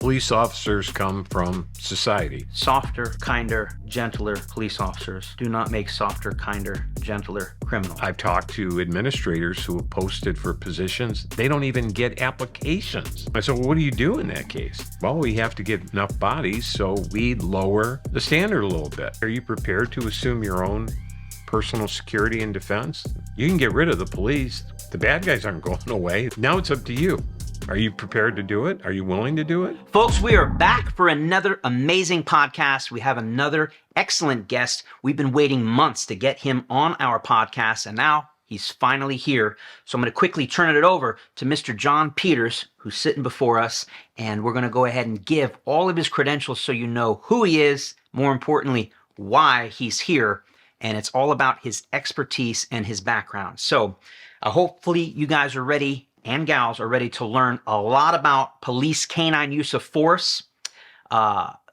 Police officers come from society. Softer, kinder, gentler police officers do not make softer, kinder, gentler criminals. I've talked to administrators who have posted for positions. They don't even get applications. I said, well, what do you do in that case? Well, we have to get enough bodies, so we lower the standard a little bit. Are you prepared to assume your own personal security and defense? You can get rid of the police. The bad guys aren't going away. Now it's up to you. Are you prepared to do it? Are you willing to do it? Folks, we are back for another amazing podcast. We have another excellent guest. We've been waiting months to get him on our podcast, and now he's finally here. So I'm going to quickly turn it over to Mr. John Peters, who's sitting before us, and we're going to go ahead and give all of his credentials so you know who he is, more importantly, why he's here, and it's all about his expertise and his background. So hopefully you guys are ready and gals are ready to learn a lot about police canine use of force,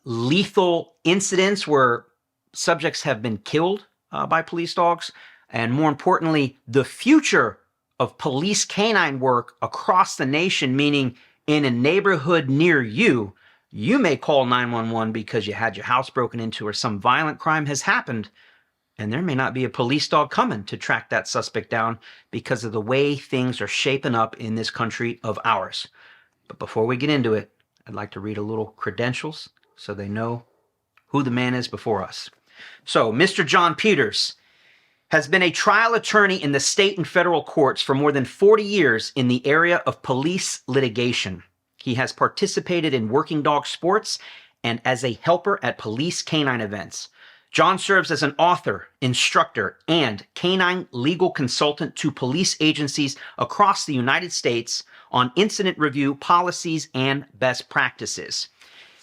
lethal incidents where subjects have been killed by police dogs, and more importantly, the future of police canine work across the nation, meaning in a neighborhood near you, you may call 911 because you had your house broken into or some violent crime has happened, and there may not be a police dog coming to track that suspect down because of the way things are shaping up in this country of ours. But before we get into it, I'd like to read a little credentials so they know who the man is before us. So, Mr. John Peters has been a trial attorney in the state and federal courts for more than 40 years in the area of police litigation. He has participated in working dog sports and as a helper at police canine events. John serves as an author, instructor, and canine legal consultant to police agencies across the United States on incident review policies and best practices.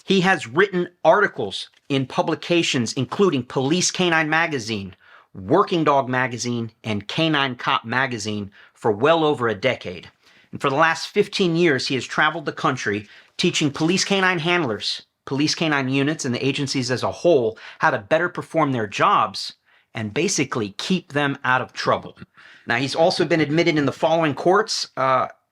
He has written articles in publications including Police Canine Magazine, Working Dog Magazine, and Canine Cop Magazine for well over a decade. And for the last 15 years, he has traveled the country teaching police canine handlers, police canine units, and the agencies as a whole how to better perform their jobs and basically keep them out of trouble. Now, he's also been admitted in the following courts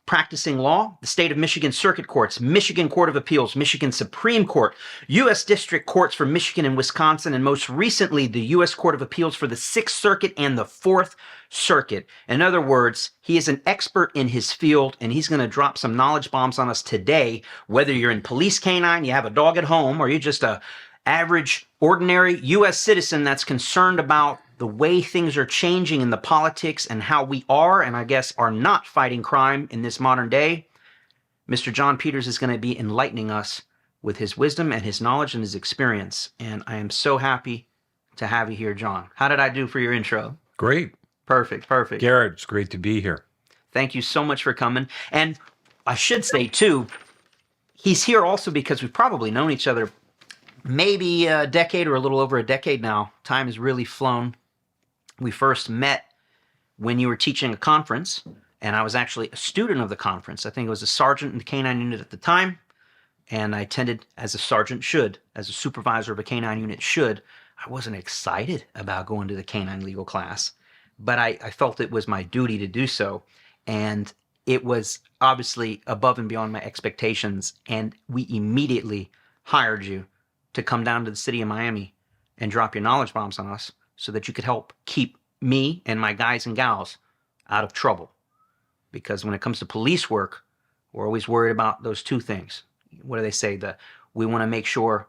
practicing law: the state of Michigan Circuit Courts, Michigan Court of Appeals, Michigan Supreme Court, U.S. District Courts for Michigan and Wisconsin, and most recently, the U.S. Court of Appeals for the Sixth Circuit and the Fourth Circuit. In other words, he is an expert in his field, and he's going to drop some knowledge bombs on us today, whether you're in police canine, you have a dog at home, or you're just a average, ordinary U.S. citizen that's concerned about the way things are changing in the politics and how we are, and I guess are not, fighting crime in this modern day. Mr. John Peters is going to be enlightening us with his wisdom and his knowledge and his experience, and I am so happy to have you here, John. How did I do for your intro? Great. Perfect. Garrett, it's great to be here. Thank you so much for coming. And I should say, too, he's here also because we've probably known each other maybe a decade or a little over a decade now. Time has really flown. We first met when you were teaching a conference, and I was actually a student of the conference. I think I was a sergeant in the canine unit at the time, and I attended as a sergeant should, as a supervisor of a canine unit should. I wasn't excited about going to the canine legal class, but I felt it was my duty to do so, and it was obviously above and beyond my expectations, and we immediately hired you to come down to the city of Miami and drop your knowledge bombs on us so that you could help keep me and my guys and gals out of trouble. Because when it comes to police work, we're always worried about those two things. What do they say? We want to make sure,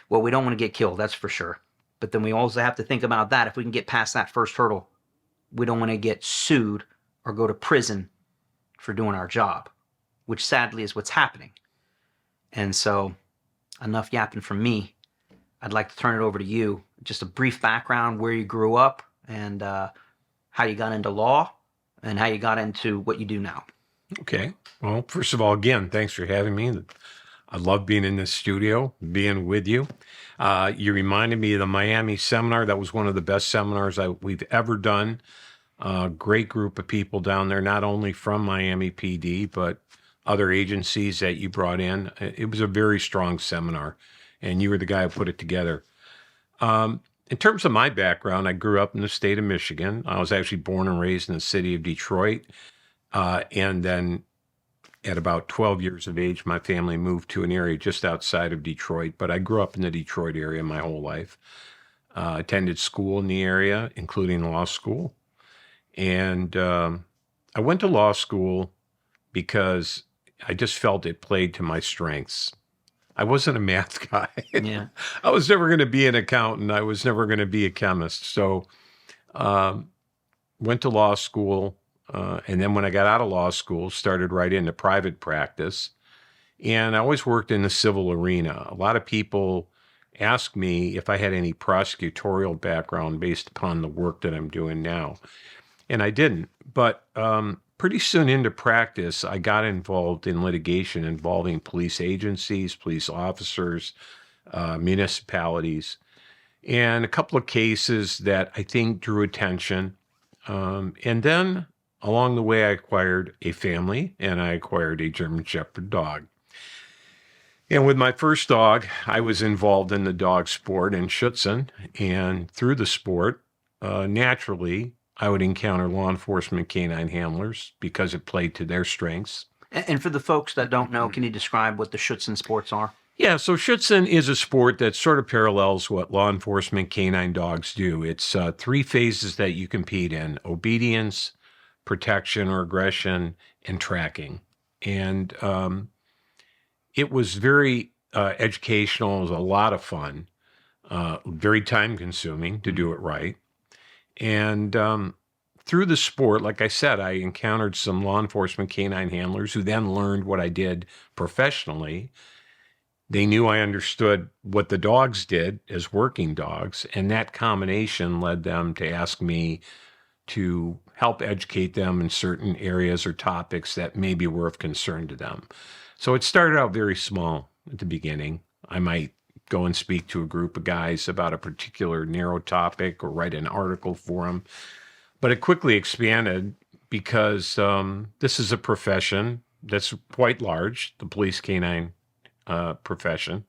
well, we don't want to get killed, that's for sure. But then we also have to think about that. If we can get past that first hurdle, we don't want to get sued or go to prison for doing our job, which sadly is what's happening. And so, enough yapping from me. I'd like to turn it over to you. Just a brief background, where you grew up, and how you got into law, and how you got into what you do now. Okay. Well, first of all, again, thanks for having me. I love being in this studio, being with you. You reminded me of the Miami seminar. That was one of the best seminars we've ever done. Great group of people down there, not only from Miami PD, but other agencies that you brought in. It was a very strong seminar, and you were the guy who put it together. In terms of my background, I grew up in the state of Michigan. I was actually born and raised in the city of Detroit, and then At about 12 years of age, my family moved to an area just outside of Detroit, but I grew up in the Detroit area my whole life. Attended school in the area, including law school. And I went to law school because I just felt it played to my strengths. I wasn't a math guy. Yeah. I was never going to be an accountant. I was never going to be a chemist. So went to law school. And then when I got out of law school, started right into private practice. And I always worked in the civil arena. A lot of people ask me if I had any prosecutorial background based upon the work that I'm doing now. And I didn't. But pretty soon into practice, I got involved in litigation involving police agencies, police officers, municipalities, and a couple of cases that I think drew attention. And then along the way, I acquired a family and I acquired a German Shepherd dog. And with my first dog, I was involved in the dog sport in Schutzen. And through the sport, naturally, I would encounter law enforcement canine handlers because it played to their strengths. And for the folks that don't know, can you describe what the Schutzen sports are? Yeah, so Schutzen is a sport that sort of parallels what law enforcement canine dogs do. It's 3 phases that you compete in: obedience, protection or aggression, and tracking. And it was very educational. It was a lot of fun, very time consuming to do it right. And through the sport, like I said, I encountered some law enforcement canine handlers who then learned what I did professionally. They knew I understood what the dogs did as working dogs, and that combination led them to ask me to help educate them in certain areas or topics that maybe were of concern to them. So it started out very small at the beginning. I might go and speak to a group of guys about a particular narrow topic or write an article for them. But it quickly expanded because this is a profession that's quite large, the police canine profession.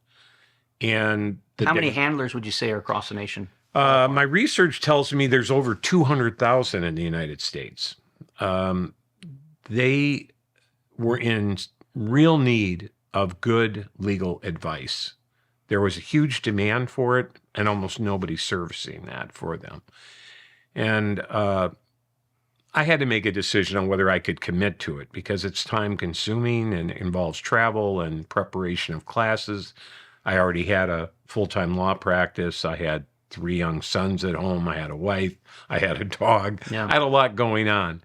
And How many handlers would you say are across the nation? My research tells me there's over 200,000 in the United States. They were in real need of good legal advice. There was a huge demand for it, and almost nobody servicing that for them. And I had to make a decision on whether I could commit to it because it's time consuming and involves travel and preparation of classes. I already had a full-time law practice. I had 3 young sons at home. I had a wife. I had a dog. Yeah. I had a lot going on.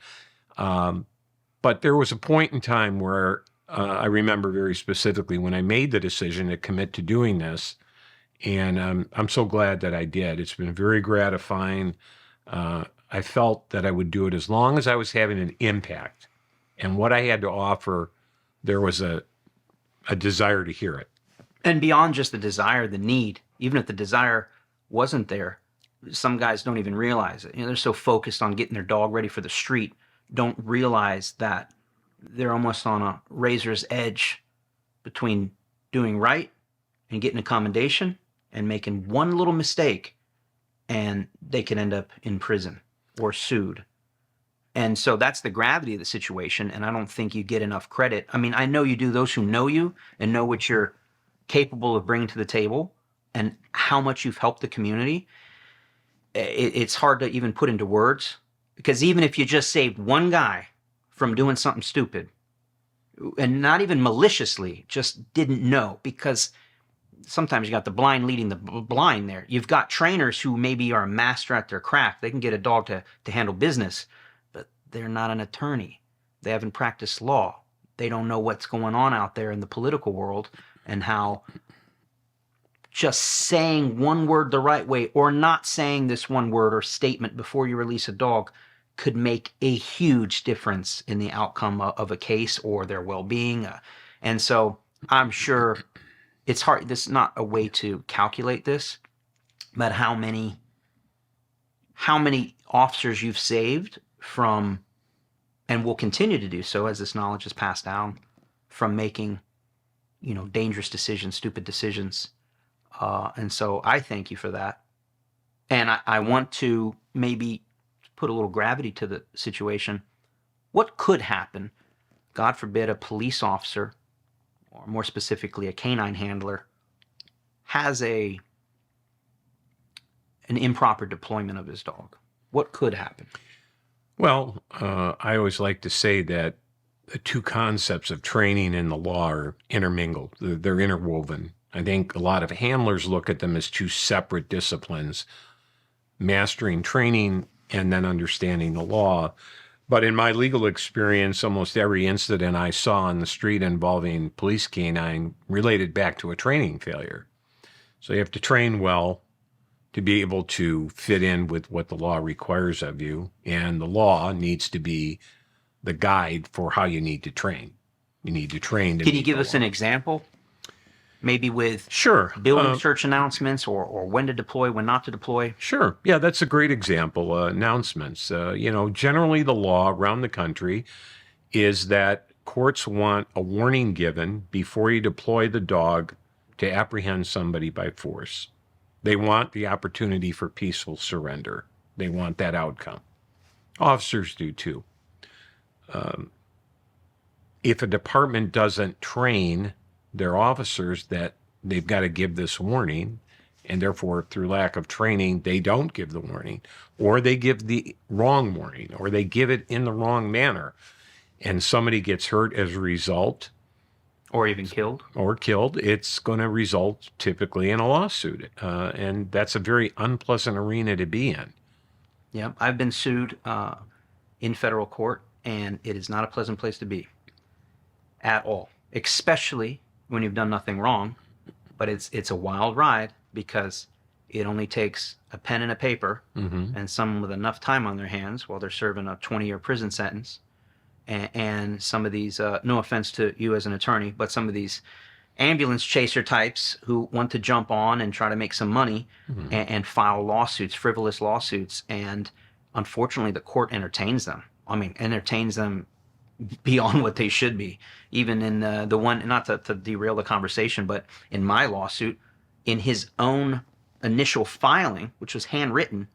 But there was a point in time where I remember very specifically when I made the decision to commit to doing this. And I'm so glad that I did. It's been very gratifying. I felt that I would do it as long as I was having an impact. And what I had to offer, there was a desire to hear it. And beyond just the desire, the need, even if the desire wasn't there, some guys don't even realize it. They're so focused on getting their dog ready for the street, don't realize that they're almost on a razor's edge between doing right and getting a commendation and making one little mistake, and they can end up in prison or sued. And so that's the gravity of the situation, and I don't think you get enough credit. I mean, I know you do. Those who know you and know what you're capable of bringing to the table and how much you've helped the community, it's hard to even put into words, because even if you just saved one guy from doing something stupid, and not even maliciously, just didn't know, because sometimes you got the blind leading the blind there. You've got trainers who maybe are a master at their craft. They can get a dog to handle business, but they're not an attorney. They haven't practiced law. They don't know what's going on out there in the political world and how just saying one word the right way or not saying this one word or statement before you release a dog could make a huge difference in the outcome of a case or their well-being. And so I'm sure it's hard. This is not a way to calculate this, but how many officers you've saved from, and will continue to do so as this knowledge is passed down, from making, dangerous decisions, stupid decisions. And so I thank you for that. And I want to maybe put a little gravity to the situation. What could happen? God forbid, a police officer, or more specifically a canine handler, has an improper deployment of his dog? What could happen? Well, I always like to say that the two concepts of training and the law are intermingled. They're interwoven. I think a lot of handlers look at them as two separate disciplines, mastering training and then understanding the law. But in my legal experience, almost every incident I saw on the street involving police canine related back to a training failure. So you have to train well to be able to fit in with what the law requires of you. And the law needs to be the guide for how you need to train. You need to train to Can you meet give the us law. an example? Maybe with Sure. building search announcements, or when to deploy, when not to deploy? Sure. Yeah, that's a great example. Announcements. Generally the law around the country is that courts want a warning given before you deploy the dog to apprehend somebody by force. They want the opportunity for peaceful surrender. They want that outcome. Officers do too. If a department doesn't train their officers that they've got to give this warning, and therefore through lack of training, they don't give the warning, or they give the wrong warning, or they give it in the wrong manner, and somebody gets hurt as a result, Or even killed? or killed, it's going to result typically in a lawsuit. And that's a very unpleasant arena to be in. Yeah, I've been sued in federal court, and it is not a pleasant place to be at all, especially when you've done nothing wrong. But it's a wild ride, because it only takes a pen and a paper and someone with enough time on their hands while they're serving a 20-year prison sentence. And some of these, no offense to you as an attorney, but some of these ambulance chaser types who want to jump on and try to make some money and file lawsuits, frivolous lawsuits. And unfortunately, the court entertains them. I mean, entertains them beyond what they should be. Even in the one, not to derail the conversation, but in my lawsuit, in his own initial filing, which was handwritten,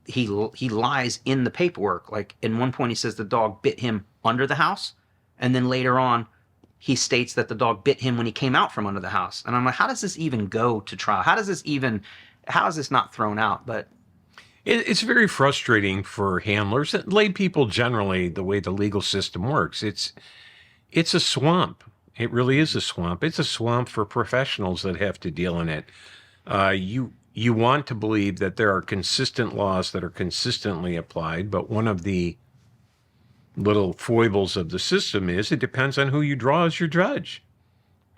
he lies in the paperwork. Like, in one point he says the dog bit him under the house, and then later on he states that the dog bit him when he came out from under the house. And I'm like, how does this even go to trial? How is this not thrown out? But It's very frustrating for handlers, lay people generally, the way the legal system works. It's a swamp. It really is a swamp. It's a swamp for professionals that have to deal in it. You want to believe that there are consistent laws that are consistently applied, but one of the little foibles of the system is it depends on who you draw as your judge.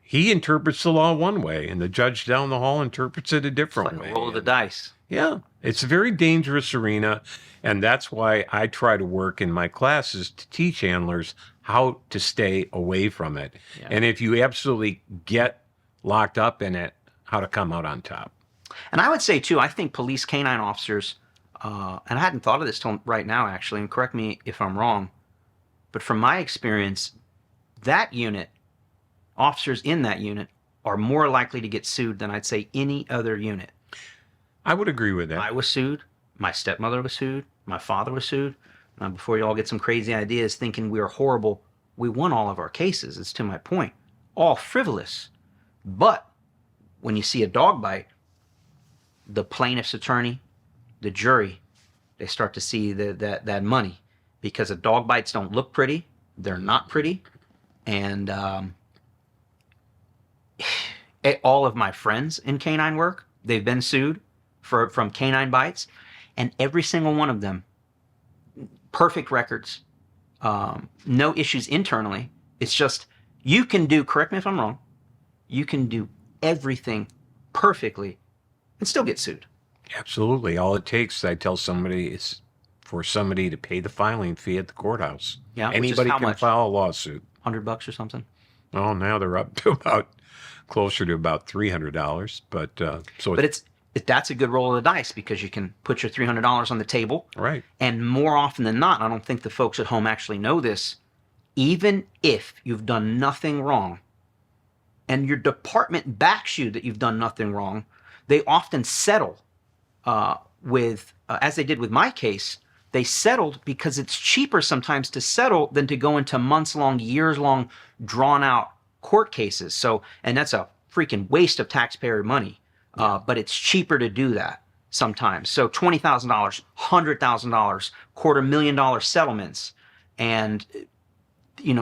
He interprets the law one way, and the judge down the hall interprets it a different like way. a roll of the dice. Yeah, it's a very dangerous arena, and that's why I try to work in my classes to teach handlers how to stay away from it. Yeah. And if you absolutely get locked up in it, how to come out on top. And I would say, too, I think police canine officers, and I hadn't thought of this till right now, actually, and correct me if I'm wrong, but from my experience, that unit, officers in that unit, are more likely to get sued than I'd say any other unit. I would agree with that. I was sued. My stepmother was sued. My father was sued. Before you all get some crazy ideas thinking we are horrible, we won all of our cases. It's to my point. All frivolous. But when you see a dog bite, the plaintiff's attorney, the jury, they start to see that money, because the dog bites don't look pretty. They're not pretty. And all of my friends in canine work, they've been sued from canine bites, and every single one of them, perfect records, no issues internally. It's just, you can do, correct me if I'm wrong, you can do everything perfectly and still get sued. Absolutely. All it takes, I tell somebody, is for somebody to pay the filing fee at the courthouse. Yeah, which is Anybody how can much? file a lawsuit. $100 or something. Oh, now they're up to closer to about $300. But That's a good roll of the dice, because you can put your $300 on the table. right. And more often than not, I don't think the folks at home actually know this, even if you've done nothing wrong and your department backs you that you've done nothing wrong, they often settle with, as they did with my case, They settled because it's cheaper sometimes to settle than to go into months-long, years-long, drawn-out court cases. So, and that's a freaking waste of taxpayer money. But it's cheaper to do that sometimes. So $20,000, $100,000, $250,000 settlements, and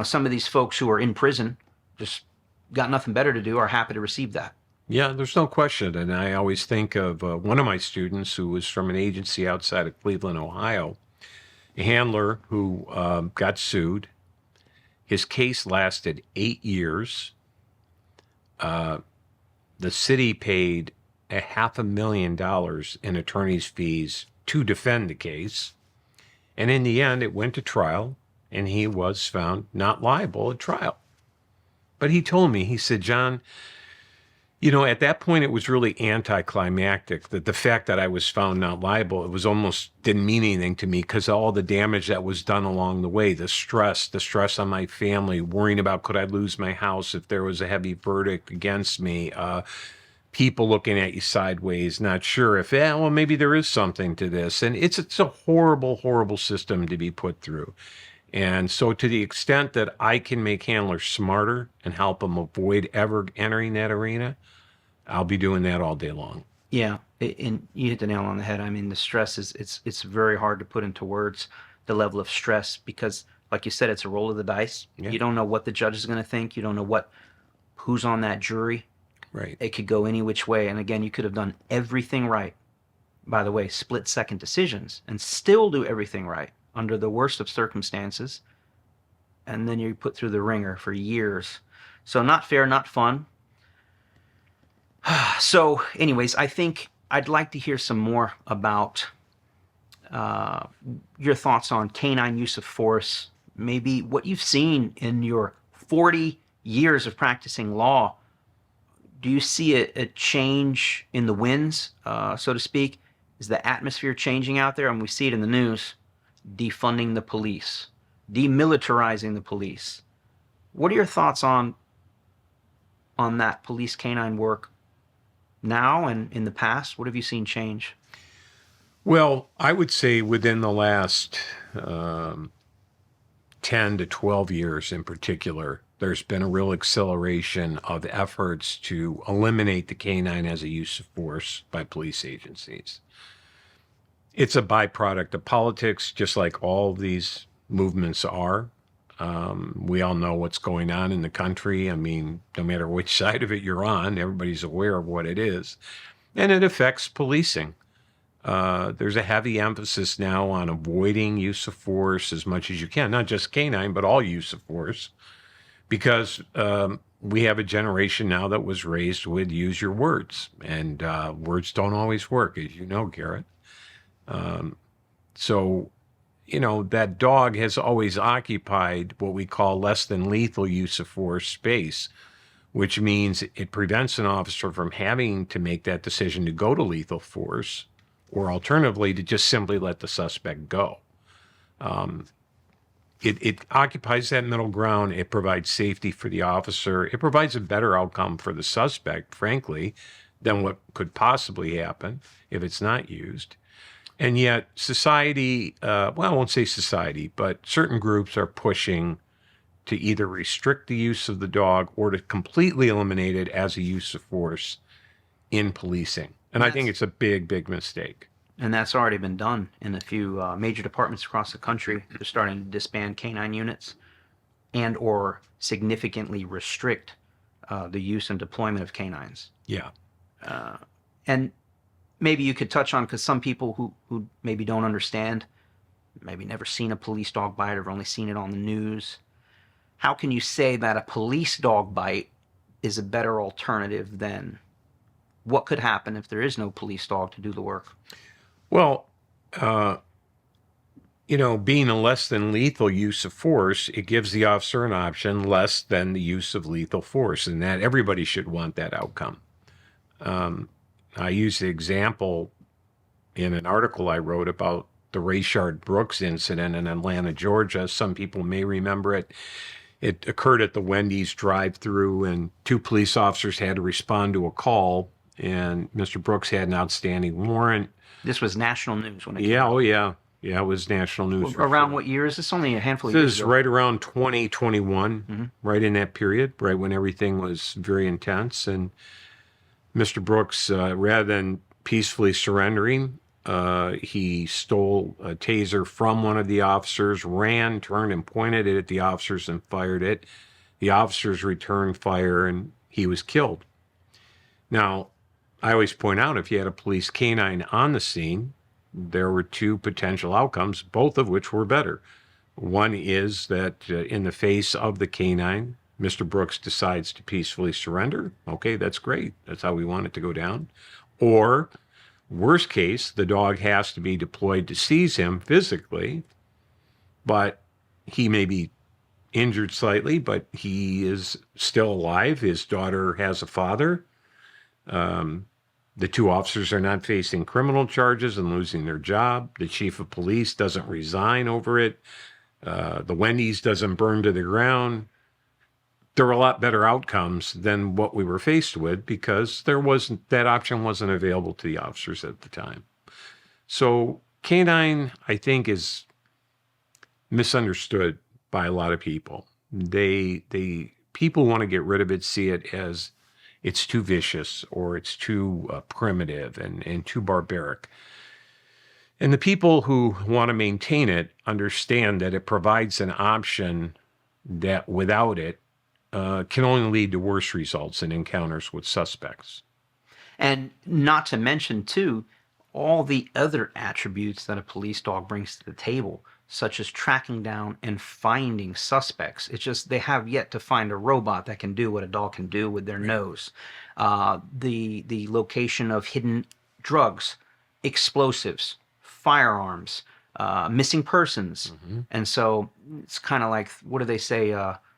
some of these folks who are in prison just got nothing better to do are happy to receive that. Yeah, there's no question. And I always think of one of my students who was from an agency outside of Cleveland, Ohio, a handler who got sued. His case lasted 8 years. The city paid $500,000 in attorney's fees to defend the case. And in the end, it went to trial, and he was found not liable at trial. But he told me, he said, John, at that point, it was really anticlimactic that the fact that I was found not liable, it was almost didn't mean anything to me because of all the damage that was done along the way, the stress on my family, worrying about could I lose my house if there was a heavy verdict against me, people looking at you sideways, not sure if, well, maybe there is something to this. And it's a horrible, horrible system to be put through. And so to the extent that I can make handlers smarter and help them avoid ever entering that arena, I'll be doing that all day long. Yeah, and you hit the nail on the head. I mean, the stress it's very hard to put into words, the level of stress, because like you said, it's a roll of the dice. Yeah. You don't know what the judge is going to think. You don't know who's on that jury. Right. It could go any which way. And again, you could have done everything right. By the way, split-second decisions, and still do everything right under the worst of circumstances. And then you're put through the ringer for years. So not fair, not fun. So anyways, I think I'd like to hear some more about your thoughts on canine use of force, maybe what you've seen in your 40 years of practicing law. Do you see a change in the winds, so to speak? Is the atmosphere changing out there? And we see it in the news, defunding the police, demilitarizing the police. What are your thoughts on that police canine work now and in the past? What have you seen change? Well, I would say within the last 10 to 12 years in particular, there's been a real acceleration of efforts to eliminate the canine as a use of force by police agencies. It's a byproduct of politics, just like all these movements are. We all know what's going on in the country. I mean, no matter which side of it you're on, everybody's aware of what it is. And it affects policing. There's a heavy emphasis now on avoiding use of force as much as you can, not just canine, but all use of force, because we have a generation now that was raised with use your words, and words don't always work, as you know, Garret. So, that dog has always occupied what we call less than lethal use of force space, which means it prevents an officer from having to make that decision to go to lethal force, or alternatively, to just simply let the suspect go. It occupies that middle ground. It provides safety for the officer. It provides a better outcome for the suspect, frankly, than what could possibly happen if it's not used. And yet society, well, I won't say society, but certain groups are pushing to either restrict the use of the dog or to completely eliminate it as a use of force in policing. And I think it's a big, big mistake. And that's already been done in a few major departments across the country. They're starting to disband canine units and or significantly restrict the use and deployment of canines. Yeah. And maybe you could touch on, because some people who maybe don't understand, maybe never seen a police dog bite or only seen it on the news. How can you say that a police dog bite is a better alternative than what could happen if there is no police dog to do the work? Well, being a less than lethal use of force, it gives the officer an option less than the use of lethal force, and that everybody should want that outcome. I used the example in an article I wrote about the Rayshard Brooks incident in Atlanta, Georgia. Some people may remember it. It occurred at the Wendy's drive-through, and 2 police officers had to respond to a call, and Mr. Brooks had an outstanding warrant. This was national news when it came Yeah, out. oh yeah. Yeah, it was national news. Around what year is this? Only a handful of This years is ago. right around 2021, right in that period, right when everything was very intense. And Mr. Brooks, rather than peacefully surrendering, he stole a taser from one of the officers, ran, turned, and pointed it at the officers and fired it. The officers returned fire, and he was killed. Now, I always point out if you had a police canine on the scene, there were two potential outcomes, both of which were better. One is that in the face of the canine, Mr. Brooks decides to peacefully surrender. Okay, that's great. That's how we want it to go down. Or, worst case, the dog has to be deployed to seize him physically, but he may be injured slightly, but he is still alive. His daughter has a father. The two officers are not facing criminal charges and losing their job. The chief of police doesn't resign over it. The Wendy's doesn't burn to the ground. There were a lot better outcomes than what we were faced with because that option wasn't available to the officers at the time. So canine, I think, is misunderstood by a lot of people. People want to get rid of it, see it as it's too vicious or it's too primitive and too barbaric. And the people who want to maintain it understand that it provides an option that without it can only lead to worse results in encounters with suspects. And not to mention, too, all the other attributes that a police dog brings to the table, such as tracking down and finding suspects. It's just they have yet to find a robot that can do what a dog can do with their nose. The location of hidden drugs, explosives, firearms, missing persons. And so it's kind of like, what do they say,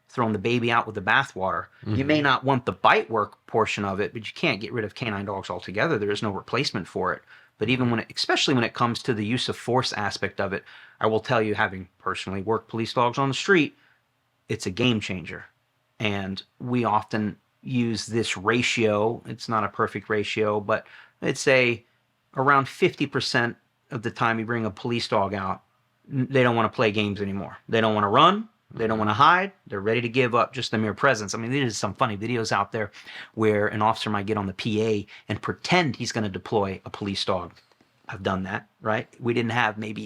throwing the baby out with the bathwater. You may not want the bite work portion of it, but you can't get rid of canine dogs altogether. There is no replacement for it. But even especially when it comes to the use of force aspect of it, I will tell you, having personally worked police dogs on the street, it's a game changer. And we often use this ratio. It's not a perfect ratio, but I'd say around 50% of the time you bring a police dog out, they don't want to play games anymore. They don't want to run. They don't want to hide. They're ready to give up just the mere presence. I mean, there's some funny videos out there where an officer might get on the PA and pretend he's going to deploy a police dog. I've done that, right? We didn't have it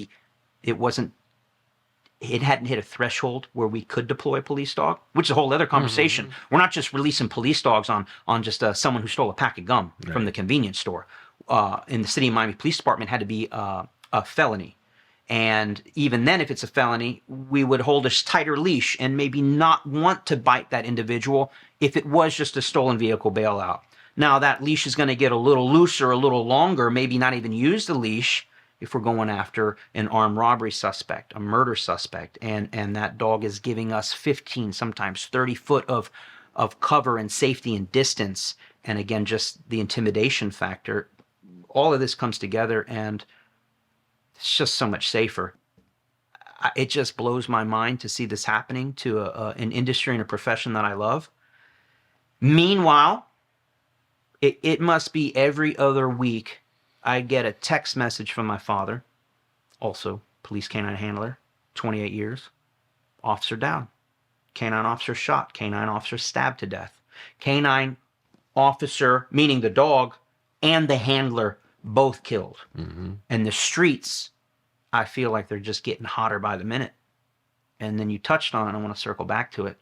hadn't hit a threshold where we could deploy a police dog, which is a whole other conversation. We're not just releasing police dogs on just someone who stole a pack of gum from the convenience store. In the city of Miami Police Department, had to be a felony. And even then, if it's a felony, we would hold a tighter leash and maybe not want to bite that individual if it was just a stolen vehicle bailout. Now, that leash is going to get a little looser, a little longer, maybe not even use the leash if we're going after an armed robbery suspect, a murder suspect, and that dog is giving us 15, sometimes 30 foot of cover and safety and distance. And again, just the intimidation factor. All of this comes together, and it's just so much safer. It just blows my mind to see this happening to an industry and a profession that I love. Meanwhile, it must be every other week I get a text message from my father, also police canine handler, 28 years, officer down, canine officer shot, canine officer stabbed to death, canine officer, meaning the dog, and the handler both killed. And the streets, I feel like they're just getting hotter by the minute. And then you touched on it, I want to circle back to it.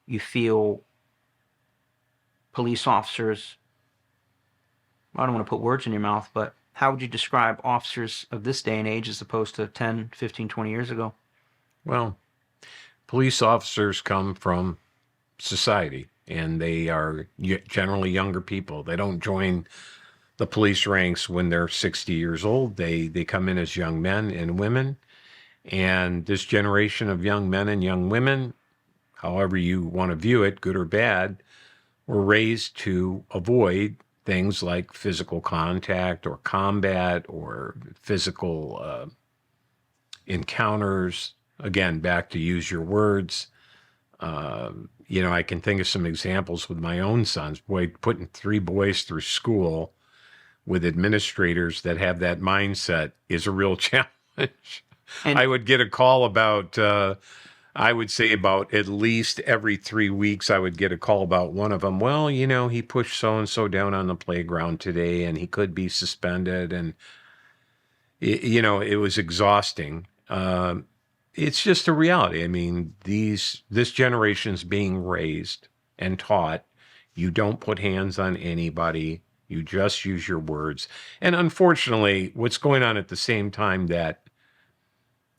You feel police officers, I don't want to put words in your mouth, but how would you describe officers of this day and age as opposed to 10, 15, 20 years ago? Well, police officers come from society, and they are generally younger people. They don't join the police ranks when they're 60 years old. They come in as young men and women. And this generation of young men and young women, however you want to view it, good or bad, were raised to avoid things like physical contact or combat or physical encounters. Again, back to use your words. I can think of some examples with my own sons. Boy, putting 3 boys through school with administrators that have that mindset is a real challenge. And I would get a call about, I would say about at least every 3 weeks, I would get a call about one of them. Well, he pushed so and so down on the playground today and he could be suspended. And, it was exhausting. It's just a reality. I mean, this generation's being raised and taught you don't put hands on anybody. You just use your words. And unfortunately, what's going on at the same time that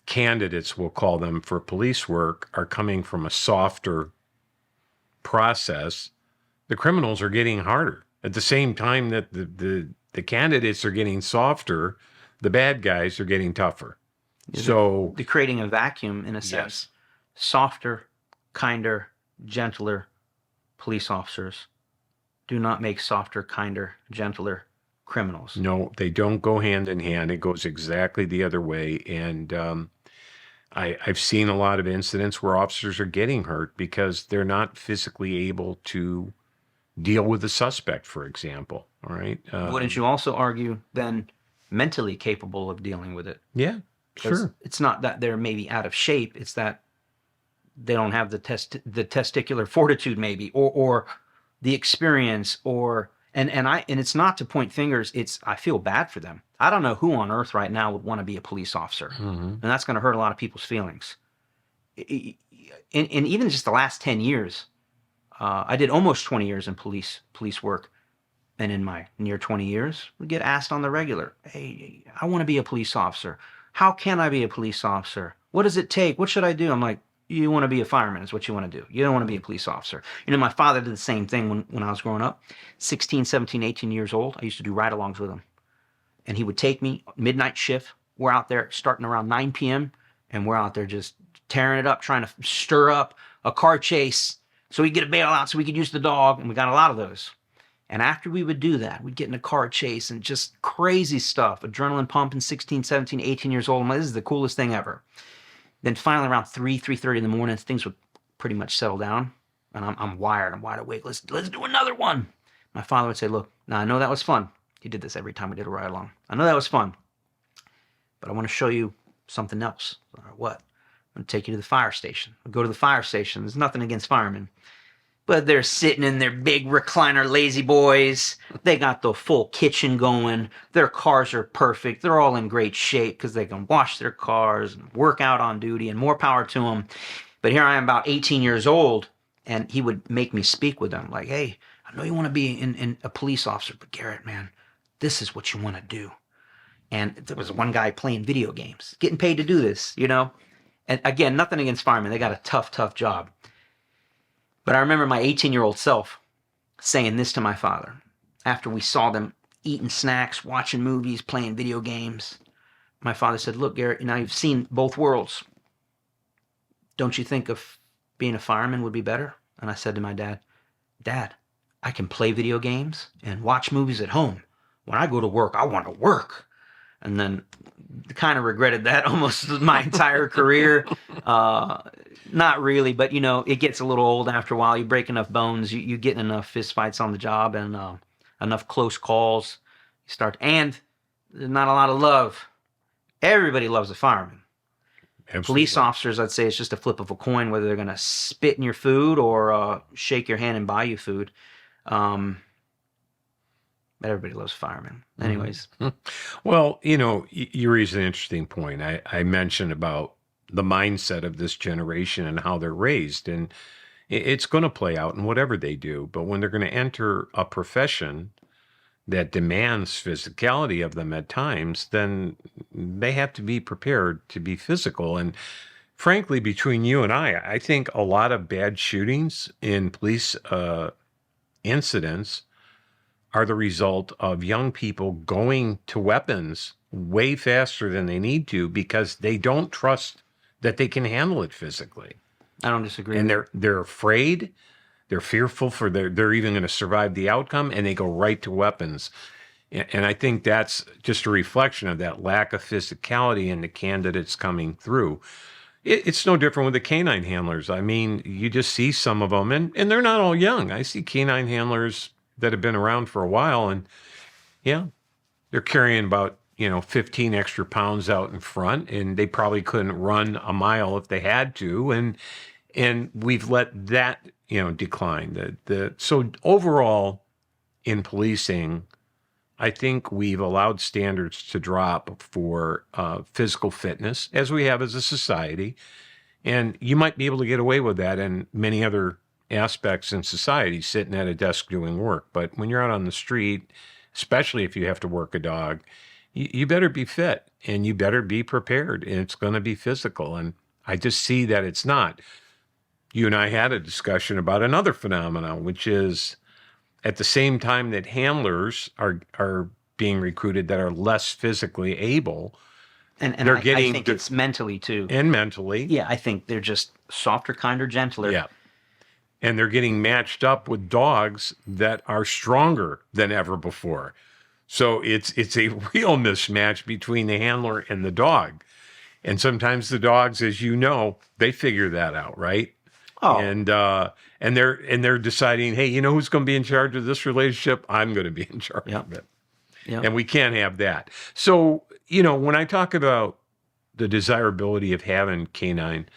candidates, we'll call them, for police work are coming from a softer process, the criminals are getting harder. At the same time that the candidates are getting softer, the bad guys are getting tougher. So they're creating a vacuum in a sense. yes, Softer, kinder, gentler police officers do not make softer, kinder, gentler criminals. no, they don't go hand in hand. It goes exactly the other way. And I've seen a lot of incidents where officers are getting hurt because they're not physically able to deal with the suspect, for example. All right. Wouldn't you also argue then mentally capable of dealing with it? Yeah, 'Cause sure. it's not that they're maybe out of shape. It's that they don't have the testicular fortitude maybe, or the experience, and it's not to point fingers. I feel bad for them. I don't know who on earth right now would want to be a police officer. And that's going to hurt a lot of people's feelings. In even just the last 10 years, I did almost 20 years in police work. And in my near 20 years, we get asked on the regular, hey, I want to be a police officer. How can I be a police officer? What does it take? What should I do? I'm like, you want to be a fireman is what you want to do. You don't want to be a police officer. My father did the same thing when I was growing up. 16, 17, 18 years old, I used to do ride-alongs with him. And he would take me, midnight shift. We're out there starting around 9 p.m. And we're out there just tearing it up, trying to stir up a car chase so we could get a bailout so we could use the dog. And we got a lot of those. And after we would do that, we'd get in a car chase and just crazy stuff. Adrenaline pumping, 16, 17, 18 years old. I'm like, this is the coolest thing ever. Then finally around 3:30 in the morning, things would pretty much settle down. And I'm wired. I'm wide awake. Let's do another one. My father would say, look, now I know that was fun. He did this every time we did a ride along. I know that was fun. But I want to show you something else. What? I'm going to take you to the fire station. We go to the fire station. There's nothing against firemen. But they're sitting in their big recliner lazy boys. They got the full kitchen going. Their cars are perfect. They're all in great shape because they can wash their cars and work out on duty, and more power to them. But here I am about 18 years old, and he would make me speak with them like, hey, I know you want to be in a police officer, but Garret, man, this is what you want to do. And there was one guy playing video games, getting paid to do this, And again, nothing against firemen. They got a tough job. But I remember my 18-year-old self saying this to my father after we saw them eating snacks, watching movies, playing video games. My father said, look, Garret, you've seen both worlds. Don't you think of being a fireman would be better? And I said to my dad, Dad, I can play video games and watch movies at home. When I go to work, I want to work. And then kind of regretted that almost my entire career. Not really, but it gets a little old after a while. You break enough bones, you get enough fist fights on the job and enough close calls. And there's not a lot of love. Everybody loves a fireman. Absolutely. Police officers, I'd say it's just a flip of a coin whether they're going to spit in your food or shake your hand and buy you food. But everybody loves firemen. Anyways. Well, you raise an interesting point. I mentioned about the mindset of this generation and how they're raised. And it's going to play out in whatever they do. But when they're going to enter a profession that demands physicality of them at times, then they have to be prepared to be physical. And frankly, between you and I think a lot of bad shootings in police incidents are the result of young people going to weapons way faster than they need to because they don't trust that they can handle it physically. I don't disagree. And they're afraid, they're fearful for they're even going to survive the outcome, and they go right to weapons. And I think that's just a reflection of that lack of physicality in the candidates coming through. It's no different with the canine handlers. I mean, you just see some of them, and they're not all young. I see canine handlers that have been around for a while, and yeah, they're carrying about 15 extra pounds out in front, and they probably couldn't run a mile if they had to. And we've let that, decline. So overall in policing, I think we've allowed standards to drop for physical fitness, as we have as a society. And you might be able to get away with that in many other aspects in society, sitting at a desk doing work. But when you're out on the street, especially if you have to work a dog, you better be fit and you better be prepared. And it's going to be physical. And I just see that it's not. You and I had a discussion about another phenomenon, which is at the same time that handlers are being recruited that are less physically able, And they're I getting think it's mentally too. and mentally. Yeah, I think they're just softer, kinder, gentler. Yeah. And they're getting matched up with dogs that are stronger than ever before. So it's a real mismatch between the handler and the dog. And sometimes the dogs, as you know, they figure that out, right? Oh, And they're deciding, hey, who's going to be in charge of this relationship? I'm going to be in charge Yep. of it. yeah. And we can't have that. So, when I talk about the desirability of having canine,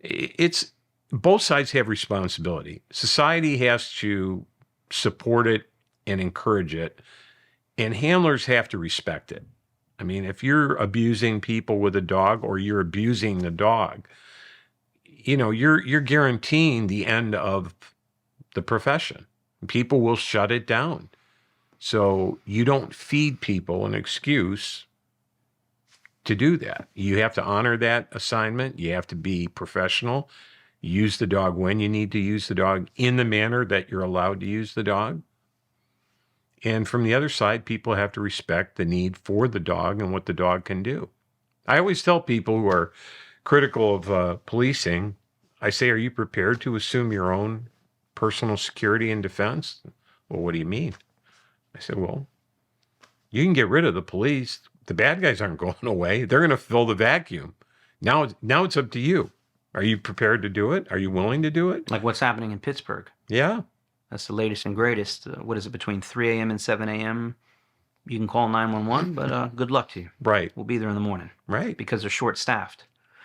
it's both sides have responsibility. Society has to support it and encourage it, and handlers have to respect it. I mean, if you're abusing people with a dog or you're abusing the dog, you're guaranteeing the end of the profession. People will shut it down. So you don't feed people an excuse to do that. You have to honor that assignment. You have to be professional. Use the dog when you need to use the dog in the manner that you're allowed to use the dog. And from the other side, people have to respect the need for the dog and what the dog can do. I always tell people who are critical of policing, I say, are you prepared to assume your own personal security and defense? Well, what do you mean? I said, well, you can get rid of the police. The bad guys aren't going away. They're going to fill the vacuum. Now it's up to you. Are you prepared to do it? Are you willing to do it? Like what's happening in Pittsburgh. Yeah. That's the latest and greatest. What is it, between 3 a.m. and 7 a.m.? You can call 911, but good luck to you. Right. We'll be there in the morning. Right. Because they're short-staffed.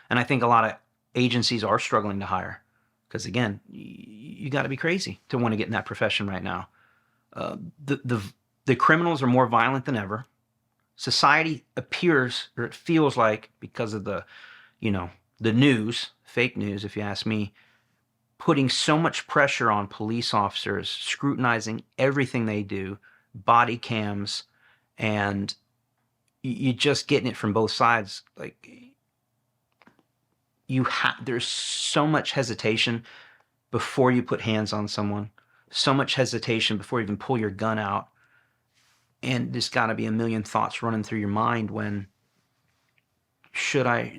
And I think a lot of agencies are struggling to hire. Because, again, you got to be crazy to want to get in that profession right now. The criminals are more violent than ever. Society appears, or it feels like, because of the news, fake news, if you ask me, putting so much pressure on police officers, scrutinizing everything they do, body cams, and you're just getting it from both sides. Like, there's so much hesitation before you put hands on someone, so much hesitation before you even pull your gun out. And there's got to be a million thoughts running through your mind when, should I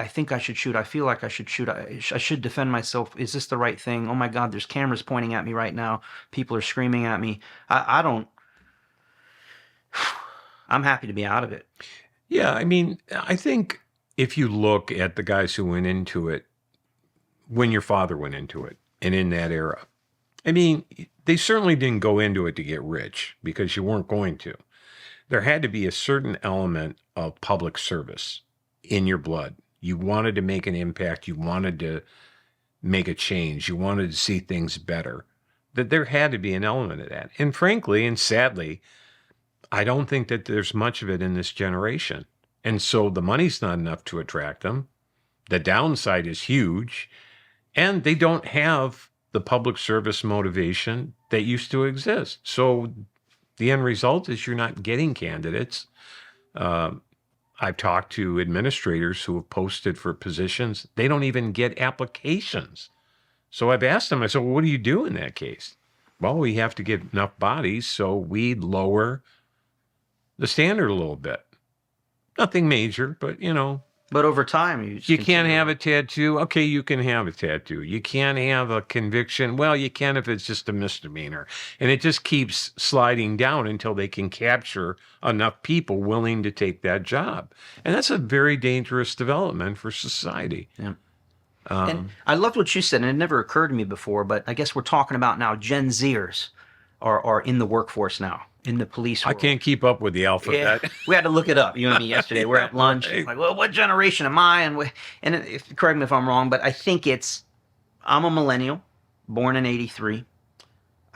think I should shoot. I feel like I should shoot. I should defend myself. Is this the right thing? Oh my God, there's cameras pointing at me right now. People are screaming at me. I'm happy to be out of it. Yeah. I mean, I think if you look at the guys who went into it, when your father went into it and in that era, I mean, they certainly didn't go into it to get rich because you weren't going to. There had to be a certain element of public service in your blood. You wanted to make an impact. You wanted to make a change. You wanted to see things better. That there had to be an element of that. And frankly, and sadly, I don't think that there's much of it in this generation. And so the money's not enough to attract them. The downside is huge. And they don't have the public service motivation that used to exist. So the end result is you're not getting candidates. I've talked to administrators who have posted for positions. They don't even get applications. So I've asked them, I said, well, what do you do in that case? Well, we have to get enough bodies, so we lower the standard a little bit. Nothing major, but But over time, you can't have a tattoo. Okay, you can have a tattoo. You can't have a conviction. Well, you can if it's just a misdemeanor. And it just keeps sliding down until they can capture enough people willing to take that job. And that's a very dangerous development for society. Yeah. And I loved what you said, and it never occurred to me before, but I guess we're talking about now Gen Zers are in the workforce now, in the police I world. can't keep up with the Yeah, alphabet. we had to look it up. You and me yesterday. We're at lunch. Right. Like, well, what generation am I? And correct me if I'm wrong, but I think I'm a millennial, born in '83.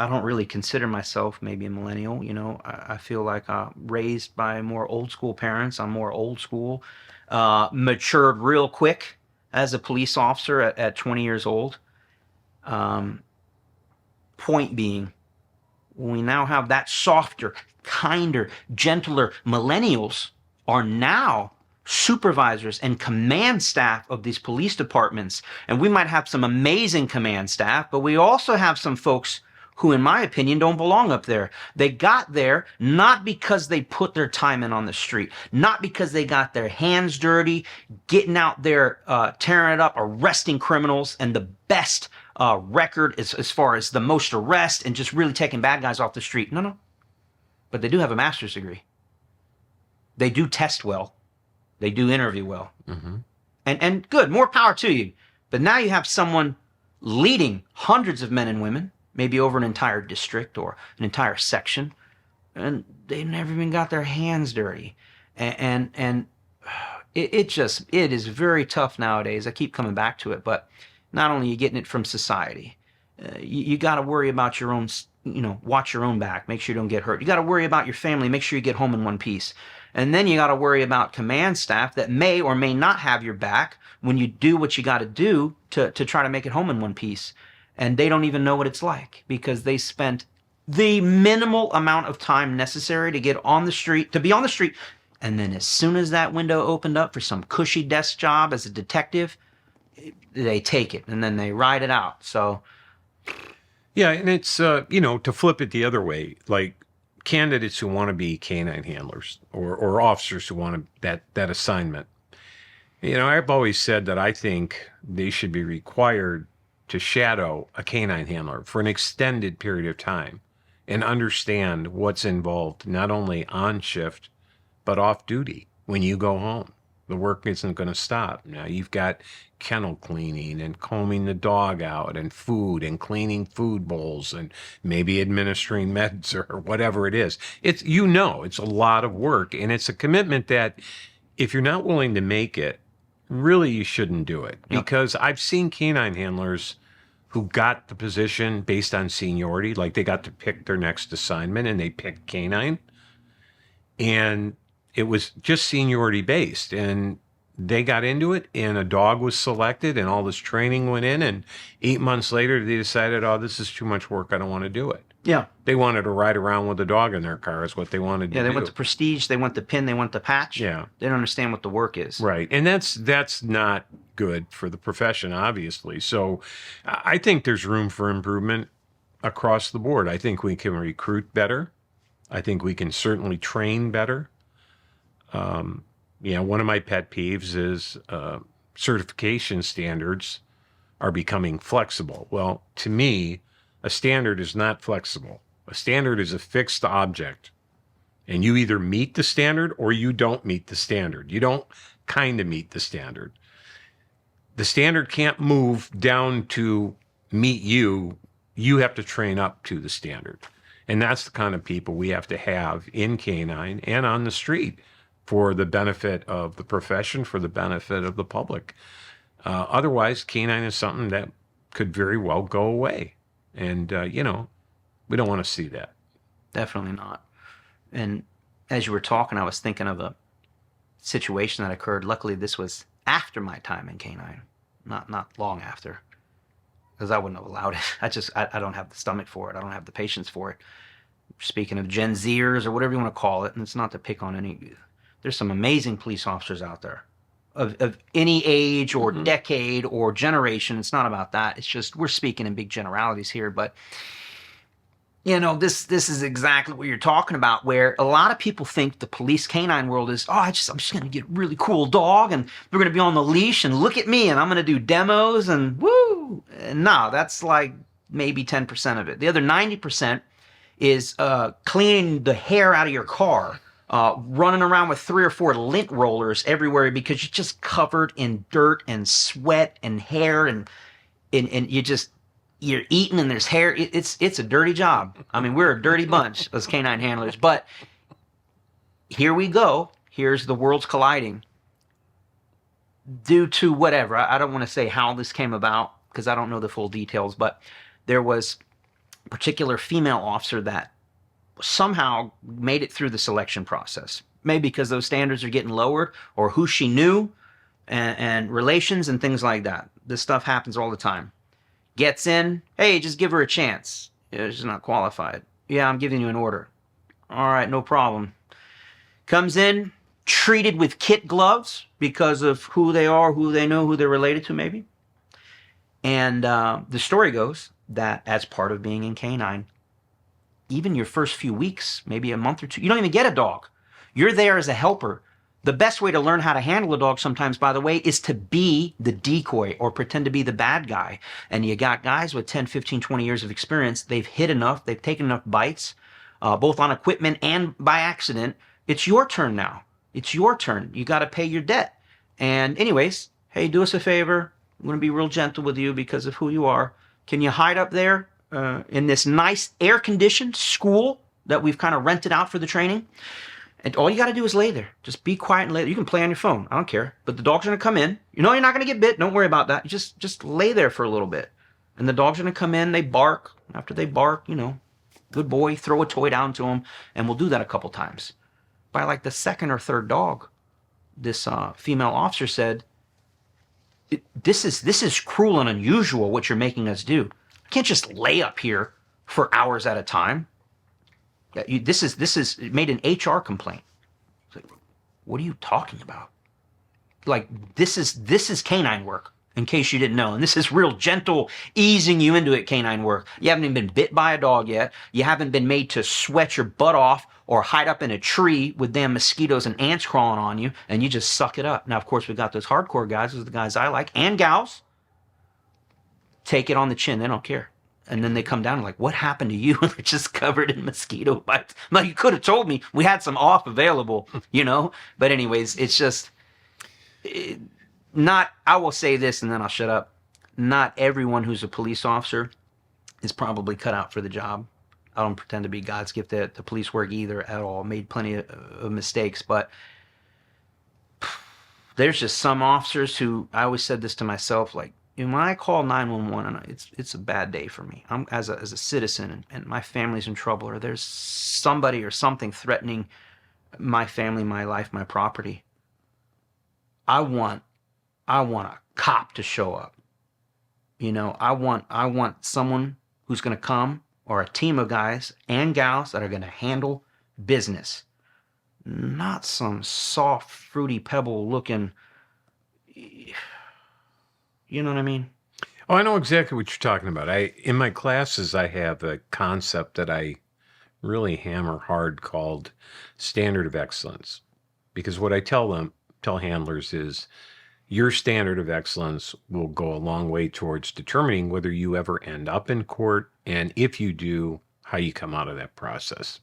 I don't really consider myself maybe a millennial. I feel like raised by more old school parents. I'm more old school. Matured real quick as a police officer at 20 years old. Point being, we now have that softer, kinder, gentler millennials are now supervisors and command staff of these police departments. And we might have some amazing command staff, but we also have some folks who, in my opinion, don't belong up there. They got there not because they put their time in on the street, not because they got their hands dirty, getting out there, tearing it up, arresting criminals, and the best record as far as the most arrests and just really taking bad guys off the street. No. But they do have a master's degree. They do test well. They do interview well. Mm-hmm. And good, more power to you. But now you have someone leading hundreds of men and women, maybe over an entire district or an entire section, and they never even got their hands dirty. And it is very tough nowadays. I keep coming back to it, but not only are you getting it from society, you got to worry about your own, watch your own back, make sure you don't get hurt. You got to worry about your family, make sure you get home in one piece. And then you got to worry about command staff that may or may not have your back when you do what you got to do to try to make it home in one piece. And they don't even know what it's like because they spent the minimal amount of time necessary to get on the street, to be on the street. And then as soon as that window opened up for some cushy desk job as a detective, they take it and then they ride it out. So, Yeah, and it's to flip it the other way, like candidates who want to be canine handlers or officers who want that assignment. I've always said that I think they should be required to shadow a canine handler for an extended period of time and understand what's involved, not only on shift, but off duty when you go home. The work isn't going to stop. Now you've got kennel cleaning and combing the dog out and food and cleaning food bowls and maybe administering meds or whatever it is. It's a lot of work, and it's a commitment that if you're not willing to make it, really you shouldn't do it. Yep. Because I've seen canine handlers who got the position based on seniority, like they got to pick their next assignment and they picked canine. And it was just seniority based, and they got into it and a dog was selected and all this training went in, and 8 months later they decided, oh, this is too much work, I don't want to do it. Yeah. They wanted to ride around with a dog in their car is what they wanted to do. Yeah, they want the prestige, they want the pin, they want the patch. Yeah. They don't understand what the work is. Right. And that's not good for the profession, obviously. So I think there's room for improvement across the board. I think we can recruit better. I think we can certainly train better. One of my pet peeves is certification standards are becoming flexible. Well, to me, a standard is not flexible. A standard is a fixed object, and you either meet the standard or you don't meet the standard. You don't kind of meet the standard. The standard can't move down to meet you. You have to train up to the standard. And that's the kind of people we have to have in canine and on the street for the benefit of the profession, for the benefit of the public. Otherwise, canine is something that could very well go away. And, we don't want to see that. Definitely not. And as you were talking, I was thinking of a situation that occurred. Luckily, this was after my time in canine, not long after, because I wouldn't have allowed it. I don't have the stomach for it. I don't have the patience for it. Speaking of Gen Zers or whatever you want to call it, and it's not to pick on any, there's some amazing police officers out there of any age or decade or generation. It's not about that. It's just, we're speaking in big generalities here, but this is exactly what you're talking about, where a lot of people think the police canine world is, I'm just going to get a really cool dog and we're going to be on the leash and look at me and I'm going to do demos and woo. And no, that's like maybe 10% of it. The other 90% is cleaning the hair out of your car, running around with 3 or 4 lint rollers everywhere because you're just covered in dirt and sweat and hair and you just, you're eating and there's hair. It's a dirty job. I mean, we're a dirty bunch as canine handlers, but here we go. Here's the worlds colliding due to whatever. I don't want to say how this came about because I don't know the full details, but there was a particular female officer that somehow made it through the selection process. Maybe because those standards are getting lowered, or who she knew, and relations and things like that. This stuff happens all the time. Gets in, hey, just give her a chance. Yeah, she's not qualified. Yeah, I'm giving you an order. All right, no problem. Comes in, treated with kid gloves because of who they are, who they know, who they're related to, maybe. And the story goes that as part of being in canine, even your first few weeks, maybe a month or two, you don't even get a dog. You're there as a helper. The best way to learn how to handle a dog sometimes, by the way, is to be the decoy or pretend to be the bad guy. And you got guys with 10, 15, 20 years of experience. They've hit enough. They've taken enough bites, both on equipment and by accident. It's your turn now. It's your turn. You got to pay your debt. And anyways, hey, do us a favor. I'm going to be real gentle with you because of who you are. Can you hide up there in this nice air-conditioned school that we've kind of rented out for the training? And all you got to do is lay there. Just be quiet and lay there. You can play on your phone. I don't care. But the dog's going to come in. You know you're not going to get bit. Don't worry about that. Just lay there for a little bit. And the dog's going to come in. They bark. After they bark, good boy, throw a toy down to them. And we'll do that a couple times. By like the second or third dog, this female officer said, this is cruel and unusual what you're making us do. I can't just lay up here for hours at a time. This is made an HR complaint. Like, what are you talking about? Like, this is canine work, in case you didn't know. And this is real gentle, easing you into it canine work. You haven't even been bit by a dog yet. You haven't been made to sweat your butt off or hide up in a tree with damn mosquitoes and ants crawling on you, and you just suck it up. Now, of course, we got those hardcore guys, those are the guys I like, and gals. Take it on the chin. They don't care. And then they come down and like, what happened to you? They're just covered in mosquito bites. I'm like, you could have told me. We had some off available, But anyways, it's just not, I will say this and then I'll shut up. Not everyone who's a police officer is probably cut out for the job. I don't pretend to be God's gift at the police work either at all. Made plenty of mistakes, but there's just some officers who, I always said this to myself, like, when I call 911, it's a bad day for me. I'm as a citizen, and my family's in trouble, or there's somebody or something threatening my family, my life, my property. I want a cop to show up. I want someone who's going to come, or a team of guys and gals that are going to handle business, not some soft, fruity pebble looking. You know what I mean? Oh, I know exactly what you're talking about. In my classes, I have a concept that I really hammer hard called standard of excellence. Because what I tell handlers is your standard of excellence will go a long way towards determining whether you ever end up in court, and if you do, how you come out of that process.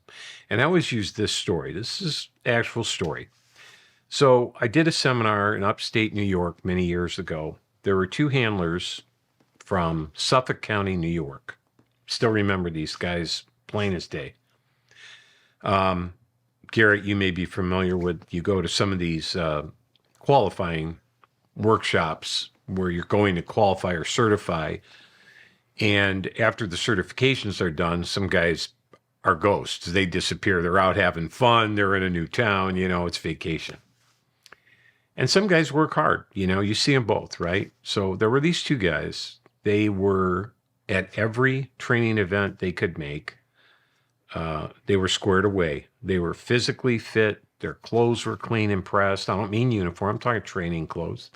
And I always use this story. This is actual story. So I did a seminar in upstate New York many years ago. There were two handlers from Suffolk County, New York. Still remember these guys plain as day. Garrett, you may be familiar with, you go to some of these qualifying workshops where you're going to qualify or certify. And after the certifications are done, some guys are ghosts. They disappear. They're out having fun. They're in a new town. It's vacation. And some guys work hard, you see them both, right? So there were these two guys. They were at every training event they could make. They were squared away. They were physically fit. Their clothes were clean and pressed. I don't mean uniform. I'm talking training clothes.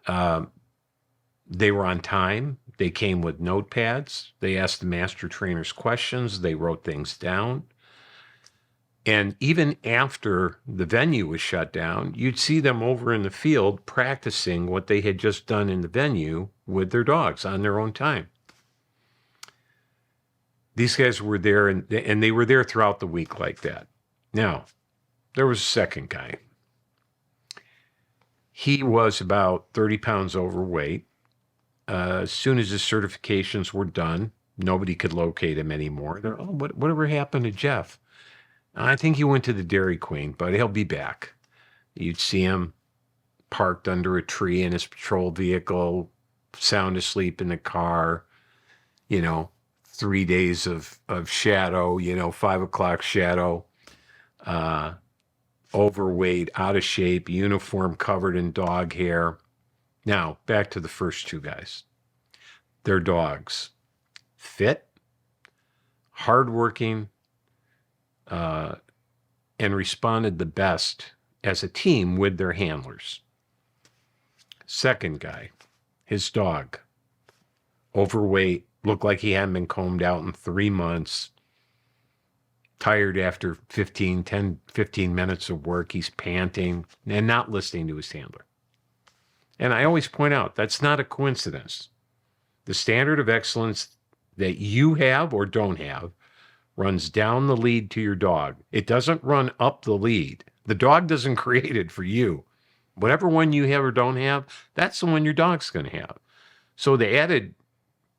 They were on time. They came with notepads. They asked the master trainers questions. They wrote things down. And even after the venue was shut down, you'd see them over in the field practicing what they had just done in the venue with their dogs on their own time. These guys were there, and they were there throughout the week like that. Now, there was a second guy. He was about 30 pounds overweight. as soon as his certifications were done, nobody could locate him anymore. They're, oh, whatever happened to Jeff? I think he went to the Dairy Queen, but he'll be back. You'd see him parked under a tree in his patrol vehicle, sound asleep in the car, 3 days of shadow, 5 o'clock shadow, overweight, out of shape, uniform covered in dog hair. Now, back to the first two guys. Their dogs, fit, hardworking, and responded the best as a team with their handlers. Second guy, his dog, overweight, looked like he hadn't been combed out in 3 months, tired after 15 minutes of work. He's panting and not listening to his handler. And I always point out, that's not a coincidence. The standard of excellence that you have or don't have runs down the lead to your dog. It doesn't run up the lead. The dog doesn't create it for you. Whatever one you have or don't have, that's the one your dog's going to have. So the added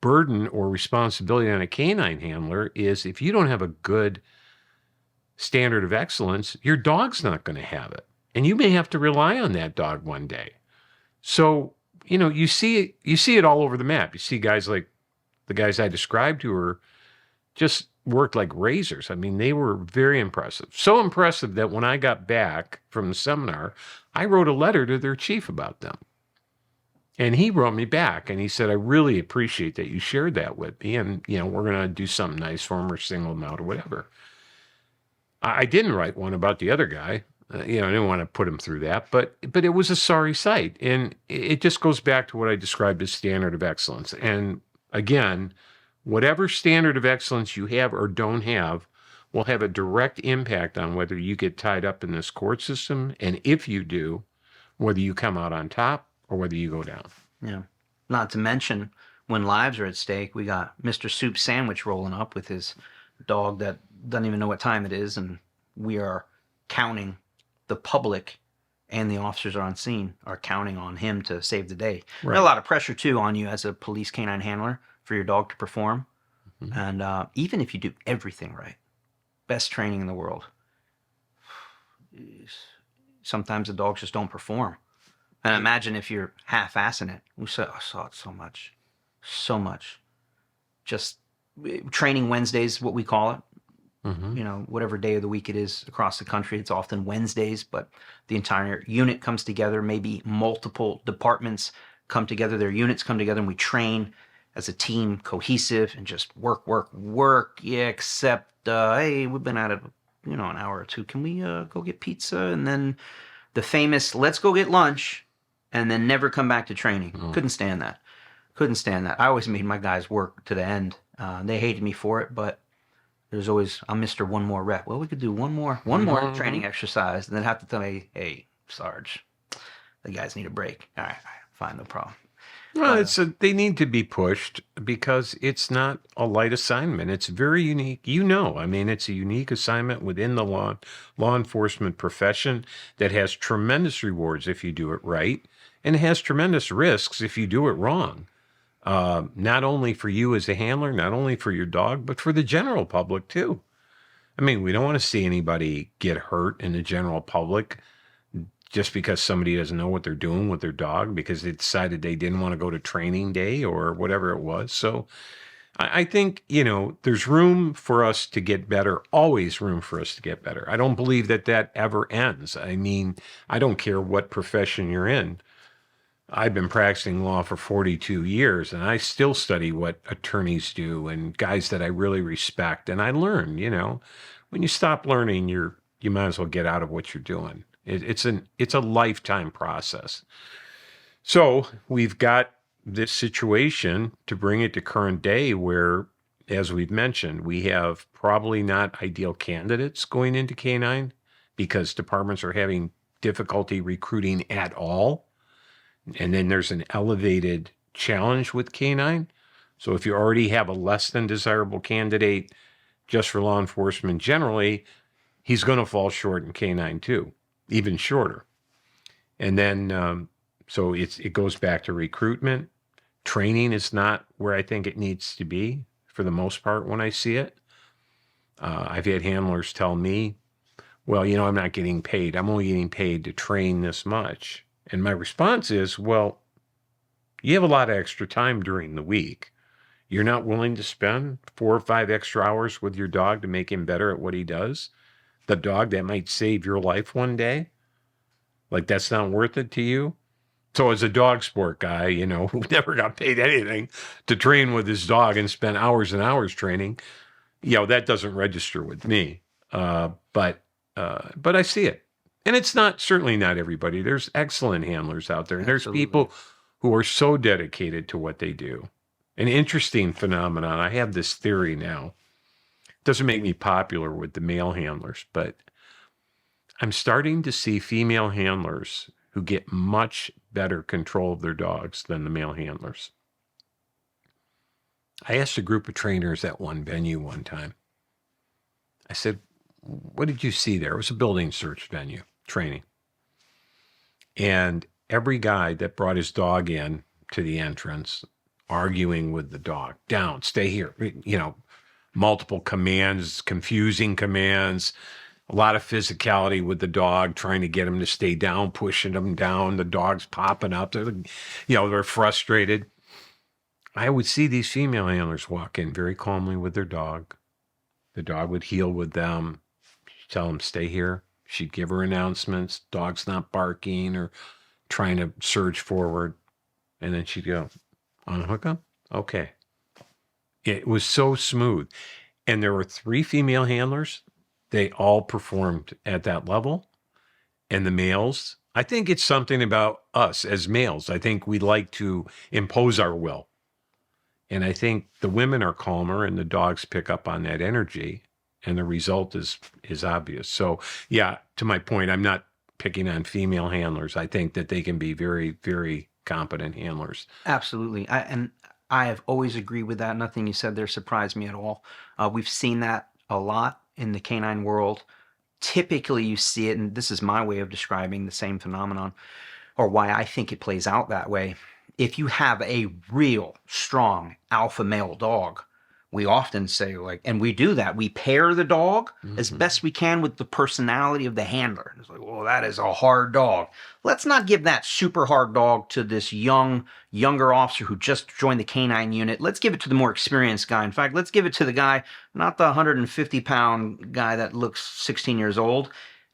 burden or responsibility on a canine handler is if you don't have a good standard of excellence, your dog's not going to have it. And you may have to rely on that dog one day. So, you see it all over the map. You see guys like the guys I described who are just worked like razors. I mean, they were very impressive. So impressive that when I got back from the seminar, I wrote a letter to their chief about them. And he wrote me back and he said, I really appreciate that you shared that with me. And, we're going to do something nice for him or single him out or whatever. I didn't write one about the other guy. I didn't want to put him through that, but it was a sorry sight. And it just goes back to what I described as standard of excellence. And again, whatever standard of excellence you have or don't have will have a direct impact on whether you get tied up in this court system. And if you do, whether you come out on top or whether you go down. Yeah. Not to mention when lives are at stake, we got Mr. Soup Sandwich rolling up with his dog that doesn't even know what time it is. And we are counting. The public and the officers on scene are counting on him to save the day. Right. There's a lot of pressure, too, on you as a police canine handler for your dog to perform. Mm-hmm. And even if you do everything right, best training in the world, sometimes the dogs just don't perform. And imagine if you're half-assing it. I saw it so much. Just training Wednesdays, what we call it. Mm-hmm. Whatever day of the week it is across the country, it's often Wednesdays, but the entire unit comes together. Maybe multiple departments come together, their units come together, and we train as a team, cohesive, and just work. Yeah, except, hey, we've been at it, an hour or two. Can we go get pizza? And then the famous, let's go get lunch, and then never come back to training. Mm. Couldn't stand that. I always made my guys work to the end. They hated me for it, but there's always, I'm Mr. One more rep. Well, we could do one more training exercise and then have to tell me, hey, Sarge, the guys need a break. All right, fine, no problem. Well, they need to be pushed because it's not a light assignment. It's very unique. It's a unique assignment within the law enforcement profession that has tremendous rewards if you do it right, and it has tremendous risks if you do it wrong. Not only for you as a handler, not only for your dog, but for the general public too. We don't want to see anybody get hurt in the general public just because somebody doesn't know what they're doing with their dog because they decided they didn't want to go to training day or whatever it was. So I think, there's room for us to get better, always room for us to get better. I don't believe that ever ends. I don't care what profession you're in. I've been practicing law for 42 years, and I still study what attorneys do and guys that I really respect. And I learn, when you stop learning, you might as well get out of what you're doing. It's a lifetime process. So we've got this situation to bring it to current day where, as we've mentioned, we have probably not ideal candidates going into canine because departments are having difficulty recruiting at all. And then there's an elevated challenge with canine. So if you already have a less than desirable candidate just for law enforcement generally, he's going to fall short in canine too, even shorter. And then, so it goes back to recruitment, Training is not where I think it needs to be for the most part when I see it. I've had handlers tell me, well, I'm not getting paid. I'm only getting paid to train this much. And my response is, well, you have a lot of extra time during the week. You're not willing to spend 4 or 5 extra hours with your dog to make him better at what he does? The dog that might save your life one day? Like, that's not worth it to you? So as a dog sport guy, who never got paid anything to train with his dog and spend hours and hours training, that doesn't register with me. But I see it. And it's certainly not everybody. There's excellent handlers out there. And there's Absolutely. people who are so dedicated to what they do. An interesting phenomenon. I have this theory now. It doesn't make me popular with the male handlers, but I'm starting to see female handlers who get much better control of their dogs than the male handlers. I asked a group of trainers at one venue one time. I said, what did you see there? It was a building search venue, training. And every guy that brought his dog in to the entrance, arguing with the dog, down, stay here, multiple commands, confusing commands, a lot of physicality with the dog, trying to get him to stay down, pushing him down. The dog's popping up. They're frustrated. I would see these female handlers walk in very calmly with their dog. The dog would heel with them. She'd tell them, stay here. She'd give her announcements. Dog's not barking or trying to surge forward. And then she'd go, unhook him? Okay. It was so smooth. And there were 3 female handlers. They all performed at that level. And the males, I think it's something about us as males. I think we like to impose our will. And I think the women are calmer and the dogs pick up on that energy. And the result is obvious. So, yeah, to my point, I'm not picking on female handlers. I think that they can be very, very competent handlers. Absolutely. I have always agreed with that. Nothing you said there surprised me at all. We've seen that a lot in the canine world. Typically, you see it, and this is my way of describing the same phenomenon, or why I think it plays out that way. If you have a real strong alpha male dog, we often say, and we do that. We pair the dog as best we can with the personality of the handler. It's like, well, that is a hard dog. Let's not give that super hard dog to this younger officer who just joined the canine unit. Let's give it to the more experienced guy. In fact, let's give it to the guy, not the 150-pound guy that looks 16 years old.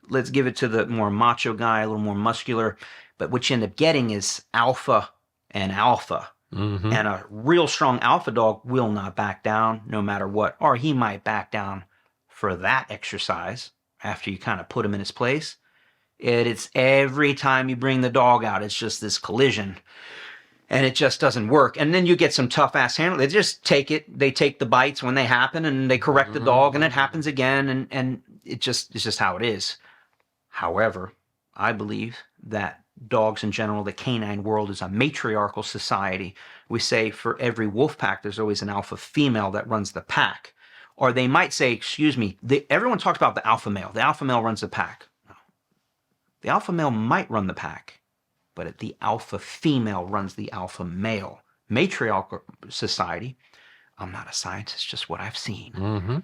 Let's give it to the more macho guy, a little more muscular. But what you end up getting is alpha and alpha. Mm-hmm. And a real strong alpha dog will not back down no matter what. Or he might back down for that exercise after you kind of put him in his place. It's every time you bring the dog out, it's just this collision. And it just doesn't work. And then you get some tough ass handlers. They just take it. They take the bites when they happen and they correct the dog and it happens again. And it's just how it is. However, I believe that dogs in general, the canine world is a matriarchal society. We say for every wolf pack, there's always an alpha female that runs the pack. Or they might say, excuse me, everyone talks about the alpha male. The alpha male runs the pack. No. The alpha male might run the pack, but the alpha female runs the alpha male. Matriarchal society, I'm not a scientist, just what I've seen. Mm-hmm.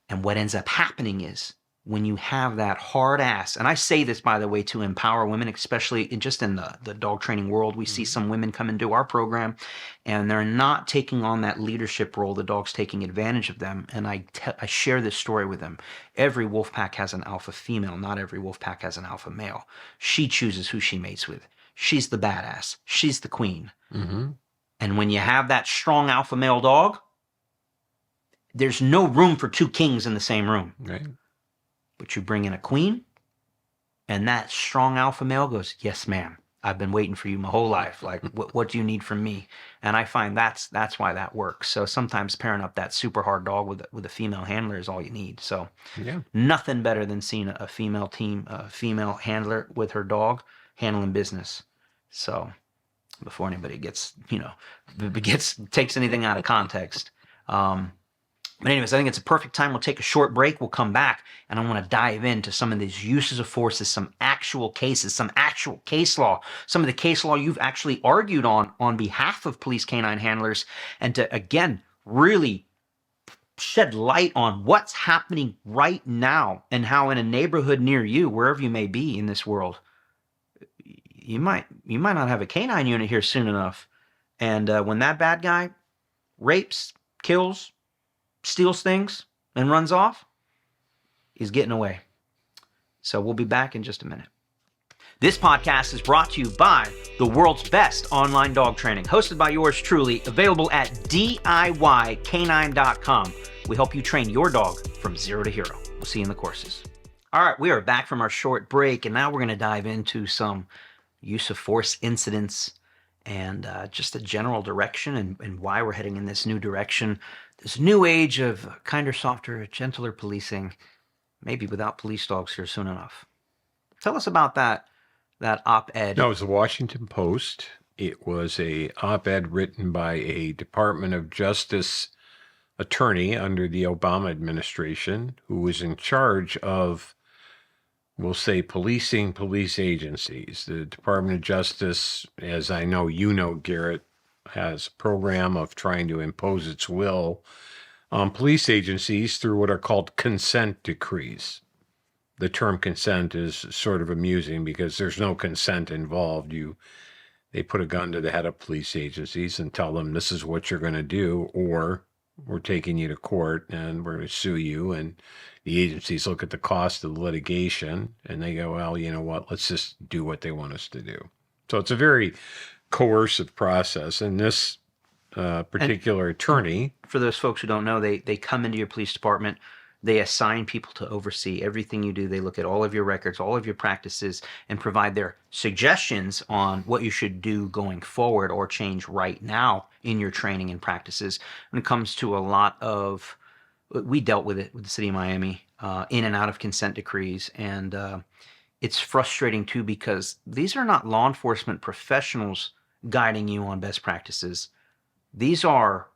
And what ends up happening is when you have that hard ass, and I say this, by the way, to empower women, especially in the dog training world, we see some women come into our program and they're not taking on that leadership role. The dog's taking advantage of them. And I share this story with them. Every wolf pack has an alpha female. Not every wolf pack has an alpha male. She chooses who she mates with. She's the badass. She's the queen. Mm-hmm. And when you have that strong alpha male dog, there's no room for 2 kings in the same room. Right. But you bring in a queen, and that strong alpha male goes, yes, ma'am. I've been waiting for you my whole life. Like, what do you need from me? And I find that's why that works. So sometimes pairing up that super hard dog with a female handler is all you need. So yeah, nothing better than seeing a female team, a female handler with her dog handling business. So before anybody takes anything out of context. But anyways, I think it's a perfect time. We'll take a short break. We'll come back, and I want to dive into some of these uses of forces, some actual cases, some actual case law, some of the case law you've actually argued on behalf of police canine handlers, and to, again, really shed light on what's happening right now and how in a neighborhood near you, wherever you may be in this world, you might not have a canine unit here soon enough. And when that bad guy rapes, kills, steals things, and runs off, he's getting away. So we'll be back in just a minute. This podcast is brought to you by the world's best online dog training, hosted by yours truly, available at DIYcanine.com. We help you train your dog from zero to hero. We'll see you in the courses. All right, we are back from our short break, and now we're going to dive into some use of force incidents and just a general direction and why we're heading in this new direction, this new age of kinder, softer, gentler policing, maybe without police dogs here soon enough. Tell us about that op-ed. No, it was the Washington Post. It was a op-ed written by a Department of Justice attorney under the Obama administration who was in charge of, we'll say, policing police agencies. The Department of Justice, as I know you know, Garrett, has a program of trying to impose its will on police agencies through what are called consent decrees. The term consent is sort of amusing because there's no consent involved. They put a gun to the head of police agencies and tell them this is what you're going to do, or we're taking you to court and we're going to sue you. And the agencies look at the cost of the litigation and they go, well, you know what, let's just do what they want us to do. So it's a very coercive process. And this particular attorney, for those folks who don't know, they come into your police department. They assign people to oversee everything you do. They look at all of your records, all of your practices, and provide their suggestions on what you should do going forward or change right now in your training and practices. When it comes to a lot of, we dealt with it with the city of Miami, in and out of consent decrees. And it's frustrating too, because these are not law enforcement professionals guiding you on best practices. These are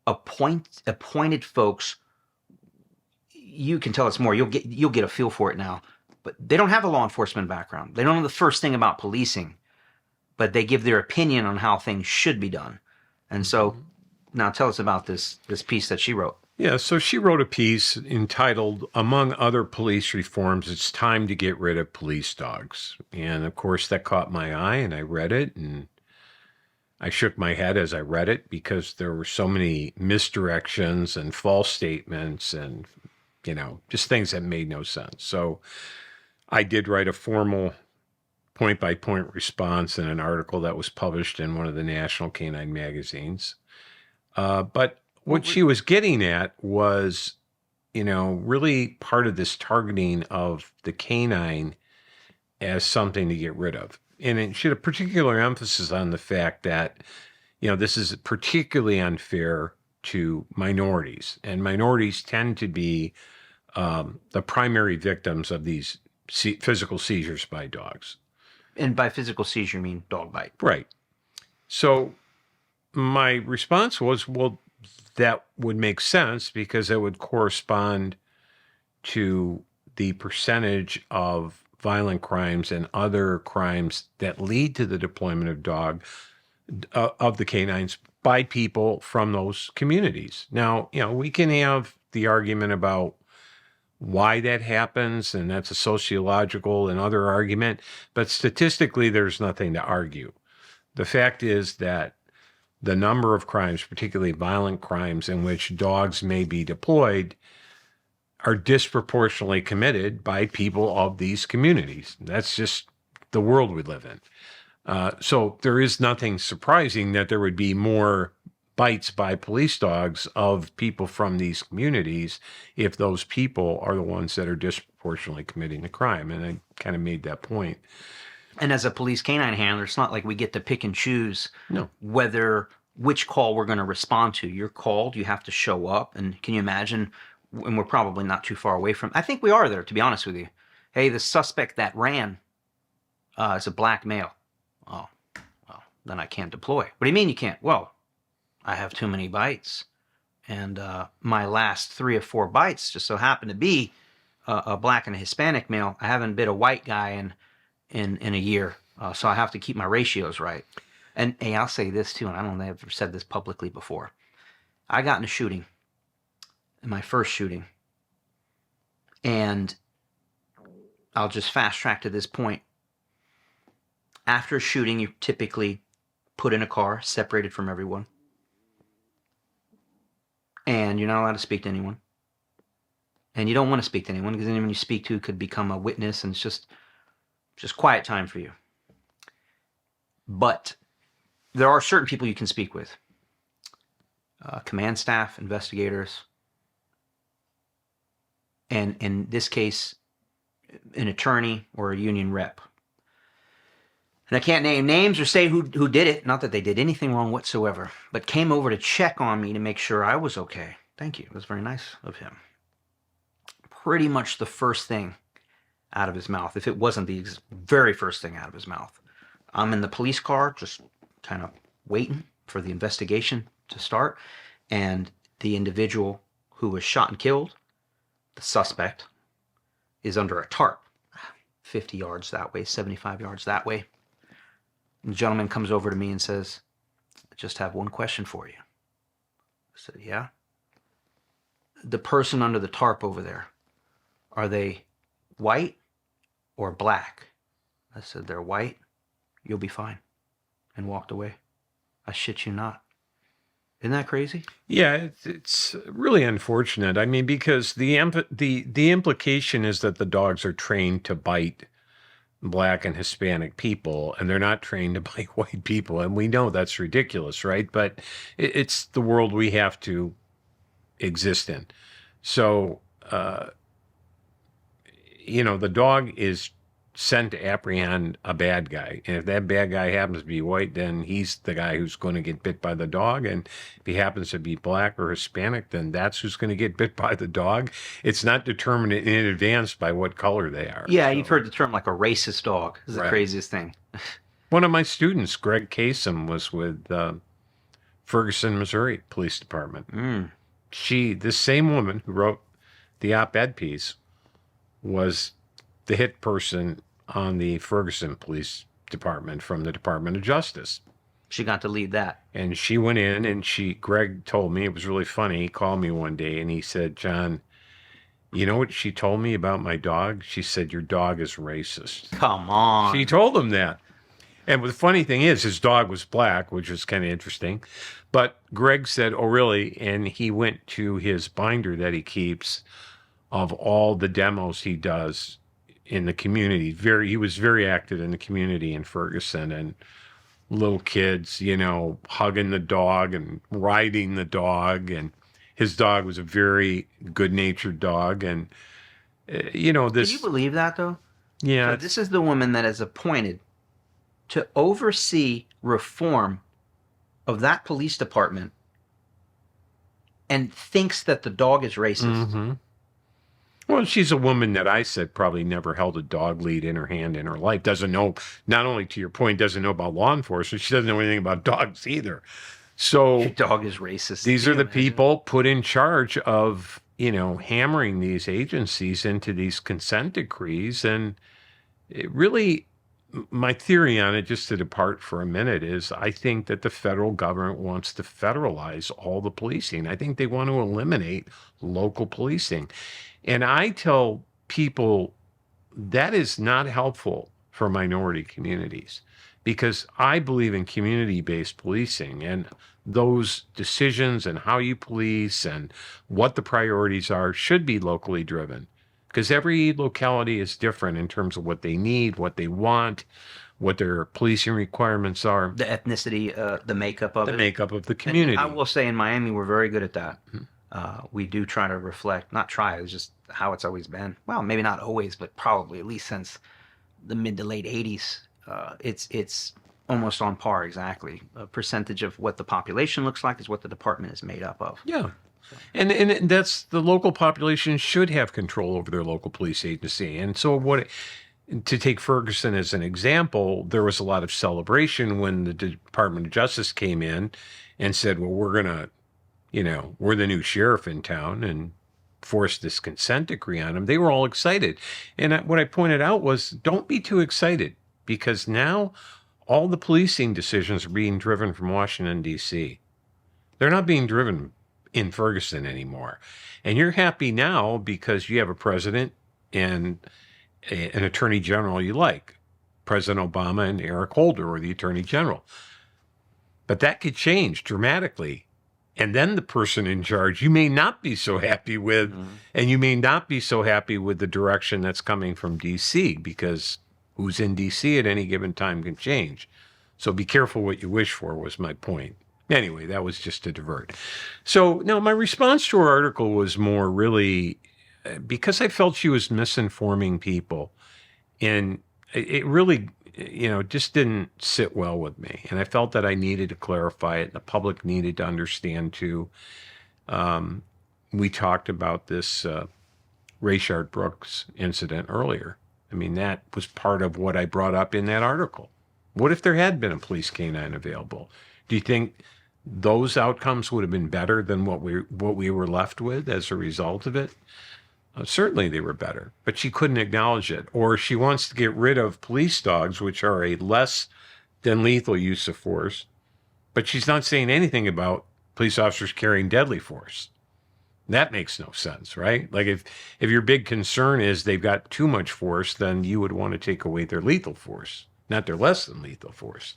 appointed folks. You can tell us more. You'll get a feel for it now. But they don't have a law enforcement background. They don't know the first thing about policing, but they give their opinion on how things should be done. And so now tell us about this piece that she wrote. Yeah, so she wrote a piece entitled, among other police reforms, it's time to get rid of police dogs. And of course that caught my eye and I read it and I shook my head as I read it because there were so many misdirections and false statements and just things that made no sense. So I did write a formal point-by-point response in an article that was published in one of the national canine magazines. But what she was getting at was, really part of this targeting of the canine as something to get rid of. And she had a particular emphasis on the fact that, this is particularly unfair to minorities. And minorities tend to be the primary victims of these physical seizures by dogs. And by physical seizure, you mean dog bite. Right. So my response was, well, that would make sense because it would correspond to the percentage of violent crimes and other crimes that lead to the deployment of the canines by people from those communities. Now, we can have the argument about why that happens, and that's a sociological and other argument, but statistically, there's nothing to argue. The fact is that the number of crimes, particularly violent crimes in which dogs may be deployed, are disproportionately committed by people of these communities. That's just the world we live in. So there is nothing surprising that there would be more bites by police dogs of people from these communities if those people are the ones that are disproportionately committing the crime. And I kind of made that point. And as a police canine handler, it's not like we get to pick and choose which call we're going to respond to. You're called, you have to show up. And can you imagine, and we're probably not too far away from, I think we are there, to be honest with you. Hey, the suspect that ran is a black male. Oh, well, then I can't deploy. What do you mean you can't? Well, I have too many bites. And my last 3 or 4 bites just so happened to be a black and a Hispanic male. I haven't bit a white guy in a year, so I have to keep my ratios right. And hey, I'll say this too, and I don't know if I've ever said this publicly before. I got in a shooting, in my first shooting, and I'll just fast track to this point. After a shooting, you typically put in a car, separated from everyone, and you're not allowed to speak to anyone. And you don't want to speak to anyone because anyone you speak to could become a witness, and it's just quiet time for you. But there are certain people you can speak with. Command staff, investigators, and in this case, an attorney or a union rep. And I can't name names or say who did it, not that they did anything wrong whatsoever, but came over to check on me to make sure I was okay. Thank you. It was very nice of him. Pretty much the first thing out of his mouth, if it wasn't the very first thing out of his mouth, I'm in the police car just kind of waiting for the investigation to start, and the individual who was shot and killed, the suspect, is under a tarp 50 yards that way, 75 yards that way. And the gentleman comes over to me and says, "I just have one question for you." I said, "Yeah?" "The person under the tarp over there, are they white or black?" I said, "They're white. You'll be fine." And walked away. I shit you not. Isn't that crazy? Yeah, it's really unfortunate. I mean, because the implication is that the dogs are trained to bite Black and Hispanic people, and they're not trained to bite white people, and we know that's ridiculous, right? But it's the world we have to exist in. So, the dog is sent to apprehend a bad guy. And if that bad guy happens to be white, then he's the guy who's going to get bit by the dog. And if he happens to be black or Hispanic, then that's who's going to get bit by the dog. It's not determined in advance by what color they are. Yeah, you've heard the term like a racist dog. This is the craziest thing. One of my students, Greg Kasem, was with Ferguson, Missouri Police Department. This same woman who wrote the op-ed piece was the hit person on the Ferguson Police Department from the Department of Justice. She got to lead that. And she went in and Greg told me, it was really funny. He called me one day and he said, "John, you know what she told me about my dog? She said, your dog is racist." Come on. She told him that. And the funny thing is, his dog was black, which was kind of interesting. But Greg said, "Oh, really?" And he went to his binder that he keeps of all the demos he does in the community. He was very active in the community in Ferguson, and little kids, hugging the dog and riding the dog. And his dog was a very good-natured dog. And, this... Can you believe that, though? Yeah. So this is the woman that is appointed to oversee reform of that police department and thinks that the dog is racist. Mm-hmm. Well, she's a woman that I said probably never held a dog lead in her hand in her life. Doesn't know, not only to your point, doesn't know about law enforcement, she doesn't know anything about dogs either. So your dog is racist. These are the people put in charge of, hammering these agencies into these consent decrees. And it really, my theory on it, just to depart for a minute, is I think that the federal government wants to federalize all the policing. I think they want to eliminate local policing. And I tell people that is not helpful for minority communities, because I believe in community-based policing, and those decisions and how you police and what the priorities are should be locally driven, because every locality is different in terms of what they need, what they want, what their policing requirements are. The ethnicity, the makeup of it. The makeup of the community. And I will say in Miami, we're very good at that. Mm-hmm. We do try to reflect, not try, it's just how it's always been. Well, maybe not always, but probably at least since the mid to late 80s. It's almost on par exactly. A percentage of what the population looks like is what the department is made up of. Yeah. And that's, the local population should have control over their local police agency. And so to take Ferguson as an example, there was a lot of celebration when the Department of Justice came in and said, well, we're going to we're the new sheriff in town and forced this consent decree on them, they were all excited. And what I pointed out was, don't be too excited, because now all the policing decisions are being driven from Washington, D.C. They're not being driven in Ferguson anymore. And you're happy now because you have a president and an attorney general you like. President Obama and Eric Holder were the attorney general. But that could change dramatically. And then the person in charge you may not be so happy with, and you may not be so happy with the direction that's coming from D.C., because who's in D.C. at any given time can change. So be careful what you wish for, was my point. Anyway, that was just to divert. So now my response to her article was more really because I felt she was misinforming people, and it really, just didn't sit well with me. And I felt that I needed to clarify it, and the public needed to understand too. We talked about this Rayshard Brooks incident earlier. I mean, that was part of what I brought up in that article. What if there had been a police canine available? Do you think those outcomes would have been better than what we were left with as a result of it? Certainly they were better, but she couldn't acknowledge it. Or she wants to get rid of police dogs, which are a less than lethal use of force, but she's not saying anything about police officers carrying deadly force. That makes no sense, right? Like if your big concern is they've got too much force, then you would want to take away their lethal force, not their less than lethal force.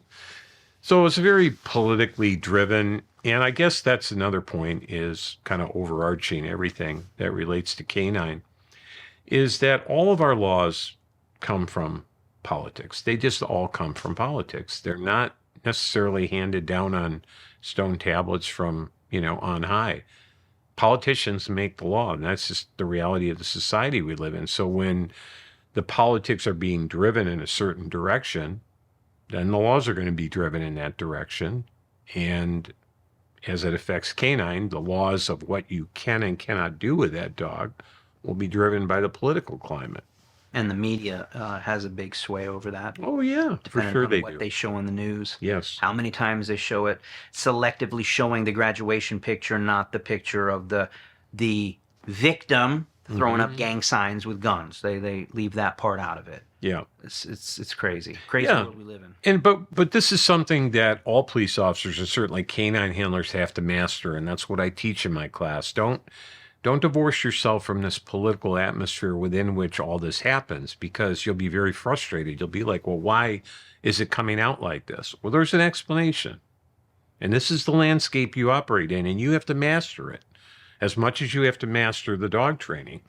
So it's very politically driven. And I guess that's another point, is kind of overarching everything that relates to canine, is that all of our laws come from politics. They just all come from politics. They're not necessarily handed down on stone tablets from, on high. Politicians make the law, and that's just the reality of the society we live in. So when the politics are being driven in a certain direction, then the laws are going to be driven in that direction. And as it affects canine, the laws of what you can and cannot do with that dog will be driven by the political climate. And the media has a big sway over that. Oh, yeah, for sure they do. What they show in the news. Yes. How many times they show it, selectively showing the graduation picture, not the picture of the victim throwing up gang signs with guns. They leave that part out of it. Yeah. It's crazy. Crazy world we live in. And but this is something that all police officers and certainly canine handlers have to master, and that's what I teach in my class. Don't divorce yourself from this political atmosphere within which all this happens, because you'll be very frustrated. You'll be like, well, why is it coming out like this? Well, there's an explanation. And this is the landscape you operate in, and you have to master it as much as you have to master the dog training.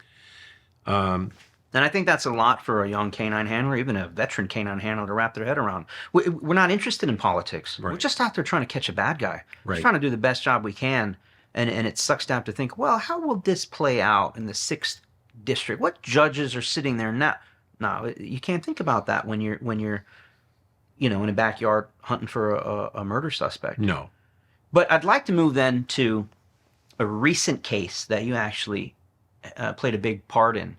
And I think that's a lot for a young canine handler, even a veteran canine handler, to wrap their head around. We're not interested in politics. Right. We're just out there trying to catch a bad guy. We're just trying to do the best job we can. And it sucks to have to think, well, how will this play out in the 6th district? What judges are sitting there now? No, you can't think about that when you're in a backyard hunting for a murder suspect. No. But I'd like to move then to a recent case that you actually played a big part in.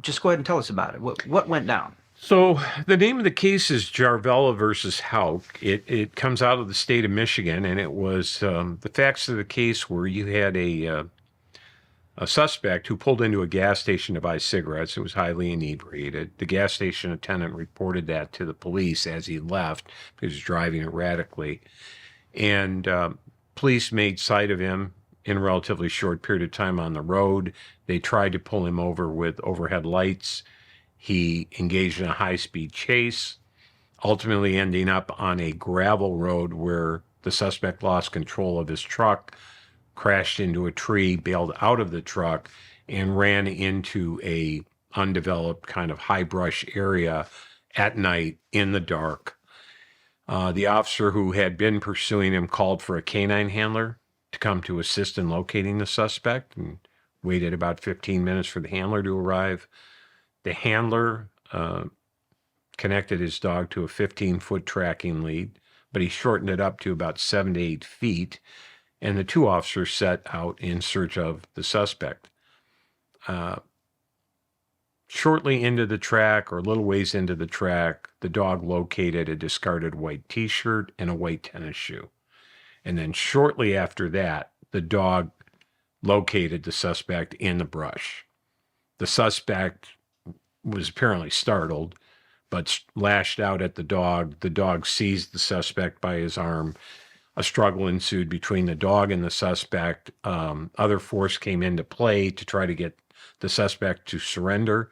Just go ahead and tell us about it. What went down? So the name of the case is Jarvella versus Hauk. It comes out of the state of Michigan, and it was the facts of the case were you had a suspect who pulled into a gas station to buy cigarettes. It was highly inebriated. The gas station attendant reported that to the police as he left. He was driving erratically, and police made sight of him in a relatively short period of time on the road. They tried to pull him over with overhead lights. He engaged in a high-speed chase, ultimately ending up on a gravel road where the suspect lost control of his truck, crashed into a tree, bailed out of the truck, and ran into a undeveloped kind of high brush area at night in the dark. The officer who had been pursuing him called for a canine handler to come to assist in locating the suspect, and waited about 15 minutes for the handler to arrive. The handler connected his dog to a 15-foot tracking lead, but he shortened it up to about 7 to 8 feet, and the two officers set out in search of the suspect. Shortly into the track, or a little ways into the track, the dog located a discarded white t-shirt and a white tennis shoe. And then shortly after that, the dog located the suspect in the brush. The suspect was apparently startled, but lashed out at the dog. The dog seized the suspect by his arm. A struggle ensued between the dog and the suspect. Other force came into play to try to get the suspect to surrender.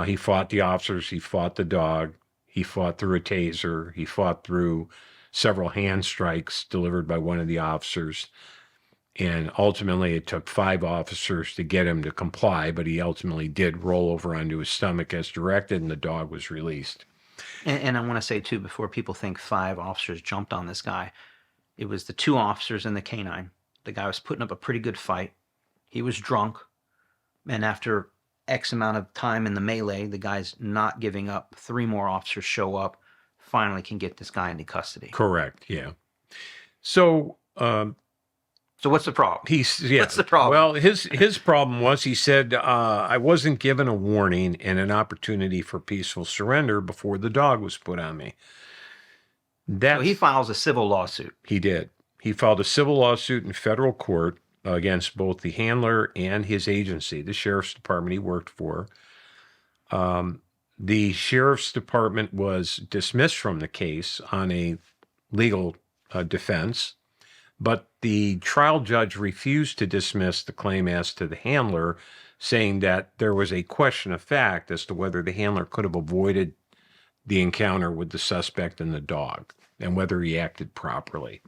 He fought the officers. He fought the dog. He fought through a taser. He fought through several hand strikes delivered by one of the officers. And ultimately, it took 5 officers to get him to comply, but he ultimately did roll over onto his stomach as directed, and the dog was released. And I want to say, too, before people think 5 officers jumped on this guy, it was the 2 officers and the canine. The guy was putting up a pretty good fight. He was drunk. And after X amount of time in the melee, the guy's not giving up. 3 more officers show up, finally can get this guy into custody. Correct, yeah. So what's the problem? What's the problem? Well, his problem was, he said, I wasn't given a warning and an opportunity for peaceful surrender before the dog was put on me. So he files a civil lawsuit. He did. He filed a civil lawsuit in federal court against both the handler and his agency, the sheriff's department he worked for. The sheriff's department was dismissed from the case on a legal defense, but the trial judge refused to dismiss the claim as to the handler, saying that there was a question of fact as to whether the handler could have avoided the encounter with the suspect and the dog, and whether he acted properly.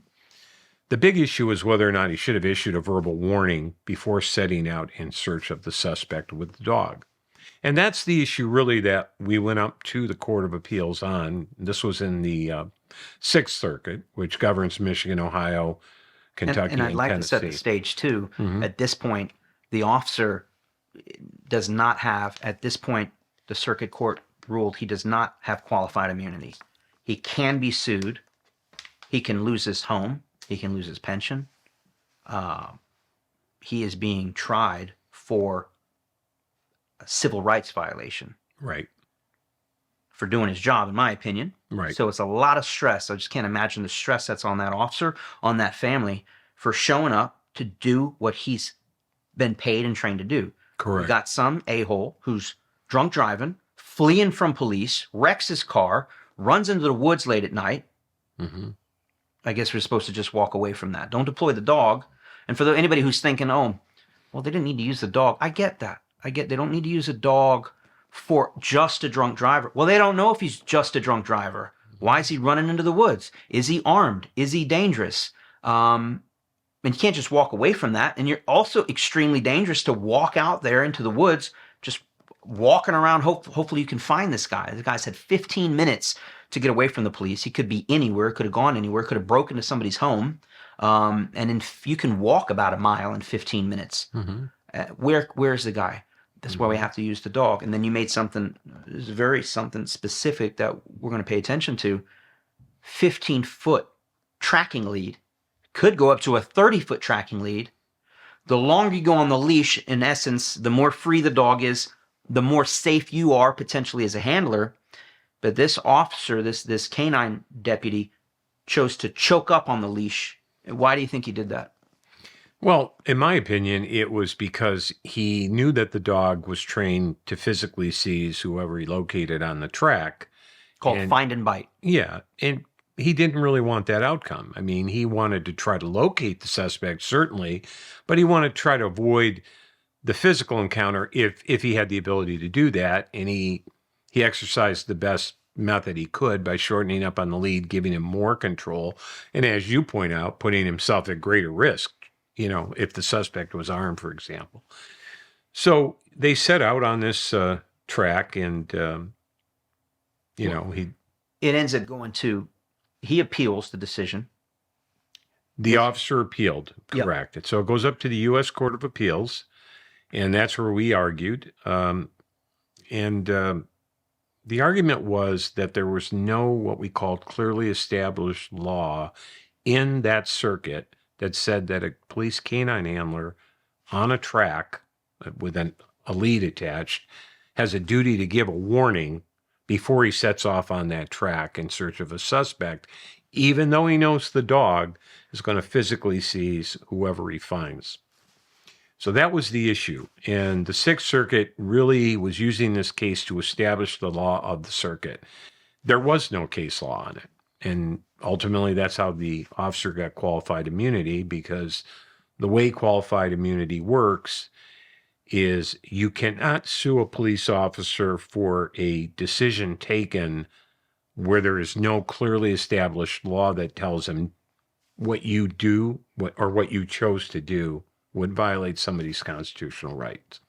The big issue is whether or not he should have issued a verbal warning before setting out in search of the suspect with the dog. And that's the issue, really, that we went up to the Court of Appeals on. This was in the Sixth Circuit, which governs Michigan, Ohio, Kentucky, and I'd like Tennessee. to set the stage, too. At this point, the officer does not have, at this point, the circuit court ruled he does not have qualified immunity. He can be sued. He can lose his home. He can lose his pension. He is being tried for a civil rights violation. Right. For doing his job, in my opinion. Right. So it's a lot of stress. I just can't imagine the stress that's on that officer, on that family, for showing up to do what he's been paid and trained to do. Correct. We've got some a-hole who's drunk driving, fleeing from police, wrecks his car, runs into the woods late at night. Mm-hmm. I guess we're supposed to just walk away from that. Don't deploy the dog. And for anybody who's thinking, oh, well, they didn't need to use the dog. I get that. They don't need to use a dog for just a drunk driver. Well, they don't know if he's just a drunk driver. Why is he running into the woods? Is he armed? Is he dangerous? And you can't just walk away from that. And you're also extremely dangerous to walk out there into the woods, just walking around. Hopefully you can find this guy. The guy's had 15 minutes to get away from the police. He could be anywhere, could have gone anywhere, could have broken into somebody's home. And you can walk about a mile in 15 minutes. Mm-hmm. Where's the guy? That's why we have to use the dog. And then you made something specific that we're going to pay attention to. 15-foot tracking lead could go up to a 30-foot tracking lead. The longer you go on the leash, in essence, the more free the dog is, the more safe you are potentially as a handler. But this officer, this canine deputy, chose to choke up on the leash. Why do you think he did that? Well, in my opinion, it was because he knew that the dog was trained to physically seize whoever he located on the track. Called find and bite. Yeah, and he didn't really want that outcome. I mean, he wanted to try to locate the suspect, certainly, but he wanted to try to avoid the physical encounter if he had the ability to do that. And he exercised the best method he could by shortening up on the lead, giving him more control, and as you point out, putting himself at greater risk, if the suspect was armed, for example. So they set out on this track, and, it ends up going to, he appeals the decision. The officer appealed, correct. Yep. So it goes up to the U.S. Court of Appeals, and that's where we argued. The argument was that there was no what we called clearly established law in that circuit that said that a police canine handler on a track with a lead attached has a duty to give a warning before he sets off on that track in search of a suspect, even though he knows the dog is going to physically seize whoever he finds. So that was the issue. And the Sixth Circuit really was using this case to establish the law of the circuit. There was no case law on it. And ultimately, that's how the officer got qualified immunity, because the way qualified immunity works is you cannot sue a police officer for a decision taken where there is no clearly established law that tells him what you do or what you chose to do would violate somebody's constitutional rights.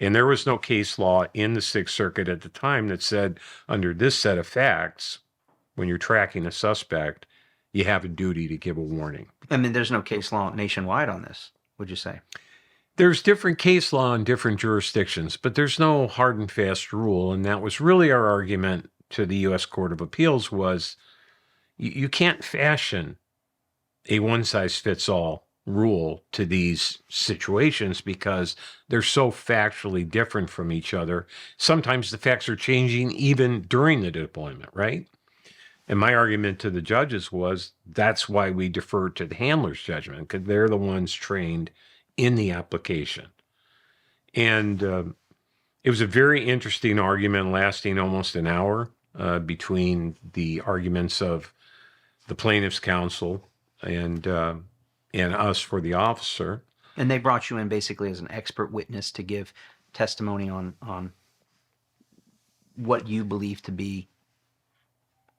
And there was no case law in the Sixth Circuit at the time that said, under this set of facts, when you're tracking a suspect, you have a duty to give a warning. I mean, there's no case law nationwide on this, would you say? There's different case law in different jurisdictions, but there's no hard and fast rule. And that was really our argument to the U.S. Court of Appeals was you can't fashion a one-size-fits-all rule to these situations because they're so factually different from each other. Sometimes the facts are changing even during the deployment, right? And my argument to the judges was that's why we defer to the handler's judgment, because they're the ones trained in the application. And it was a very interesting argument lasting almost an hour between the arguments of the plaintiff's counsel and us for the officer. And they brought you in basically as an expert witness to give testimony on what you believe to be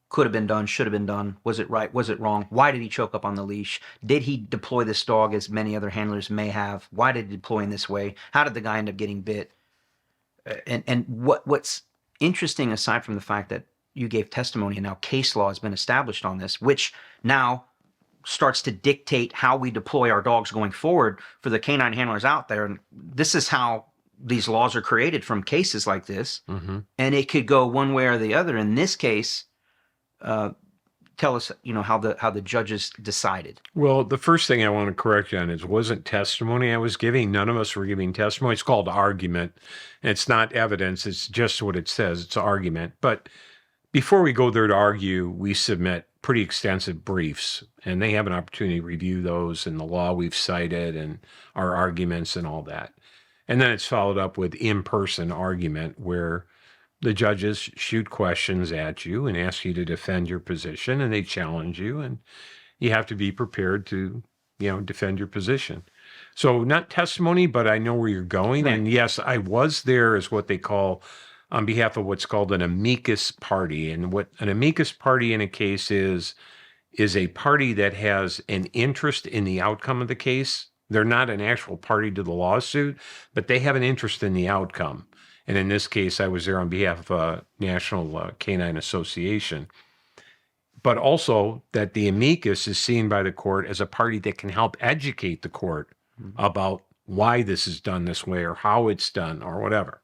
could have been done, should have been done. Was it right? Was it wrong? Why did he choke up on the leash? Did he deploy this dog as many other handlers may have? Why did he deploy in this way? How did the guy end up getting bit? And what's interesting, aside from the fact that you gave testimony and now case law has been established on this, which now starts to dictate how we deploy our dogs going forward for the canine handlers out there. And this is how these laws are created from cases like this. Mm-hmm. And it could go one way or the other. In this case, tell us, how the judges decided. Well, the first thing I want to correct you on is it wasn't testimony I was giving. None of us were giving testimony. It's called argument. It's not evidence. It's just what it says. It's argument. But before we go there to argue, we submit pretty extensive briefs, and they have an opportunity to review those and the law we've cited and our arguments and all that. And then it's followed up with in-person argument where the judges shoot questions at you and ask you to defend your position, and they challenge you, and you have to be prepared to, defend your position. So not testimony, but I know where you're going. Right. And yes, I was there as what they call on behalf of what's called an amicus party. And what an amicus party in a case is a party that has an interest in the outcome of the case. They're not an actual party to the lawsuit, but they have an interest in the outcome. And in this case, I was there on behalf of a National Canine Association. But also that the amicus is seen by the court as a party that can help educate the court about why this is done this way or how it's done or whatever.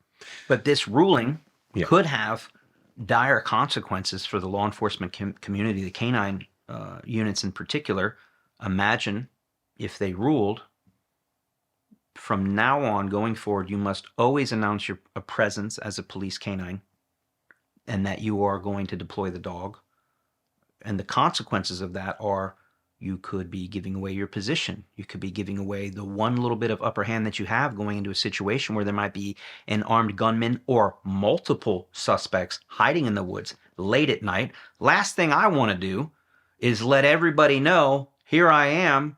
But this ruling could have dire consequences for the law enforcement community, the canine units in particular. Imagine if they ruled, from now on going forward, you must always announce your presence as a police canine and that you are going to deploy the dog. And the consequences of that are you could be giving away your position. You could be giving away the one little bit of upper hand that you have going into a situation where there might be an armed gunman or multiple suspects hiding in the woods late at night. Last thing I want to do is let everybody know, here I am,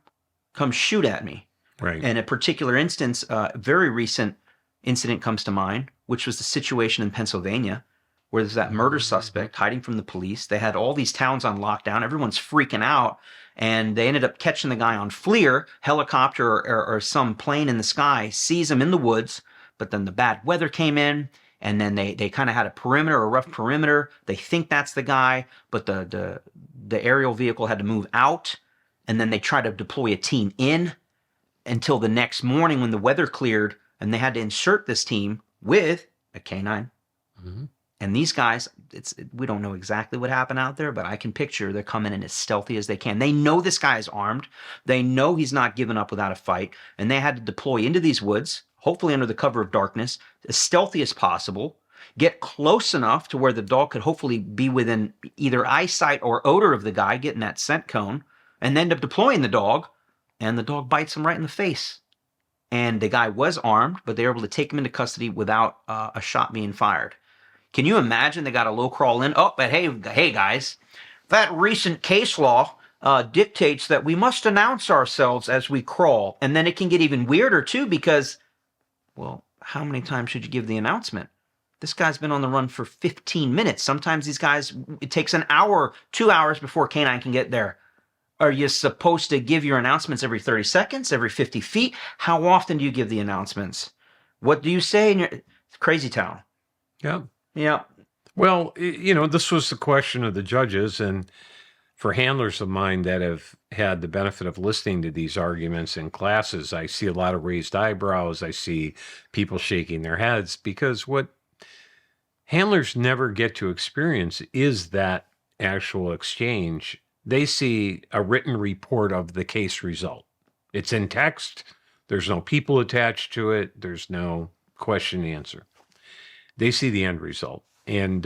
come shoot at me. Right. In a particular instance, a very recent incident comes to mind, which was the situation in Pennsylvania, where there's that murder suspect hiding from the police. They had all these towns on lockdown. Everyone's freaking out. And they ended up catching the guy on FLIR, helicopter or some plane in the sky, sees him in the woods. But then the bad weather came in, and then they kind of had a rough perimeter. They think that's the guy, but the aerial vehicle had to move out. And then they tried to deploy a team in until the next morning when the weather cleared, and they had to insert this team with a canine. Mm-hmm. And these guys, we don't know exactly what happened out there, but I can picture they're coming in as stealthy as they can. They know this guy is armed. They know he's not giving up without a fight. And they had to deploy into these woods, hopefully under the cover of darkness, as stealthy as possible. get close enough to where the dog could hopefully be within either eyesight or odor of the guy, getting that scent cone, and end up deploying the dog, and the dog bites him right in the face. And the guy was armed, but they were able to take him into custody without a shot being fired. Can you imagine they got a low crawl in? Oh, but hey guys, that recent case law dictates that we must announce ourselves as we crawl. And then it can get even weirder too, because, well, how many times should you give the announcement? This guy's been on the run for 15 minutes. Sometimes these guys, it takes an hour, 2 hours before canine can get there. Are you supposed to give your announcements every 30 seconds, every 50 feet? How often do you give the announcements? What do you say in your crazy town? Yeah. Yeah. Well, this was the question of the judges, and for handlers of mine that have had the benefit of listening to these arguments in classes, I see a lot of raised eyebrows. I see people shaking their heads, because what handlers never get to experience is that actual exchange. They see a written report of the case result. It's in text. There's no people attached to it. There's no question and answer. They see the end result. And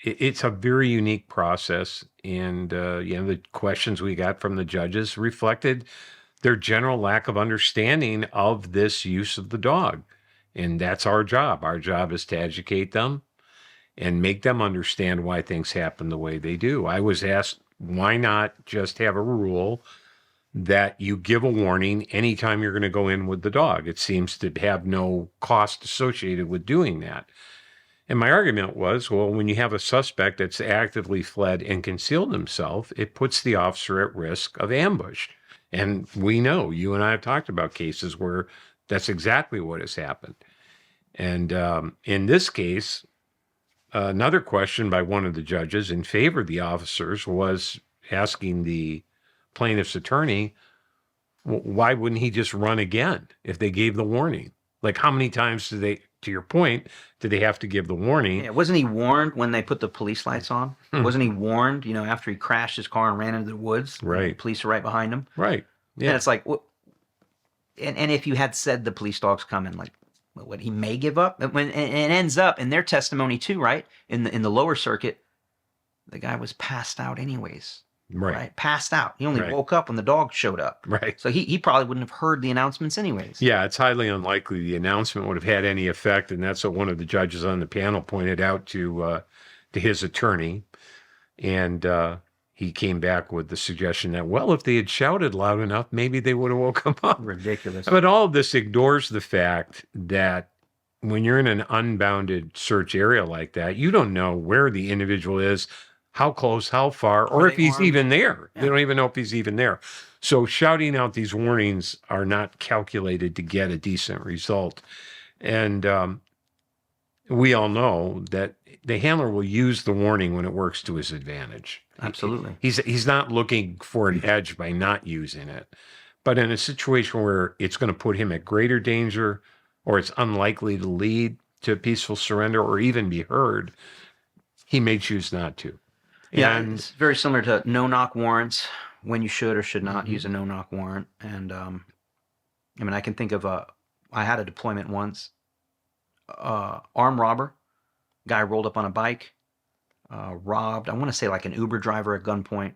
it's a very unique process. And, the questions we got from the judges reflected their general lack of understanding of this use of the dog. And that's our job. Our job is to educate them and make them understand why things happen the way they do. I was asked, why not just have a rule that you give a warning anytime you're going to go in with the dog? It seems to have no cost associated with doing that. And my argument was, well, when you have a suspect that's actively fled and concealed himself, it puts the officer at risk of ambush. And we know, you and I have talked about cases where that's exactly what has happened. And in this case, another question by one of the judges in favor of the officers was asking the plaintiff's attorney, why wouldn't he just run again if they gave the warning? Like, how many times do they, to your point, did they have to give the warning? Yeah, wasn't he warned when they put the police lights on? Wasn't he warned, after he crashed his car and ran into the woods? Right. The police are right behind him. Right. Yeah. And it's like, and if you had said the police dog's coming, like, what, he may give up? And it ends up in their testimony too, right? In the lower circuit, the guy was passed out anyways. Right? Passed out. He only woke up when the dog showed up. Right. So he probably wouldn't have heard the announcements anyways. Yeah, it's highly unlikely the announcement would have had any effect, and that's what one of the judges on the panel pointed out to his attorney. And he came back with the suggestion that, well, if they had shouted loud enough, maybe they would have woke him up. Ridiculous. But all of this ignores the fact that when you're in an unbounded search area like that, you don't know where the individual is, how close, how far, or if he's even there. Yeah. They don't even know if he's even there. So shouting out these warnings are not calculated to get a decent result. And we all know that the handler will use the warning when it works to his advantage. Absolutely. He's not looking for an edge by not using it. But in a situation where it's going to put him at greater danger, or it's unlikely to lead to a peaceful surrender or even be heard, he may choose not to. Yeah, and it's very similar to no-knock warrants, when you should or should not use a no-knock warrant. And I can think of I had a deployment once, armed robber, guy rolled up on a bike, robbed, I want to say like an Uber driver at gunpoint,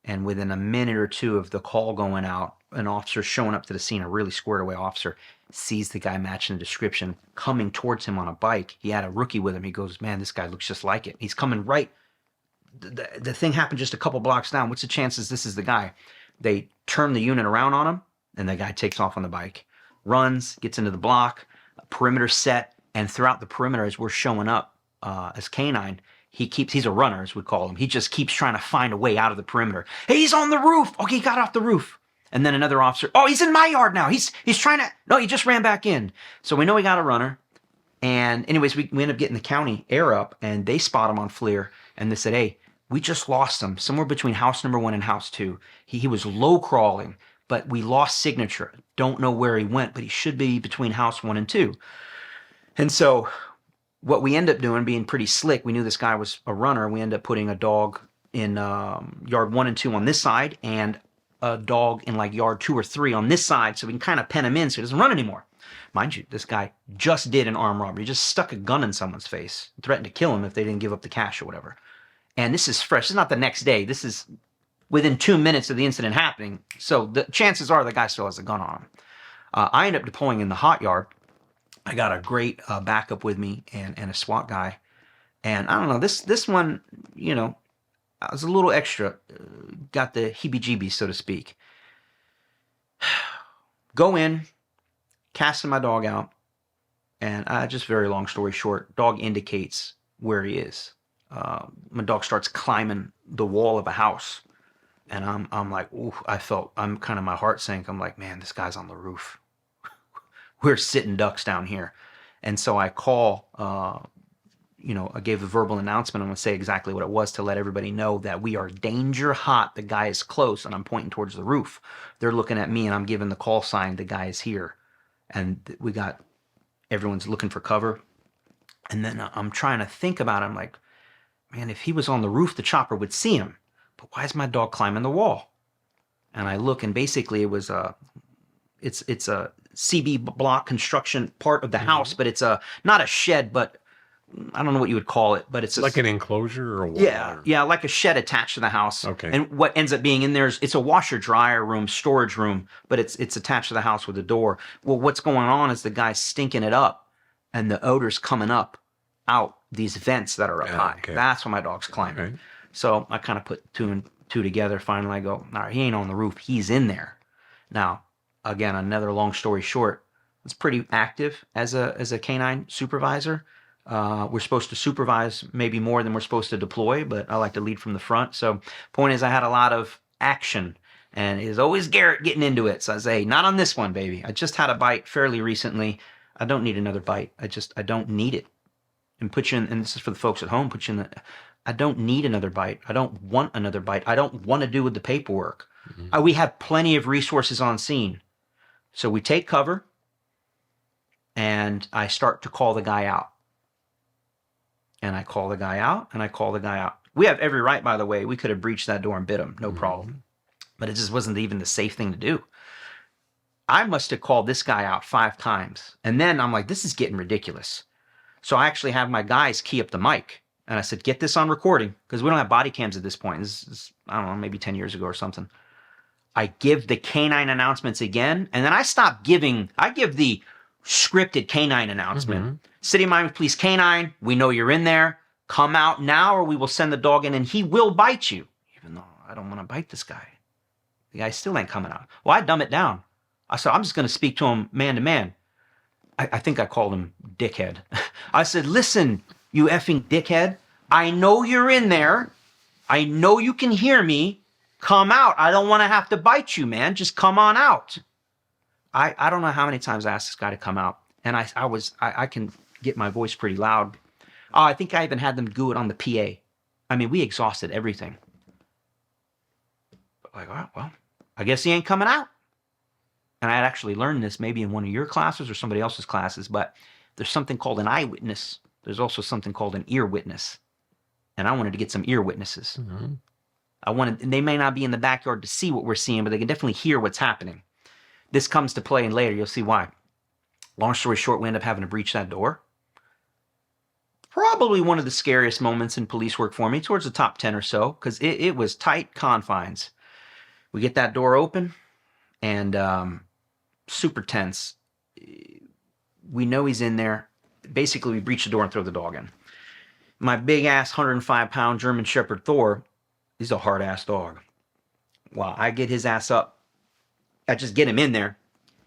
and within a minute or two of the call going out, an officer showing up to the scene, a really squared away officer, sees the guy matching the description, coming towards him on a bike. He had a rookie with him. He goes, man, this guy looks just like it. He's coming right. The thing happened just a couple blocks down. What's the chances this is the guy? They turn the unit around on him, and the guy takes off on the bike, runs, gets into the block, perimeter set, and throughout the perimeter, as we're showing up as canine, he's a runner, as we call him. He just keeps trying to find a way out of the perimeter. Hey, he's on the roof. Okay, he got off the roof. And then another officer, oh, he's in my yard now. He's trying to, no, he just ran back in. So we know he got a runner. And anyways, we end up getting the county air up, and they spot him on FLIR, and they said, hey, we just lost him somewhere between house number 1 and house 2. He was low crawling, but we lost signature. Don't know where he went, but he should be between house 1 and 2. And so what we end up doing, being pretty slick, we knew this guy was a runner. We end up putting a dog in yard 1 and 2 on this side, and a dog in like yard 2 or 3 on this side, so we can kind of pen him in so he doesn't run anymore. Mind you, this guy just did an armed robbery. He just stuck a gun in someone's face, threatened to kill him if they didn't give up the cash or whatever. And this is fresh. This is not the next day. This is within 2 minutes of the incident happening. So the chances are the guy still has a gun on him. I end up deploying in the hot yard. I got a great backup with me and a SWAT guy. And I don't know, this one, you know, I was a little extra, got the heebie-jeebies, so to speak. Go in, casting my dog out, and just very long story short, dog indicates where he is. My dog starts climbing the wall of a house, and I'm like, ooh, I'm kind of, my heart sank. I'm like, man, this guy's on the roof. We're sitting ducks down here. And so I call, I gave a verbal announcement. I'm going to say exactly what it was to let everybody know that we are danger hot. The guy is close, and I'm pointing towards the roof. They're looking at me, and I'm giving the call sign. The guy is here. And everyone's looking for cover. And then I'm trying to think about it. I'm like, man, if he was on the roof, the chopper would see him. But why is my dog climbing the wall? And I look, and basically it was it's a CB block construction part of the house, but it's not a shed, but I don't know what you would call it, but it's like an enclosure or a wall? Yeah, like a shed attached to the house. Okay. And what ends up being in there is it's a washer dryer room, storage room, but it's attached to the house with a door. Well, what's going on is the guy's stinking it up, and the odor's coming up out these vents that are up high. Okay. That's why my dog's climbing. Okay. So I kind of put two and two together. Finally, I go, all right, he ain't on the roof. He's in there. Now, again, another long story short, it's pretty active as a canine supervisor. We're supposed to supervise maybe more than we're supposed to deploy, but I like to lead from the front. So point is, I had a lot of action, and it is always Garret getting into it. So I say, not on this one, baby. I just had a bite fairly recently. I don't need another bite. I don't need it. And put you in, and this is for the folks at home, I don't need another bite. I don't want another bite. I don't want to do with the paperwork. Mm-hmm. We have plenty of resources on scene. So we take cover, and I start to call the guy out. And I call the guy out, and I call the guy out. We have every right, by the way. We could have breached that door and bit him, no problem. But it just wasn't even the safe thing to do. I must have called this guy out 5 times. And then I'm like, this is getting ridiculous. So I actually have my guys key up the mic. And I said, get this on recording, because we don't have body cams at this point. This is, I don't know, maybe 10 years ago or something. I give the canine announcements again, and then I give the scripted canine announcement. Mm-hmm. City of Miami Police Canine, we know you're in there. Come out now, or we will send the dog in, and he will bite you. Even though I don't want to bite this guy. The guy still ain't coming out. Well, I dumb it down. I said, I'm just going to speak to him man to man. I think I called him dickhead. I said, listen, you effing dickhead. I know you're in there. I know you can hear me. Come out. I don't want to have to bite you, man. Just come on out. I don't know how many times I asked this guy to come out. And I can get my voice pretty loud. Oh, I think I even had them do it on the PA. I mean, we exhausted everything. But like, well, I guess he ain't coming out. And I had actually learned this maybe in one of your classes or somebody else's classes, but there's something called an eyewitness. There's also something called an ear witness. And I wanted to get some ear witnesses. Mm-hmm. They may not be in the backyard to see what we're seeing, but they can definitely hear what's happening. This comes to play, and later you'll see why. Long story short, we end up having to breach that door. Probably one of the scariest moments in police work for me, towards the top 10 or so, because it was tight confines. We get that door open, and super tense. We know he's in there. Basically, we breach the door and throw the dog in. My big-ass 105-pound German Shepherd Thor, he's a hard-ass dog. Well, I get his ass up. I just get him in there.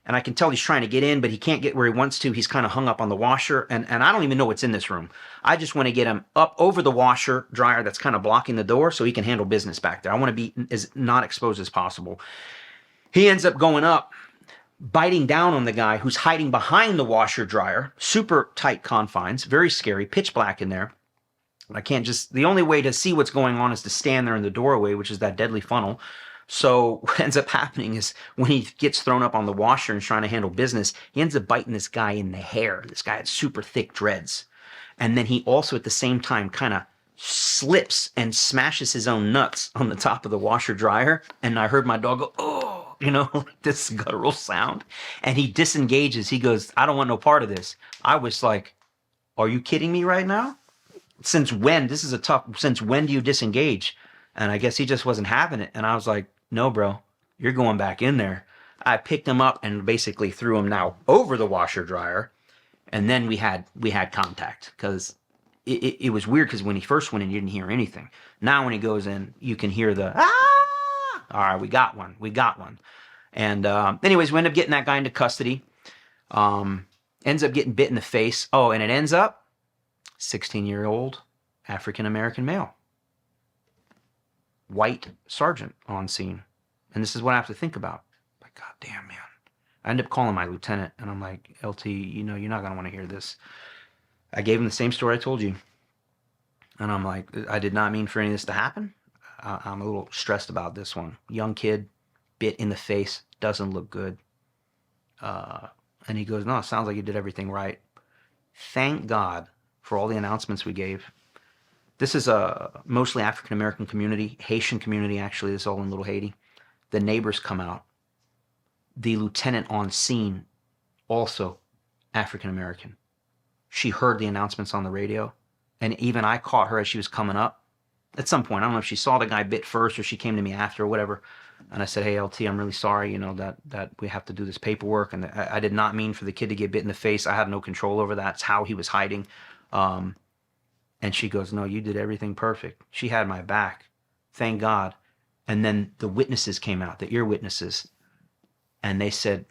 And I can tell he's trying to get in, but he can't get where he wants to. He's kind of hung up on the washer. And I don't even know what's in this room. I just want to get him up over the washer dryer that's kind of blocking the door so he can handle business back there. I want to be as not exposed as possible. He ends up going up, biting down on the guy who's hiding behind the washer dryer. Super tight confines. Very scary. Pitch black in there. The only way to see what's going on is to stand there in the doorway, which is that deadly funnel. So what ends up happening is when he gets thrown up on the washer and trying to handle business, he ends up biting this guy in the hair. This guy had super thick dreads. And then he also at the same time kind of slips and smashes his own nuts on the top of the washer dryer. And I heard my dog go, oh. like this guttural sound. And he disengages. He goes, I don't want no part of this. I was like, are you kidding me right now? Since when? This is a tough, since when do you disengage? And I guess he just wasn't having it. And I was like, no, bro, you're going back in there. I picked him up and basically threw him now over the washer dryer. And then we had contact because it was weird because when he first went in, you didn't hear anything. Now when he goes in, you can hear the, ah, all right, we got one. And anyways, we end up getting that guy into custody. Ends up getting bit in the face. Oh, and it ends up 16-year-old African-American male. White sergeant on scene. And this is what I have to think about. Like, God damn, man. I end up calling my lieutenant, and I'm like, LT, you're not going to want to hear this. I gave him the same story I told you. And I'm like, I did not mean for any of this to happen. I'm a little stressed about this one. Young kid, bit in the face, doesn't look good. And he goes, no, it sounds like you did everything right. Thank God for all the announcements we gave. This is a mostly African-American community, Haitian community, actually. This is all in Little Haiti. The neighbors come out. The lieutenant on scene, also African-American. She heard the announcements on the radio, and even I caught her as she was coming up. At some point, I don't know if she saw the guy bit first or she came to me after or whatever. And I said, hey, LT, I'm really sorry, that we have to do this paperwork. And I did not mean for the kid to get bit in the face. I had no control over that. It's how he was hiding. And she goes, no, you did everything perfect. She had my back. Thank God. And then the witnesses came out, the ear witnesses. And they said,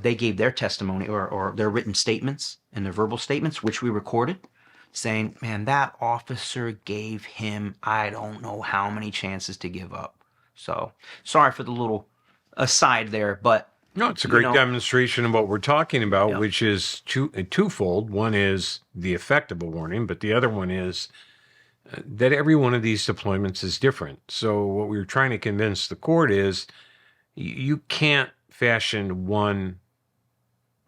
they gave their testimony or their written statements and their verbal statements, which we recorded, saying, man, that officer gave him, I don't know how many chances to give up. So sorry for the little aside there, but no, it's a great demonstration of what we're talking about, which is twofold. One is the effect of a warning, but the other one is that every one of these deployments is different. So what we were trying to convince the court is you can't fashion one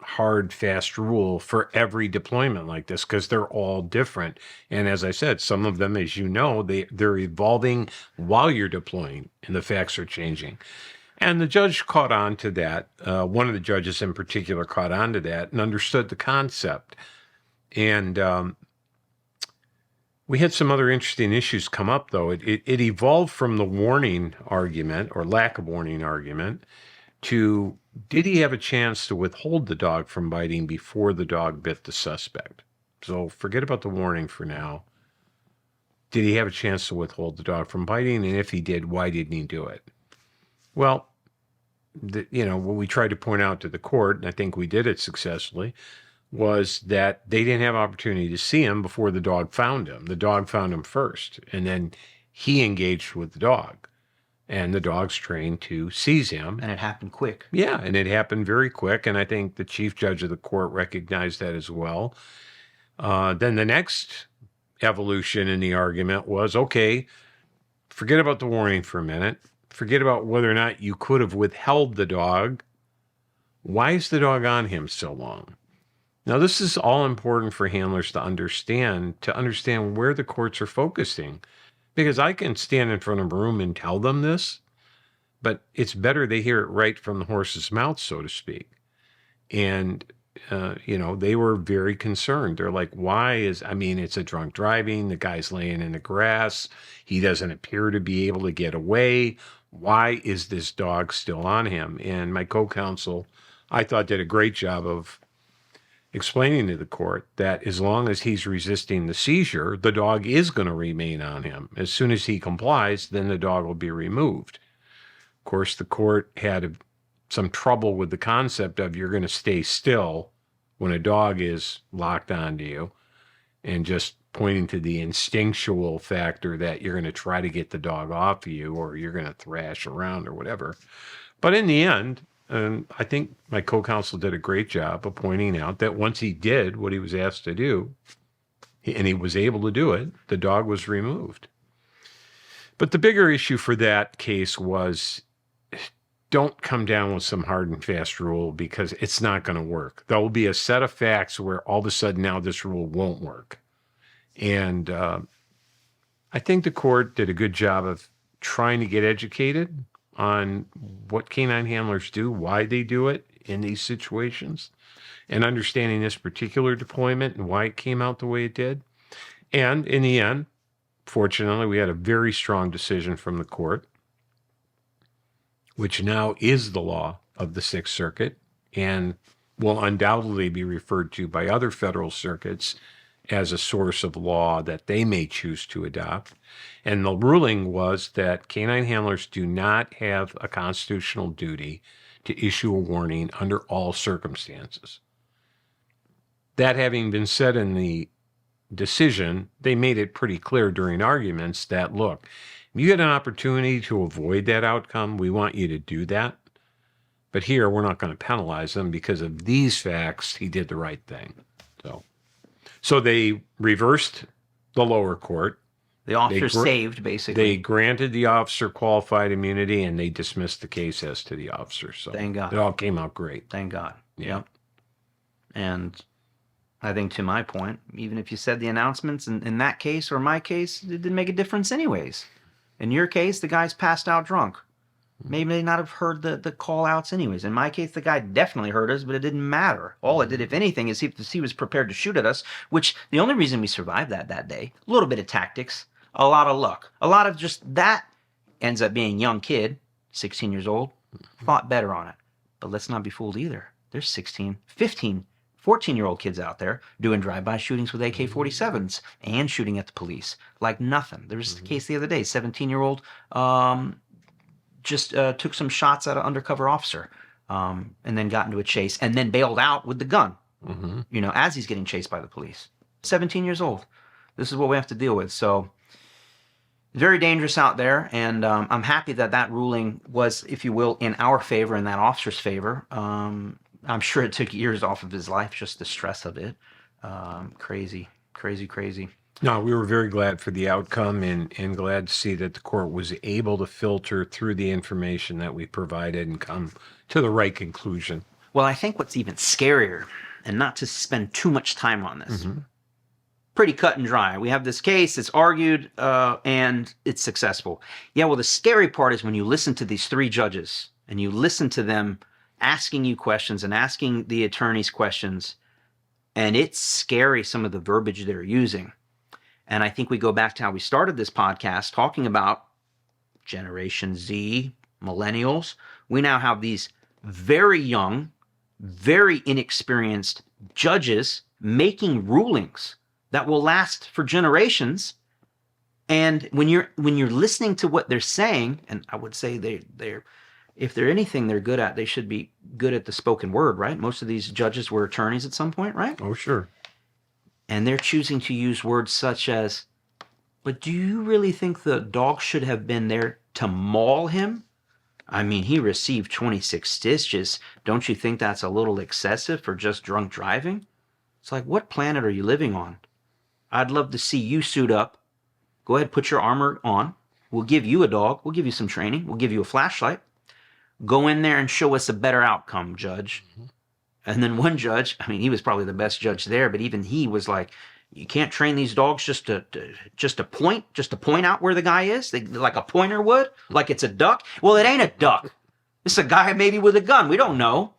hard, fast rule for every deployment like this because they're all different. And as I said, some of them, as you know, they're evolving while you're deploying and the facts are changing. And the judge caught on to that. One of the judges in particular caught on to that and understood the concept. And we had some other interesting issues come up, though. It evolved from the warning argument or lack of warning argument to did he have a chance to withhold the dog from biting before the dog bit the suspect? So forget about the warning for now. Did he have a chance to withhold the dog from biting? And if he did, why didn't he do it? Well, what we tried to point out to the court, and I think we did it successfully, was that they didn't have opportunity to see him before the dog found him. The dog found him first, and then he engaged with the dog. And the dog's trained to seize him. And it happened quick. Yeah, and it happened very quick. And I think the chief judge of the court recognized that as well. Then the next evolution in the argument was, okay, forget about the warning for a minute. Forget about whether or not you could have withheld the dog. Why is the dog on him so long? Now, this is all important for handlers to understand where the courts are focusing. Because I can stand in front of a room and tell them this, but it's better they hear it right from the horse's mouth, so to speak. And, they were very concerned. They're like, it's a drunk driving. The guy's laying in the grass. He doesn't appear to be able to get away. Why is this dog still on him? And my co-counsel, I thought, did a great job of explaining to the court that as long as he's resisting the seizure, the dog is going to remain on him. As soon as he complies, then the dog will be removed. Of course, the court had some trouble with the concept of you're going to stay still when a dog is locked onto you, and just pointing to the instinctual factor that you're going to try to get the dog off of you or you're going to thrash around or whatever. But in the end, and I think my co-counsel did a great job of pointing out that once he did what he was asked to do, and he was able to do it, the dog was removed. But the bigger issue for that case was, don't come down with some hard and fast rule because it's not going to work. There will be a set of facts where all of a sudden now this rule won't work. And I think the court did a good job of trying to get educated on what canine handlers do, why they do it in these situations, and understanding this particular deployment and why it came out the way it did. And in the end, fortunately, we had a very strong decision from the court, which now is the law of the Sixth Circuit and will undoubtedly be referred to by other federal circuits as a source of law that they may choose to adopt. And the ruling was that canine handlers do not have a constitutional duty to issue a warning under all circumstances. That having been said in the decision, they made it pretty clear during arguments that, look, if you get an opportunity to avoid that outcome, we want you to do that. But here, we're not going to penalize them because of these facts. He did the right thing. So they reversed the lower court. The officer saved, basically. They granted the officer qualified immunity, and they dismissed the case as to the officer. So thank God. It all came out great. Thank God. Yeah. Yep. And I think, to my point, even if you said the announcements in that case or my case, it didn't make a difference anyways. In your case, the guy's passed out drunk. Maybe they not have heard the call outs anyways. In my case, the guy definitely heard us, but it didn't matter. All it did, if anything, is he was prepared to shoot at us, which the only reason we survived that day, a little bit of tactics, a lot of luck, a lot of just that ends up being young kid, 16 years old, thought better on it. But let's not be fooled either. There's 16, 15, 14-year-old kids out there doing drive-by shootings with AK-47s and shooting at the police like nothing. There was a case the other day, 17-year-old just took some shots at an undercover officer and then got into a chase and then bailed out with the gun, as he's getting chased by the police. 17 years old. This is what we have to deal with. So very dangerous out there, and I'm happy that ruling was, if you will, in our favor, in that officer's favor. I'm sure it took years off of his life, just the stress of it. Crazy. No, we were very glad for the outcome and glad to see that the court was able to filter through the information that we provided and come to the right conclusion. Well, I think what's even scarier, and not to spend too much time on this, pretty cut and dry. We have this case, it's argued, and it's successful. Yeah, well, the scary part is when you listen to these three judges and you listen to them asking you questions and asking the attorneys questions, and it's scary, some of the verbiage they're using. And I think we go back to how we started this podcast talking about Generation Z, millennials. We now have these very young, very inexperienced judges making rulings that will last for generations. And when you're listening to what they're saying, and I would say they're if they're anything they're good at, they should be good at the spoken word, right? Most of these judges were attorneys at some point, right? Oh, sure. And they're choosing to use words such as, but do you really think the dog should have been there to maul him? I mean, he received 26 stitches. Don't you think that's a little excessive for just drunk driving? It's like, what planet are you living on? I'd love to see you suit up. Go ahead, put your armor on. We'll give you a dog. We'll give you some training. We'll give you a flashlight. Go in there and show us a better outcome, Judge. And then one judge, I mean, he was probably the best judge there, but even he was like, you can't train these dogs just to point out where the guy is, like a pointer would, like it's a duck. Well, it ain't a duck. It's a guy maybe with a gun. We don't know.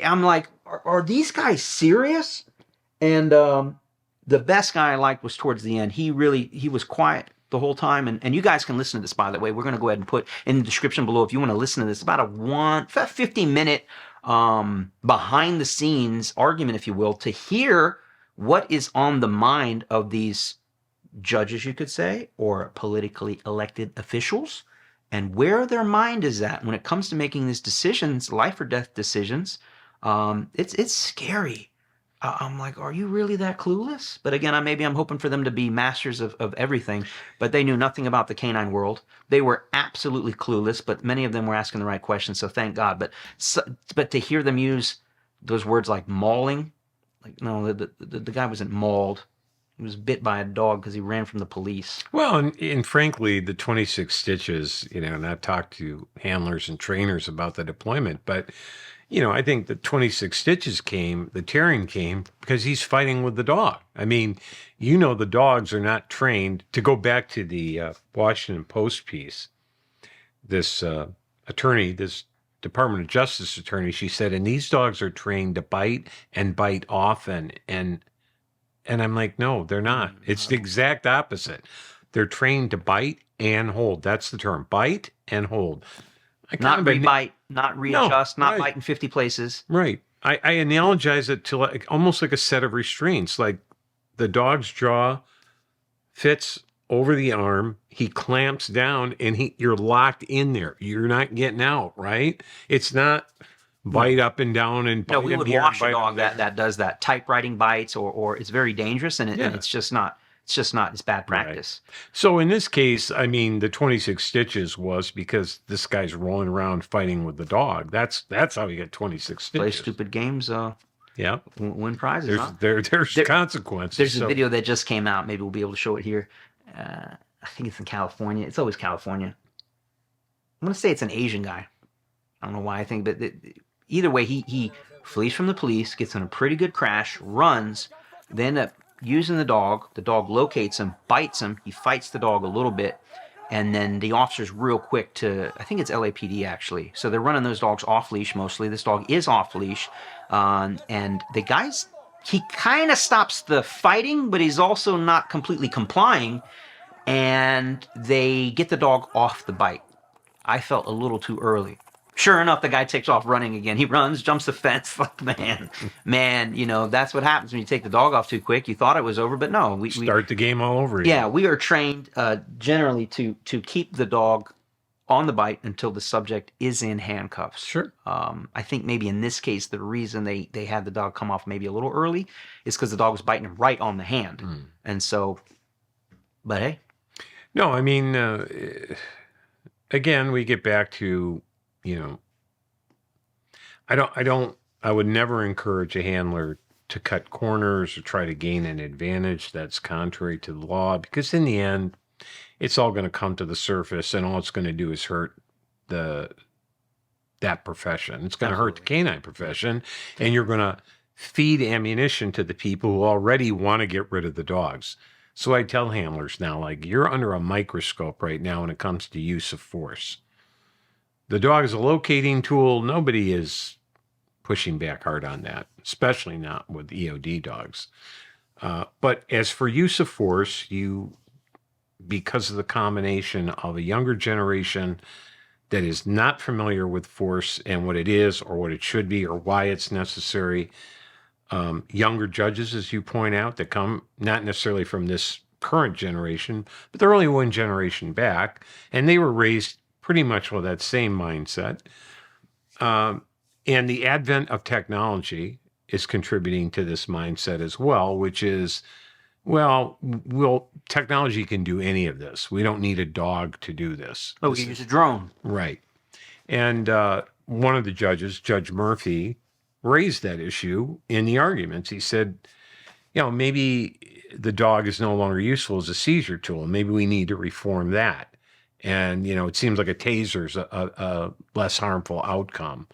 I'm like, are these guys serious? And the best guy I liked was towards the end. He was quiet the whole time. And you guys can listen to this, by the way. We're going to go ahead and put in the description below if you want to listen to this. About a 50-minute behind the scenes argument, if you will, to hear what is on the mind of these judges, you could say, or politically elected officials, and where their mind is at when it comes to making these decisions, life or death decisions. It's scary. I'm like, are you really that clueless? But again, I'm hoping for them to be masters of everything, but they knew nothing about the canine world. They were absolutely clueless, but many of them were asking the right questions, so thank God. But to hear them use those words like mauling, like, no, the guy wasn't mauled. He was bit by a dog because he ran from the police. Well, and frankly, the 26 stitches, and I've talked to handlers and trainers about the deployment, but I think the 26 stitches the tearing came because he's fighting with the dog. I mean, the dogs are not trained. To go back to the Washington Post piece, this attorney, this Department of Justice attorney, she said, and these dogs are trained to bite and bite often. And I'm like, no, they're not. It's the exact opposite. They're trained to bite and hold. That's the term. Bite and hold. I kind Not of rebite, not readjust, not right. bite in 50 places. Right. I analogize it to like almost like a set of restraints. Like the dog's jaw fits over the arm, he clamps down, and you're locked in there. You're not getting out, right? It's not bite up and down and bite No, we him would here and wash a bite him dog there. that does that. Typewriting bites, or it's very dangerous, and Yeah. it's just not. It's bad practice. So in this case, I mean, the 26 stitches was because this guy's rolling around fighting with the dog. That's how you get 26 Play stitches. stupid games, Yeah. win prizes. There's consequences. There's a video that just came out. Maybe we'll be able to show it here. I think it's in California. It's always California. I'm gonna say it's an Asian guy. I don't know why I think, but either way, he flees from the police, gets in a pretty good crash, runs, they end up using the dog. The dog locates him, bites him. He fights the dog a little bit, and then the officer's real quick to, I think it's LAPD actually. So they're running those dogs off leash mostly. This dog is off leash, and the guy's, he kind of stops the fighting, but he's also not completely complying, and they get the dog off the bite. I felt a little too early. Sure enough, the guy takes off running again. He runs, jumps the fence. Like, man, you know, that's what happens when you take the dog off too quick. You thought it was over, but no. We start the game all over again. Yeah, we are trained generally to keep the dog on the bite until the subject is in handcuffs. Sure. I think maybe in this case, the reason they had the dog come off maybe a little early is because the dog was biting him right on the hand. And so, but hey. No, I mean, again, we get back to, you know, I would never encourage a handler to cut corners or try to gain an advantage that's contrary to the law, because in the end, it's all going to come to the surface, and all it's going to do is hurt that profession. It's going to hurt the canine profession, and you're going to feed ammunition to the people who already want to get rid of the dogs. So I tell handlers now, like, you're under a microscope right now when it comes to use of force. The dog is a locating tool. Nobody is pushing back hard on that, especially not with EOD dogs. But as for use of force, because of the combination of a younger generation that is not familiar with force and what it is or what it should be or why it's necessary, younger judges, as you point out, that come not necessarily from this current generation, but they're only one generation back, and they were raised pretty much with that same mindset. And the advent of technology is contributing to this mindset as well, which is, well, technology can do any of this. We don't need a dog to do this. Oh, we can use a drone. Right. And one of the judges, Judge Murphy, raised that issue in the arguments. He said, you know, maybe the dog is no longer useful as a seizure tool. Maybe we need to reform that. And, you know, it seems like a taser's a less harmful outcome.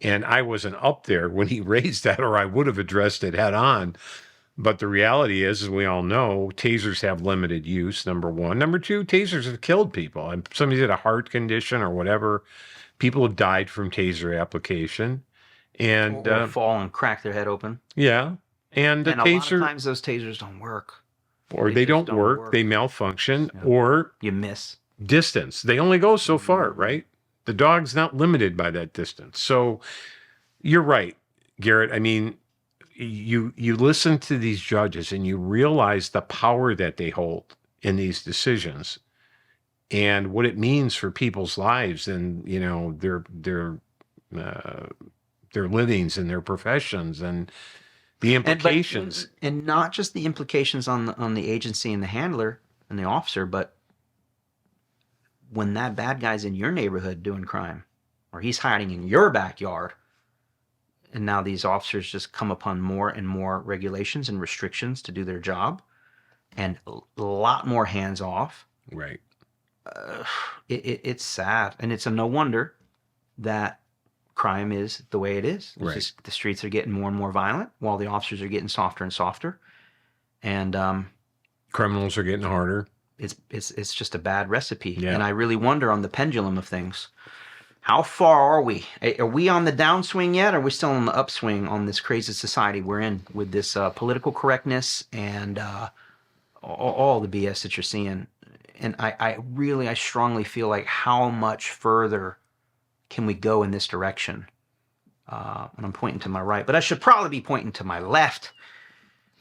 And I wasn't up there when he raised that, or I would have addressed it head on. But the reality is, as we all know, tasers have limited use, number one. Number two, tasers have killed people. And somebody's had a heart condition or whatever. People have died from taser application. And Or fall and crack their head open. Yeah. And the a taser, lot of times those tasers don't work. or they don't work, they malfunction, Yeah. or You miss. distance. They only go so far, right? The dog's not limited by that distance. So you're right, Garrett. I mean, you listen to these judges and you realize the power that they hold in these decisions and what it means for people's lives and, you know, their livings and their professions and the implications. And not just the implications on the agency and the handler and the officer, but when that bad guy's in your neighborhood doing crime, or he's hiding in your backyard, and now these officers just come upon more and more regulations and restrictions to do their job, and a lot more hands off. Right. It's sad, and it's a no wonder that crime is the way it is. Right. Just, the streets are getting more and more violent, while the officers are getting softer and softer, and criminals are getting harder. It's just a bad recipe. Yeah. And I really wonder on the pendulum of things, How far are we? Are we on the downswing yet? Or are we still on the upswing on this crazy society we're in with this political correctness and all the BS that you're seeing? And I strongly feel like how much further can we go in this direction? And I'm pointing to my right, but I should probably be pointing to my left.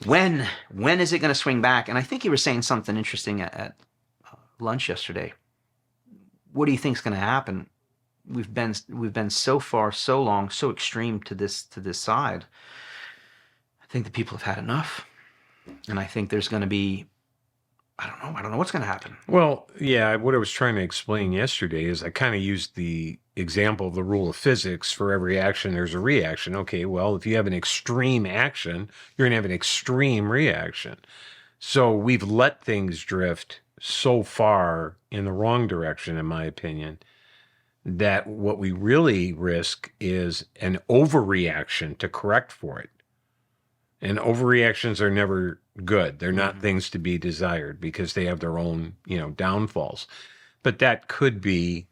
When is it going to swing back? And I think you were saying something interesting at lunch yesterday. What do you think is going to happen? We've been so far, so long, so extreme to this side. I think the people have had enough, and I think there's going to be, I don't know what's going to happen. Well, yeah, what I was trying to explain yesterday is I kind of used the example of the rule of physics. For every action, there's a reaction. Okay, well, if you have an extreme action, you're going to have an extreme reaction. So we've let things drift so far in the wrong direction, in my opinion, that what we really risk is an overreaction to correct for it. And overreactions are never good. They're not things to be desired because they have their own, downfalls. But that could be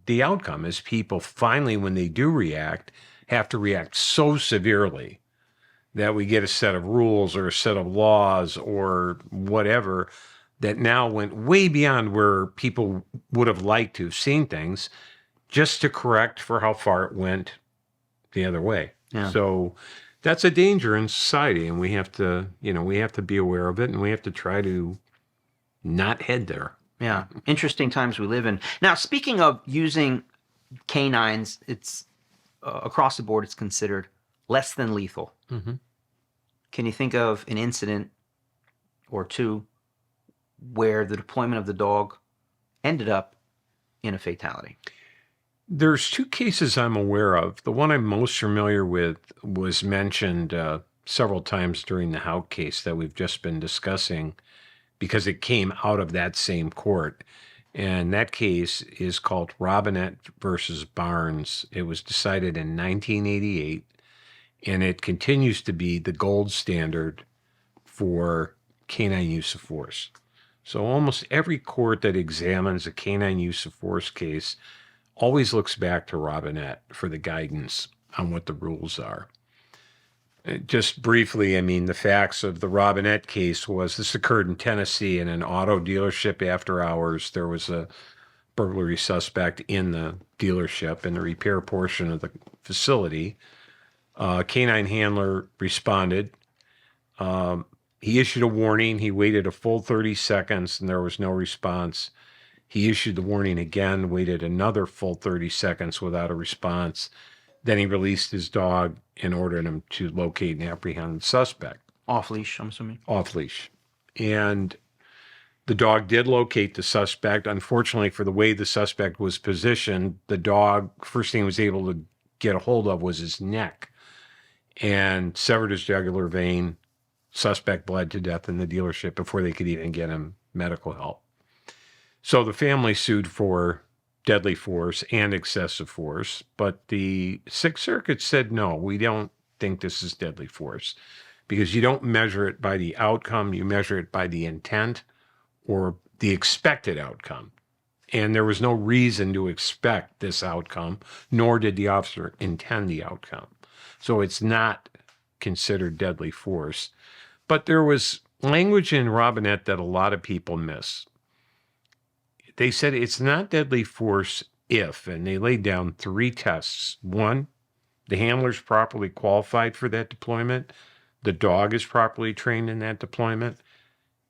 the outcome is people finally, when they do react, have to react so severely that we get a set of rules or a set of laws or whatever that now went way beyond where people would have liked to have seen things just to correct for how far it went the other way. Yeah. So that's a danger in society, and we have to be aware of it, and we have to try to not head there. Yeah, interesting times we live in. Now, speaking of using canines, it's across the board, it's considered less than lethal. Mm-hmm. Can you think of an incident or two where the deployment of the dog ended up in a fatality? There's two cases I'm aware of. The one I'm most familiar with was mentioned several times during the Howe case that we've just been discussing because it came out of that same court. And that case is called Robinette versus Barnes. It was decided in 1988, and it continues to be the gold standard for canine use of force. So almost every court that examines a canine use of force case always looks back to Robinette for the guidance on what the rules are. Just briefly, I mean, the facts of the Robinette case was this occurred in Tennessee in an auto dealership after hours. There was a burglary suspect in the dealership in the repair portion of the facility. Canine handler responded. He issued a warning. He waited a full 30 seconds and there was no response. He issued the warning again, waited another full 30 seconds without a response. Then he released his dog and ordered him to locate and apprehend the suspect. Off leash, I'm assuming. Off leash. And the dog did locate the suspect. Unfortunately, for the way the suspect was positioned, the dog, first thing he was able to get a hold of was his neck and severed his jugular vein. Suspect bled to death in the dealership before they could even get him medical help. So the family sued for deadly force and excessive force, but the Sixth Circuit said, no, we don't think this is deadly force because you don't measure it by the outcome, you measure it by the intent or the expected outcome. And there was no reason to expect this outcome, nor did the officer intend the outcome. So it's not considered deadly force. But there was language in Robinette that a lot of people miss. They said it's not deadly force if, and they laid down 3 tests. 1, the handler's properly qualified for that deployment, the dog is properly trained in that deployment,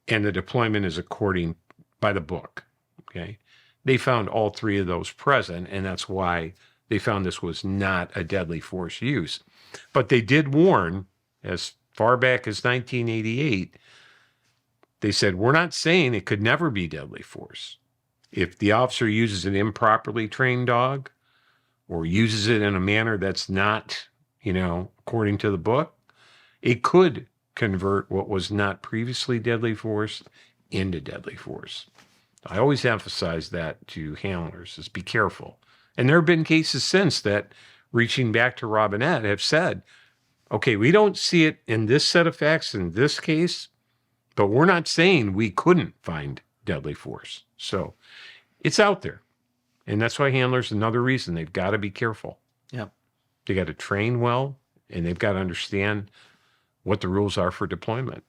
and the deployment is according by the book. Okay, they found all 3 of those present, and that's why they found this was not a deadly force use. But they did warn, as far back as 1988, they said, we're not saying it could never be deadly force. If the officer uses an improperly trained dog or uses it in a manner that's not, according to the book, it could convert what was not previously deadly force into deadly force. I always emphasize that to handlers is be careful. And there have been cases since that, reaching back to Robinette, have said, okay, we don't see it in this set of facts in this case, but we're not saying we couldn't find deadly force. So it's out there. And that's why handlers, another reason, they've got to be careful. Yep. They got to train well, and they've got to understand what the rules are for deployment.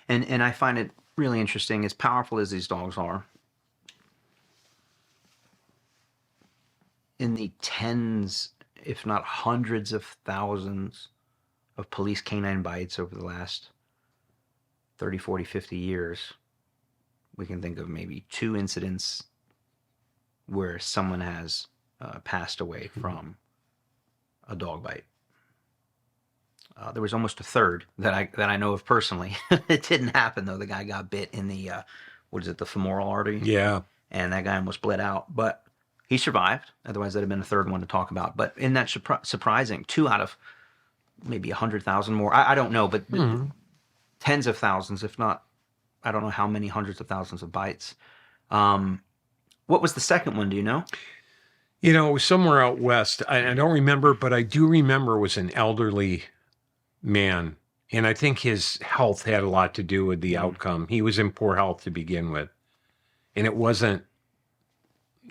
And I find it really interesting, as powerful as these dogs are, in the tens, if not hundreds of thousands of police canine bites over the last 30, 40, 50 years, we can think of maybe 2 incidents where someone has passed away from a dog bite. There was almost a third that I know of personally. It didn't happen though. The guy got bit in the the femoral artery. Yeah. And that guy almost bled out, but he survived. Otherwise, there'd have been a third one to talk about. But isn't that surprising? 2 out of maybe 100,000 more. I don't know, but tens of thousands, if not, I don't know how many hundreds of thousands of bites. What was the second one? Do you know? You know, it was somewhere out west. I don't remember, but I do remember it was an elderly man. And I think his health had a lot to do with the outcome. He was in poor health to begin with. And it wasn't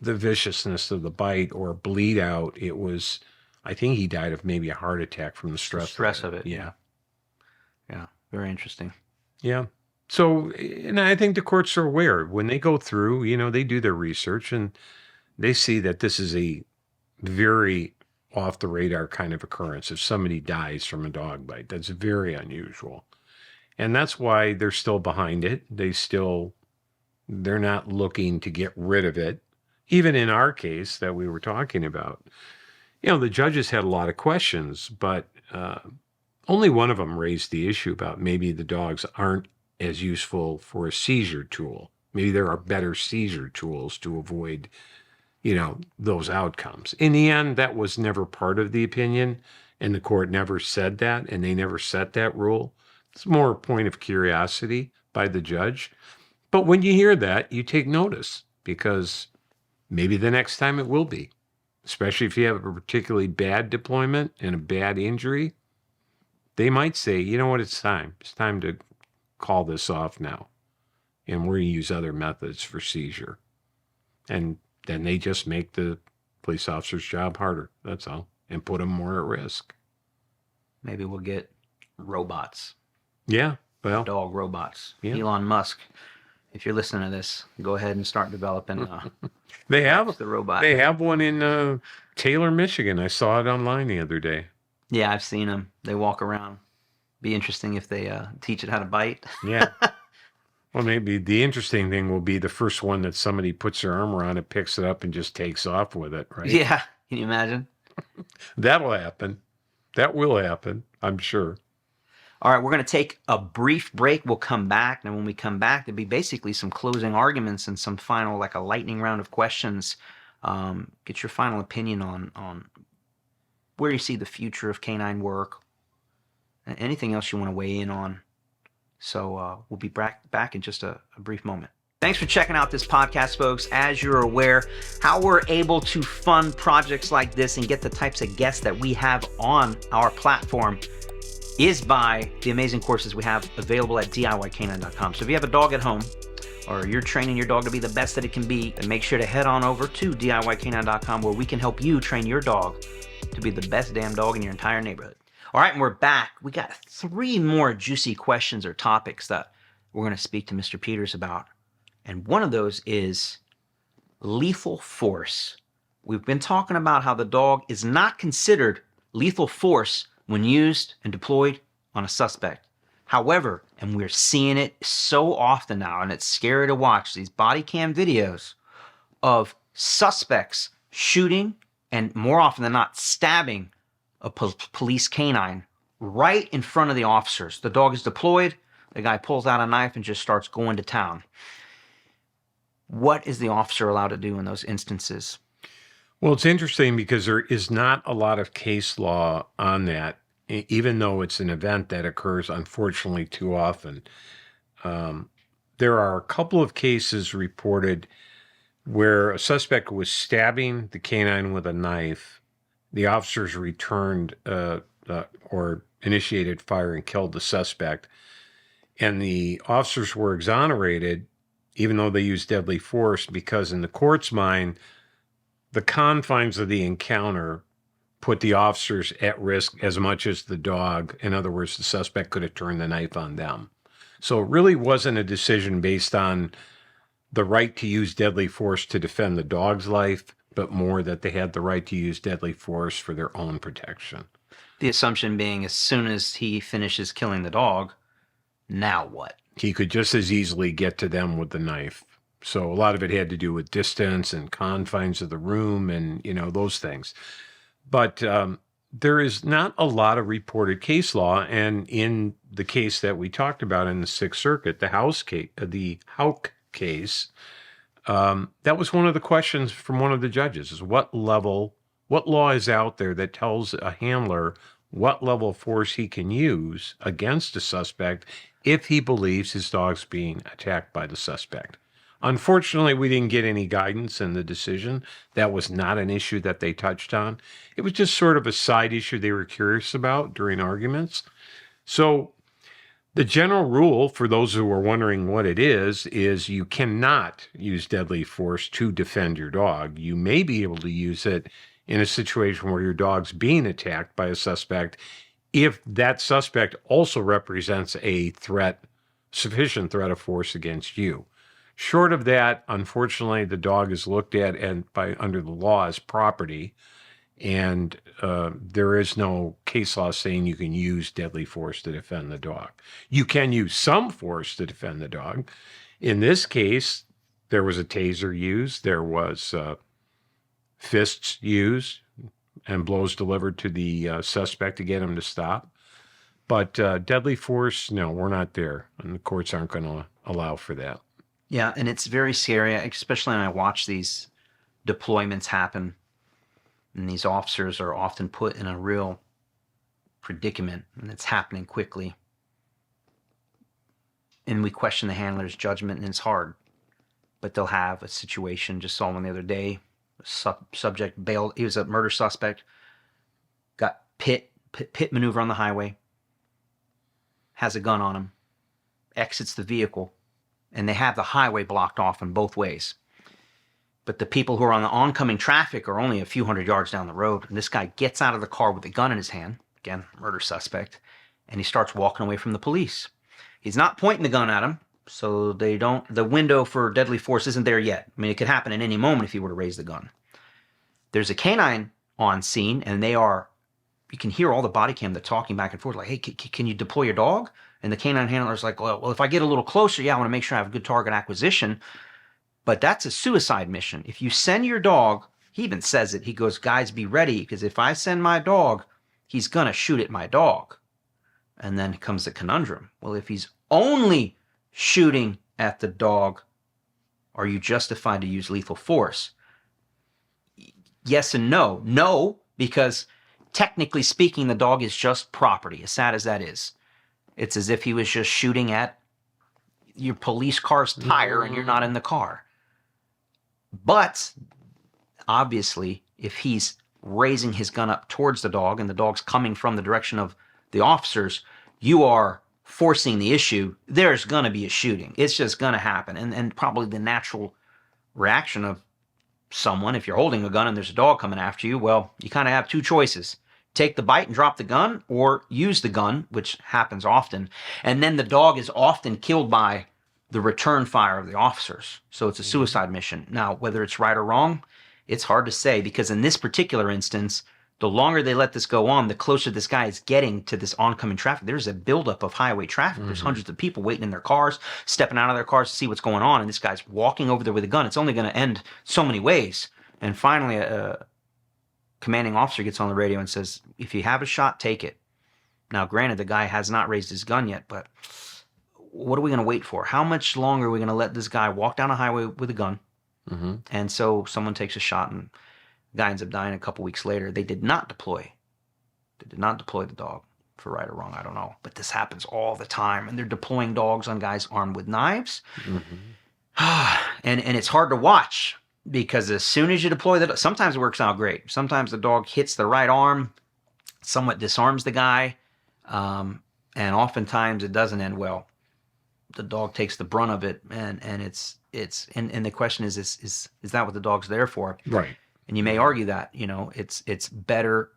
the viciousness of the bite or bleed out. It was, I think he died of maybe a heart attack from the stress of it. Yeah. Yeah. Very interesting. Yeah. So, and I think the courts are aware when they go through, you know, they do their research and they see that this is a very off the radar kind of occurrence. If somebody dies from a dog bite, that's very unusual. And that's why they're still behind it. They're not looking to get rid of it. Even in our case that we were talking about, you know, the judges had a lot of questions, but only one of them raised the issue about maybe the dogs aren't as useful for a seizure tool. Maybe there are better seizure tools to avoid, you know, those outcomes. In the end, that was never part of the opinion, and the court never said that, and they never set that rule. It's more a point of curiosity by the judge. But when you hear that, you take notice, because maybe the next time it will be, especially if you have a particularly bad deployment and a bad injury. They might say, you know what, it's time. It's time to call this off now. And we're going to use other methods for seizure. And then they just make the police officer's job harder. That's all. And put them more at risk. Maybe we'll get robots. Yeah. Well, dog robots. Yeah. Elon Musk, if you're listening to this, go ahead and start developing they have the robot. They have one in Taylor, Michigan. I saw it online the other day. Yeah, I've seen them. They walk around. Be interesting if they teach it how to bite. Yeah. Well, maybe the interesting thing will be the first one that somebody puts their arm around it, picks it up, and just takes off with it, right? Yeah. Can you imagine? That'll happen. That will happen, I'm sure. All right, we're going to take a brief break. We'll come back. And when we come back, there'll be basically some closing arguments and some final, like a lightning round of questions. Get your final opinion on where you see the future of canine work, anything else you want to weigh in on. So we'll be back in just a brief moment. Thanks for checking out this podcast, folks. As you're aware, how we're able to fund projects like this and get the types of guests that we have on our platform is by the amazing courses we have available at DIYcanine.com. So if you have a dog at home or you're training your dog to be the best that it can be, then make sure to head on over to DIYcanine.com where we can help you train your dog to be the best damn dog in your entire neighborhood. All right, and we're back. We got 3 more juicy questions or topics that we're going to speak to Mr. Peters about. And one of those is lethal force. We've been talking about how the dog is not considered lethal force when used and deployed on a suspect. However, and we're seeing it so often now, and it's scary to watch these body cam videos of suspects shooting and more often than not stabbing a police canine right in front of the officers. The dog is deployed. The guy pulls out a knife and just starts going to town. What is the officer allowed to do in those instances? Well, it's interesting because there is not a lot of case law on that, even though it's an event that occurs, unfortunately, too often. There are a couple of cases reported where a suspect was stabbing the canine with a knife. The officers returned or initiated fire and killed the suspect. And the officers were exonerated, even though they used deadly force, because in the court's mind, the confines of the encounter put the officers at risk as much as the dog. In other words, the suspect could have turned the knife on them. So it really wasn't a decision based on the right to use deadly force to defend the dog's life, but more that they had the right to use deadly force for their own protection. The assumption being as soon as he finishes killing the dog, now what? He could just as easily get to them with the knife. So a lot of it had to do with distance and confines of the room and, those things. But there is not a lot of reported case law. And in the case that we talked about in the Sixth Circuit, the Houck case, that was one of the questions from one of the judges is what law is out there that tells a handler what level of force he can use against a suspect if he believes his dog's being attacked by the suspect. Unfortunately, we didn't get any guidance in the decision. That was not an issue that they touched on. It was just sort of a side issue they were curious about during arguments. So the general rule, for those who are wondering what it is you cannot use deadly force to defend your dog. You may be able to use it in a situation where your dog's being attacked by a suspect if that suspect also represents a sufficient threat of force against you. Short of that, unfortunately, the dog is looked at under the law as property, and there is no case law saying you can use deadly force to defend the dog. You can use some force to defend the dog. In this case, there was a taser used, there was fists used, and blows delivered to the suspect to get him to stop. But deadly force, no, we're not there, and the courts aren't going to allow for that. Yeah, and it's very scary, especially when I watch these deployments happen, and these officers are often put in a real predicament, and it's happening quickly. And we question the handler's judgment, and it's hard. But they'll have a situation, just saw one the other day, subject bailed, he was a murder suspect, got pit maneuver on the highway, has a gun on him, exits the vehicle, and they have the highway blocked off in both ways. But the people who are on the oncoming traffic are only a few hundred yards down the road, and this guy gets out of the car with a gun in his hand, again, murder suspect, and he starts walking away from the police. He's not pointing the gun at him, so the window for deadly force isn't there yet. I mean, it could happen at any moment if he were to raise the gun. There's a canine on scene, and you can hear all the body cam, they're talking back and forth, like, hey, can you deploy your dog? And the canine handler's like, well, if I get a little closer, I want to make sure I have good target acquisition. But that's a suicide mission. If you send your dog, he even says it, he goes, guys, be ready, because if I send my dog, he's going to shoot at my dog. And then comes the conundrum. Well, if he's only shooting at the dog, are you justified to use lethal force? Yes and no. No, because technically speaking, the dog is just property, as sad as that is. It's as if he was just shooting at your police car's tire and you're not in the car. But obviously, if he's raising his gun up towards the dog and the dog's coming from the direction of the officers, you are forcing the issue. There's going to be a shooting. It's just going to happen. And probably the natural reaction of someone, if you're holding a gun and there's a dog coming after you, well, you kind of have two choices. Take the bite and drop the gun, or use the gun, which happens often. And then the dog is often killed by the return fire of the officers. So it's a suicide mission. Now, whether it's right or wrong, it's hard to say, because in this particular instance, the longer they let this go on, the closer this guy is getting to this oncoming traffic. There's a buildup of highway traffic. There's hundreds of people waiting in their cars, stepping out of their cars to see what's going on, and this guy's walking over there with a gun. It's only going to end so many ways. And finally, a commanding officer gets on the radio and says, if you have a shot, take it. Now, granted, the guy has not raised his gun yet, but what are we going to wait for? How much longer are we going to let this guy walk down a highway with a gun? Mm-hmm. And so someone takes a shot, and the guy ends up dying a couple weeks later. They did not deploy. They did not deploy the dog, for right or wrong, I don't know. But this happens all the time, and they're deploying dogs on guys armed with knives. Mm-hmm. and it's hard to watch, because as soon as you deploy the dog, sometimes it works out great. Sometimes the dog hits the right arm, somewhat disarms the guy, and oftentimes it doesn't end well. The dog takes the brunt of it, and the question is that what the dog's there for? Right. And you may argue that, it's better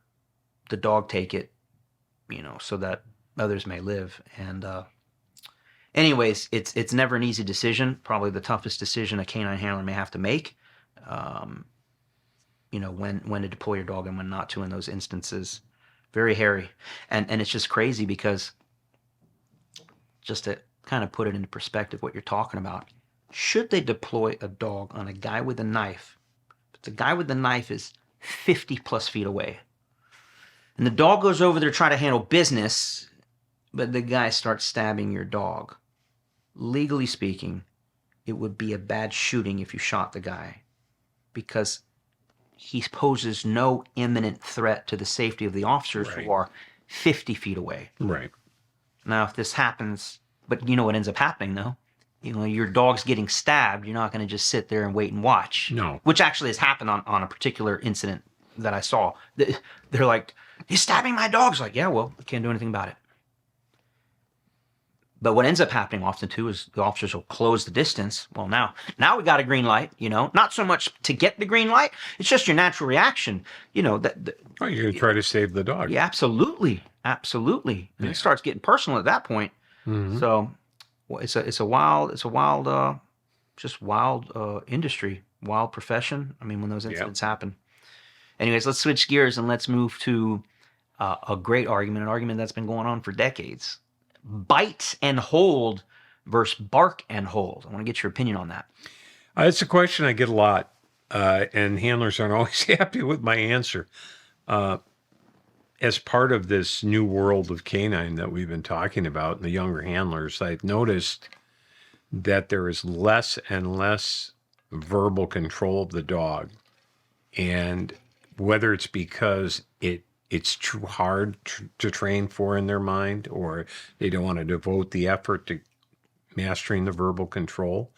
the dog take it, so that others may live. And anyways, it's never an easy decision. Probably the toughest decision a canine handler may have to make. When to deploy your dog and when not to in those instances. Very hairy. And it's just crazy because, just to kind of put it into perspective what you're talking about, should they deploy a dog on a guy with a knife? But the guy with the knife is 50 plus feet away. And the dog goes over there trying to handle business, but the guy starts stabbing your dog. Legally speaking, it would be a bad shooting if you shot the guy, because he poses no imminent threat to the safety of the officers Right. who are 50 feet away. Right. Now, if this happens, but you know what ends up happening, though? Your dog's getting stabbed. You're not going to just sit there and wait and watch. No. Which actually has happened on a particular incident that I saw. They're like, he's stabbing my dog. It's like, yeah, well, we can't do anything about it. But what ends up happening often, too, is the officers will close the distance. Well, now we got a green light, Not so much to get the green light. It's just your natural reaction, that Oh, you're going to try to save the dog. yeah, absolutely. Absolutely. And Yeah. it starts getting personal at that point. Mhm. So it's a wild industry, wild profession. I mean, when those incidents happen. Anyways, let's switch gears and let's move to a great argument, an argument that's been going on for decades. Bite and hold versus bark and hold. I want to get your opinion on that. It's a question I get a lot, and handlers aren't always happy with my answer. As part of this new world of canine that we've been talking about, and the younger handlers, I've noticed that there is less and less verbal control of the dog. And whether it's because it's too hard to train for in their mind, or they don't want to devote the effort to mastering the verbal control,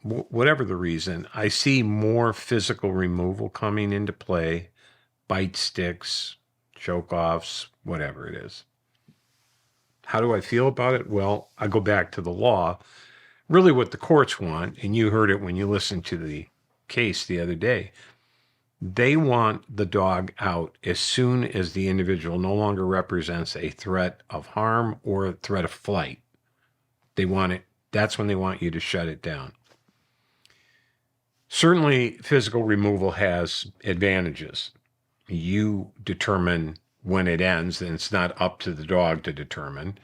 whatever the reason, I see more physical removal coming into play, bite sticks, choke offs, whatever it is. How do I feel about it? Well, I go back to the law. Really what the courts want, and you heard it when you listened to the case the other day, they want the dog out as soon as the individual no longer represents a threat of harm or a threat of flight. They want it. That's when they want you to shut it down. Certainly, physical removal has advantages. You determine when it ends, and it's not up to the dog to determine.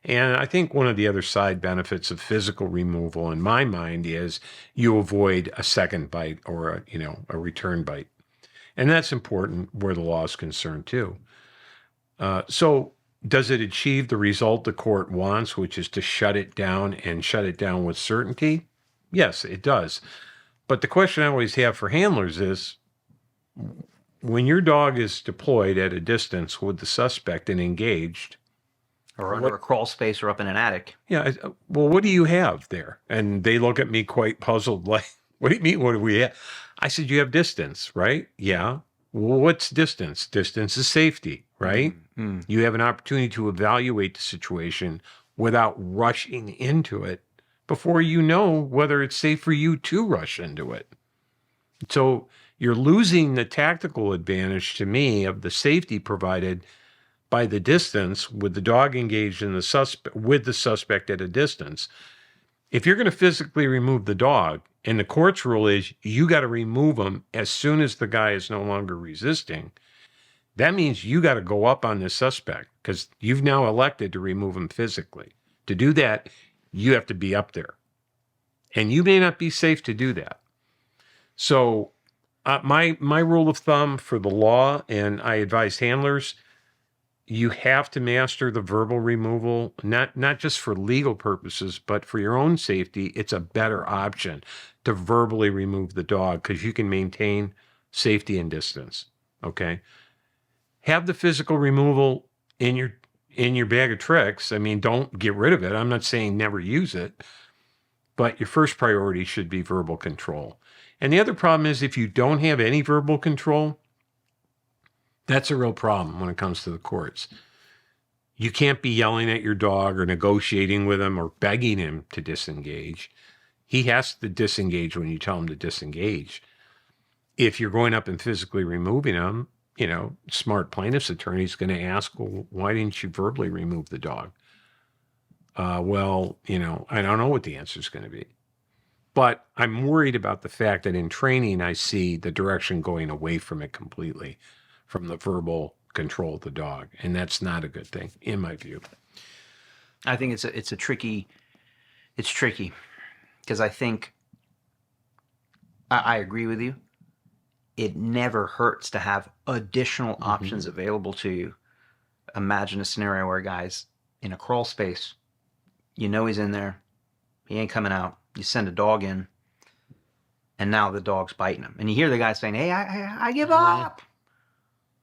And I think one of the other side benefits of physical removal, in my mind, is you avoid a second bite or a return bite. And that's important where the law is concerned too. So does it achieve the result the court wants, which is to shut it down and shut it down with certainty? Yes, it does. But the question I always have for handlers is, when your dog is deployed at a distance with the suspect and engaged, Or under a crawl space or up in an attic. yeah, well, what do you have there? And they look at me quite puzzled, like, what do you mean, what do we have? I said, you have distance, right? Yeah. Well, what's distance? Distance is safety, right? Mm-hmm. You have an opportunity to evaluate the situation without rushing into it before you know whether it's safe for you to rush into it. So you're losing the tactical advantage, to me, of the safety provided by the distance with the dog engaged in the suspect at a distance. If you're going to physically remove the dog, and the court's rule is you got to remove him as soon as the guy is no longer resisting, that means you got to go up on the suspect because you've now elected to remove him physically. To do that, you have to be up there. And you may not be safe to do that. So my rule of thumb for the law, and I advise handlers, you have to master the verbal removal, not just for legal purposes, but for your own safety. It's a better option to verbally remove the dog because you can maintain safety and distance. Okay. Have the physical removal in your bag of tricks. I mean, don't get rid of it. I'm not saying never use it, but your first priority should be verbal control. And the other problem is if you don't have any verbal control, that's a real problem when it comes to the courts. You can't be yelling at your dog or negotiating with him or begging him to disengage. He has to disengage when you tell him to disengage. if you're going up and physically removing them, smart plaintiff's attorney is going to ask, well, why didn't you verbally remove the dog? Well, I don't know what the answer is going to be. But I'm worried about the fact that in training, I see the direction going away from it completely, from the verbal control of the dog. And that's not a good thing, in my view. I think it's tricky because I think I agree with you. It never hurts to have additional options available to you. Imagine a scenario where a guy's in a crawl space. He's in there. He ain't coming out. You send a dog in, and now the dog's biting him. And you hear the guy saying, hey, I give up.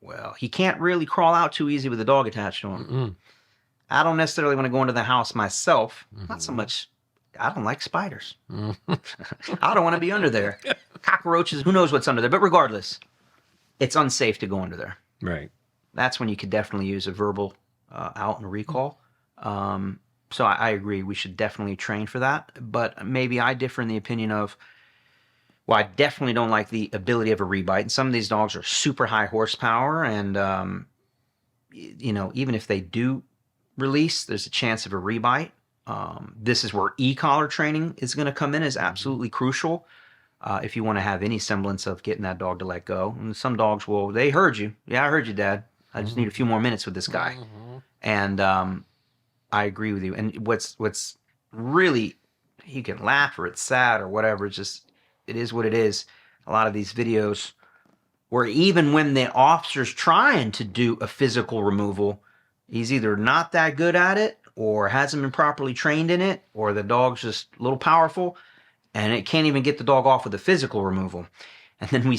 Well, he can't really crawl out too easy with a dog attached to him. I don't necessarily want to go into the house myself. Not so much. I don't like spiders. I don't want to be under there. Cockroaches, who knows what's under there. But regardless, it's unsafe to go under there. Right. That's when you could definitely use a verbal out and a recall. So I agree. We should definitely train for that. But maybe I differ in the opinion of, well, I definitely don't like the ability of a rebite. And some of these dogs are super high horsepower. And, even if they do release, there's a chance of a rebite. This is where e-collar training is going to come in, is absolutely crucial. If you want to have any semblance of getting that dog to let go. And some dogs will, they heard you. Yeah, I heard you, Dad. I just need a few more minutes with this guy. And I agree with you. And what's really, you can laugh or it's sad or whatever. It's just, it is what it is. A lot of these videos where even when the officer's trying to do a physical removal, he's either not that good at it or hasn't been properly trained in it, or the dog's just a little powerful and it can't even get the dog off with a physical removal. And then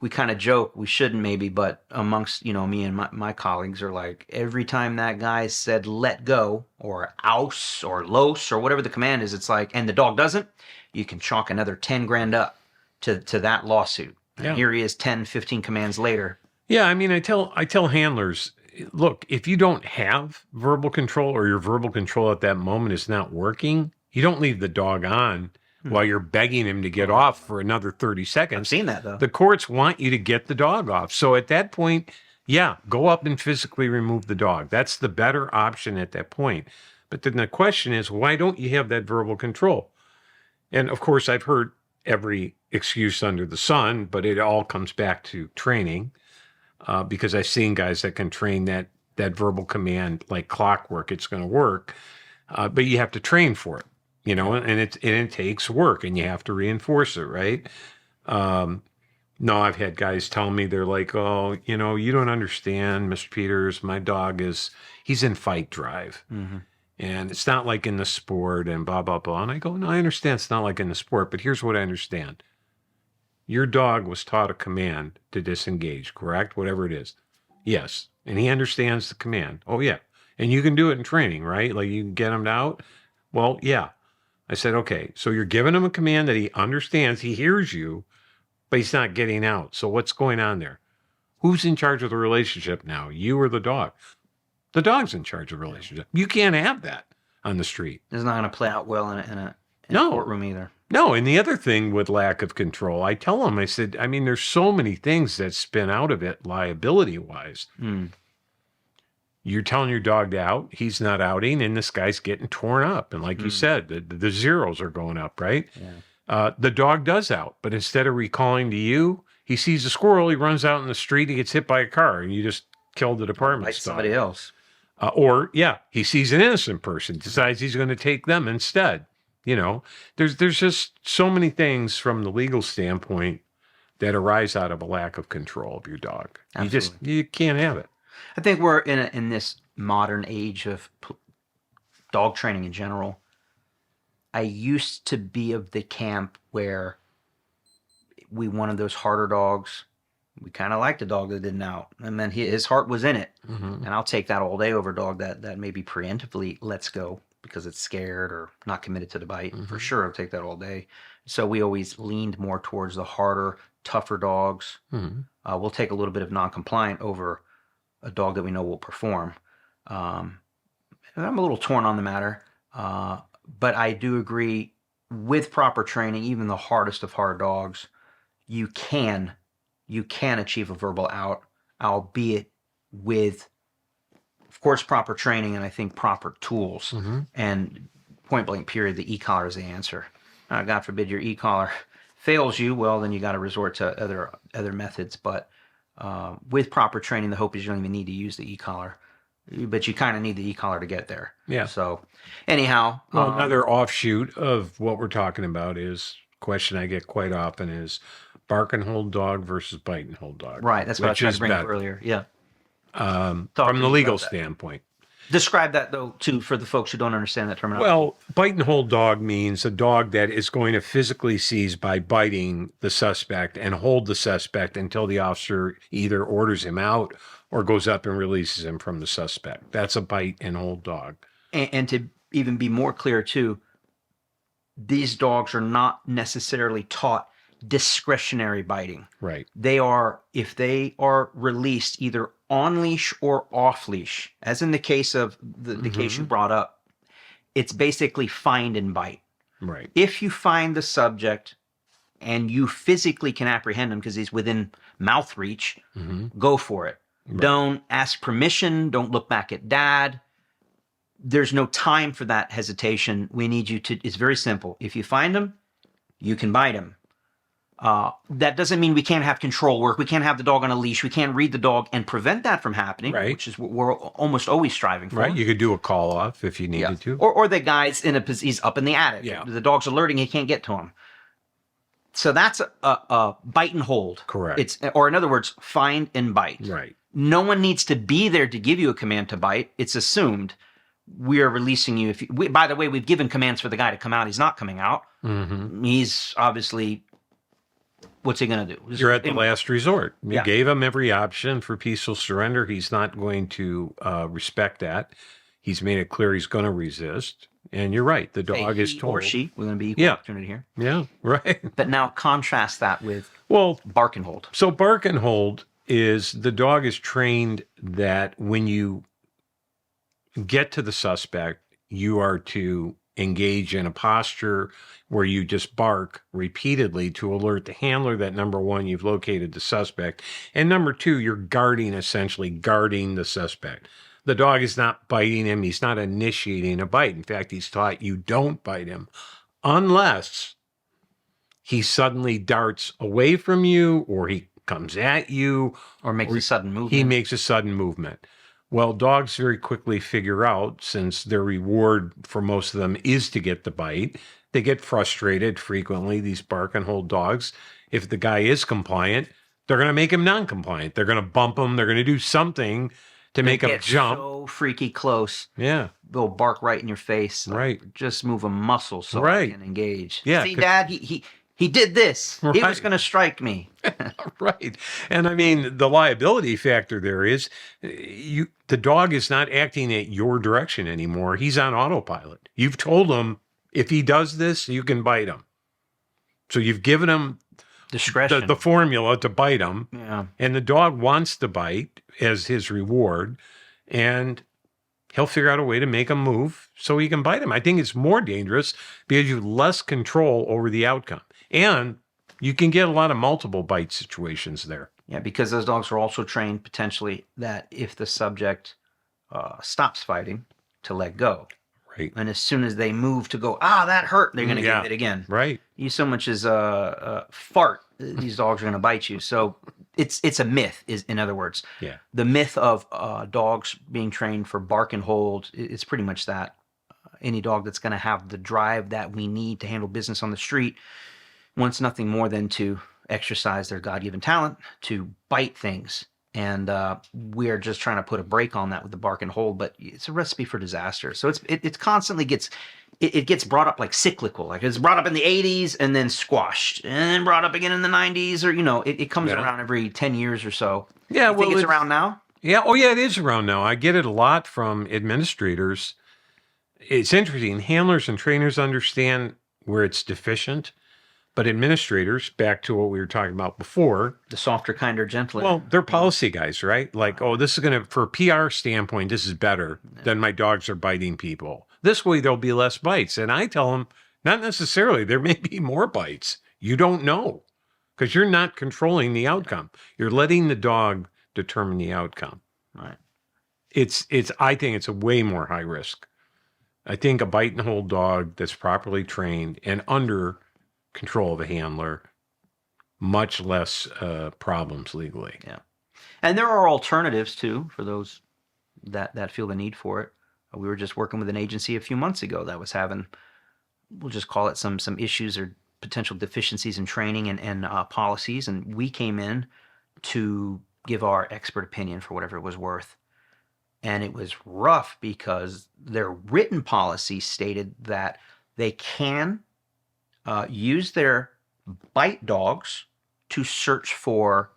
we kind of joke, we shouldn't maybe, but amongst, me and my colleagues are like, every time that guy said let go or aus or los or whatever the command is, it's like, and the dog doesn't, you can chalk another 10 grand up to that lawsuit. Yeah. And here he is 10, 15 commands later. Yeah, I mean, I tell handlers, look, if you don't have verbal control or your verbal control at that moment is not working, you don't leave the dog on while you're begging him to get off for another 30 seconds. I've seen that, though. The courts want you to get the dog off. So at that point, yeah, go up and physically remove the dog. That's the better option at that point. But then the question is, why don't you have that verbal control? And of course, I've heard every excuse under the sun, but it all comes back to training. Because I've seen guys that can train that verbal command like clockwork. It's going to work, but you have to train for it, and it takes work, and you have to reinforce it, right? No, I've had guys tell me, they're like, oh, you don't understand, Mr. Peters. My dog he's in fight drive, and it's not like in the sport, and blah blah blah. And I go, no, I understand it's not like in the sport, but here's what I understand. Your dog was taught a command to disengage, correct? Whatever it is. Yes. And he understands the command. Oh, yeah. And you can do it in training, right? Like you can get him out. Well, yeah. I said, okay, so you're giving him a command that he understands. He hears you, but he's not getting out. So what's going on there? Who's in charge of the relationship now? You or the dog? The dog's in charge of the relationship. You can't have that on the street. It's not going to play out well in a courtroom either. No, and the other thing with lack of control, I tell them, I said, I mean, there's so many things that spin out of it liability-wise. You're telling your dog to out, he's not outing, and this guy's getting torn up. And like you said, the zeros are going up, right? Yeah. The dog does out, but instead of recalling to you, he sees a squirrel, he runs out in the street, he gets hit by a car, and you just killed the department store. Somebody else. Or, he sees an innocent person, decides he's going to take them instead. There's just so many things from the legal standpoint that arise out of a lack of control of your dog. Absolutely. You can't have it. I think we're in this modern age of dog training in general. I used to be of the camp where we wanted those harder dogs. We kind of liked a dog that didn't out. And then his heart was in it. And I'll take that all day over a dog that maybe preemptively lets go because it's scared or not committed to the bite. For sure, I'll take that all day. So we always leaned more towards the harder, tougher dogs. We'll take a little bit of non-compliant over a dog that we know will perform. I'm a little torn on the matter, but I do agree with proper training, even the hardest of hard dogs you can achieve a verbal out, albeit with, of course, proper training and I think proper tools. And point blank period, the e-collar is the answer. God forbid your e-collar fails you, well, then you got to resort to other methods. But with proper training, the hope is you don't even need to use the e-collar, but you kind of need the e-collar to get there. Yeah. So anyhow, well, another offshoot of what we're talking about is a question I get quite often is bark and hold dog versus bite and hold dog. right. That's what I which tried is to bring up better earlier. Yeah. from to the me legal about that. standpoint. Describe that though, too, for the folks who don't understand that terminology. Well, bite and hold dog means a dog that is going to physically seize by biting the suspect and hold the suspect until the officer either orders him out or goes up and releases him from the suspect. That's a bite and hold dog. And to even be more clear, too, these dogs are not necessarily taught discretionary biting. Right. They are, if they are released either on leash or off leash, as in the case of the case you brought up, it's basically find and bite. Right. If you find the subject and you physically can apprehend him because he's within mouth reach, go for it. Right. Don't ask permission. Don't look back at dad. There's no time for that hesitation. We need you to, it's very simple. If you find him, you can bite him. That doesn't mean we can't have control work. We can't have the dog on a leash. We can't read the dog and prevent that from happening, right. which is what we're almost always striving for. Right. You could do a call off if you needed to. Or the guy's he's up in the attic. Yeah. The dog's alerting, he can't get to him. So that's a bite and hold. Correct. Or in other words, find and bite. Right. No one needs to be there to give you a command to bite. It's assumed we are releasing you. By the way, we've given commands for the guy to come out. He's not coming out. He's obviously, what's he going to do? You're at the last resort. You gave him every option for peaceful surrender. He's not going to respect that. He's made it clear he's going to resist. And you're right. The dog is told. Or she. We're going to be equal opportunity here. Yeah, right. But now contrast that with bark and hold. So bark and hold is the dog is trained that when you get to the suspect, you are to engage in a posture where you just bark repeatedly to alert the handler that, number one, you've located the suspect, and number two, you're essentially guarding the suspect. The dog is not biting him. He's not initiating a bite. In fact, he's taught you don't bite him unless he suddenly darts away from you or he comes at you. Or makes a sudden movement. He makes a sudden movement. Well, dogs very quickly figure out, since their reward for most of them is to get the bite, they get frustrated frequently, these bark and hold dogs. If the guy is compliant, they're going to make him non-compliant. They're going to bump him. They're going to do something to make him jump. So freaky close. Yeah. They'll bark right in your face. Right. Just move a muscle so I can engage. Yeah. See, Dad, he did this. He was going to strike me. Right. And I mean, the liability factor there is the dog is not acting at your direction anymore. He's on autopilot. You've told him if he does this, you can bite him. So you've given him discretion, the formula to bite him. Yeah. And the dog wants to bite as his reward. And he'll figure out a way to make him move so he can bite him. I think it's more dangerous because you have less control over the outcome. And you can get a lot of multiple bite situations there. Yeah, because those dogs are also trained potentially that if the subject stops fighting, to let go. Right. And as soon as they move to go, that hurt, they're going to give it again. Right. You so much as fart, these dogs are going to bite you. So it's a myth, in other words. Yeah. The myth of dogs being trained for bark and hold, it's pretty much that. Any dog that's going to have the drive that we need to handle business on the street wants nothing more than to exercise their God-given talent to bite things. And we're just trying to put a break on that with the bark and hold, but it's a recipe for disaster. So it constantly gets brought up like cyclical, like it's brought up in the 80s and then squashed and then brought up again in the 90s, or it comes around every 10 years or so. Yeah, you think it's around now? Yeah, it is around now. I get it a lot from administrators. It's interesting. Handlers and trainers understand where it's deficient. But administrators, back to what we were talking about before. The softer, kinder, gentler. Well, they're policy guys, right? Like, this is going to, for a PR standpoint, this is better than my dogs are biting people. This way, there'll be less bites. And I tell them, not necessarily. There may be more bites. You don't know. because you're not controlling the outcome. You're letting the dog determine the outcome. Right. I think it's a way more high risk. I think a bite and hold dog that's properly trained and under control of a handler, much less problems legally. Yeah. And there are alternatives too for those that feel the need for it. We were just working with an agency a few months ago that was having, we'll just call it some issues or potential deficiencies in training and policies, and we came in to give our expert opinion for whatever it was worth. And it was rough because their written policy stated that they can use their bite dogs to search for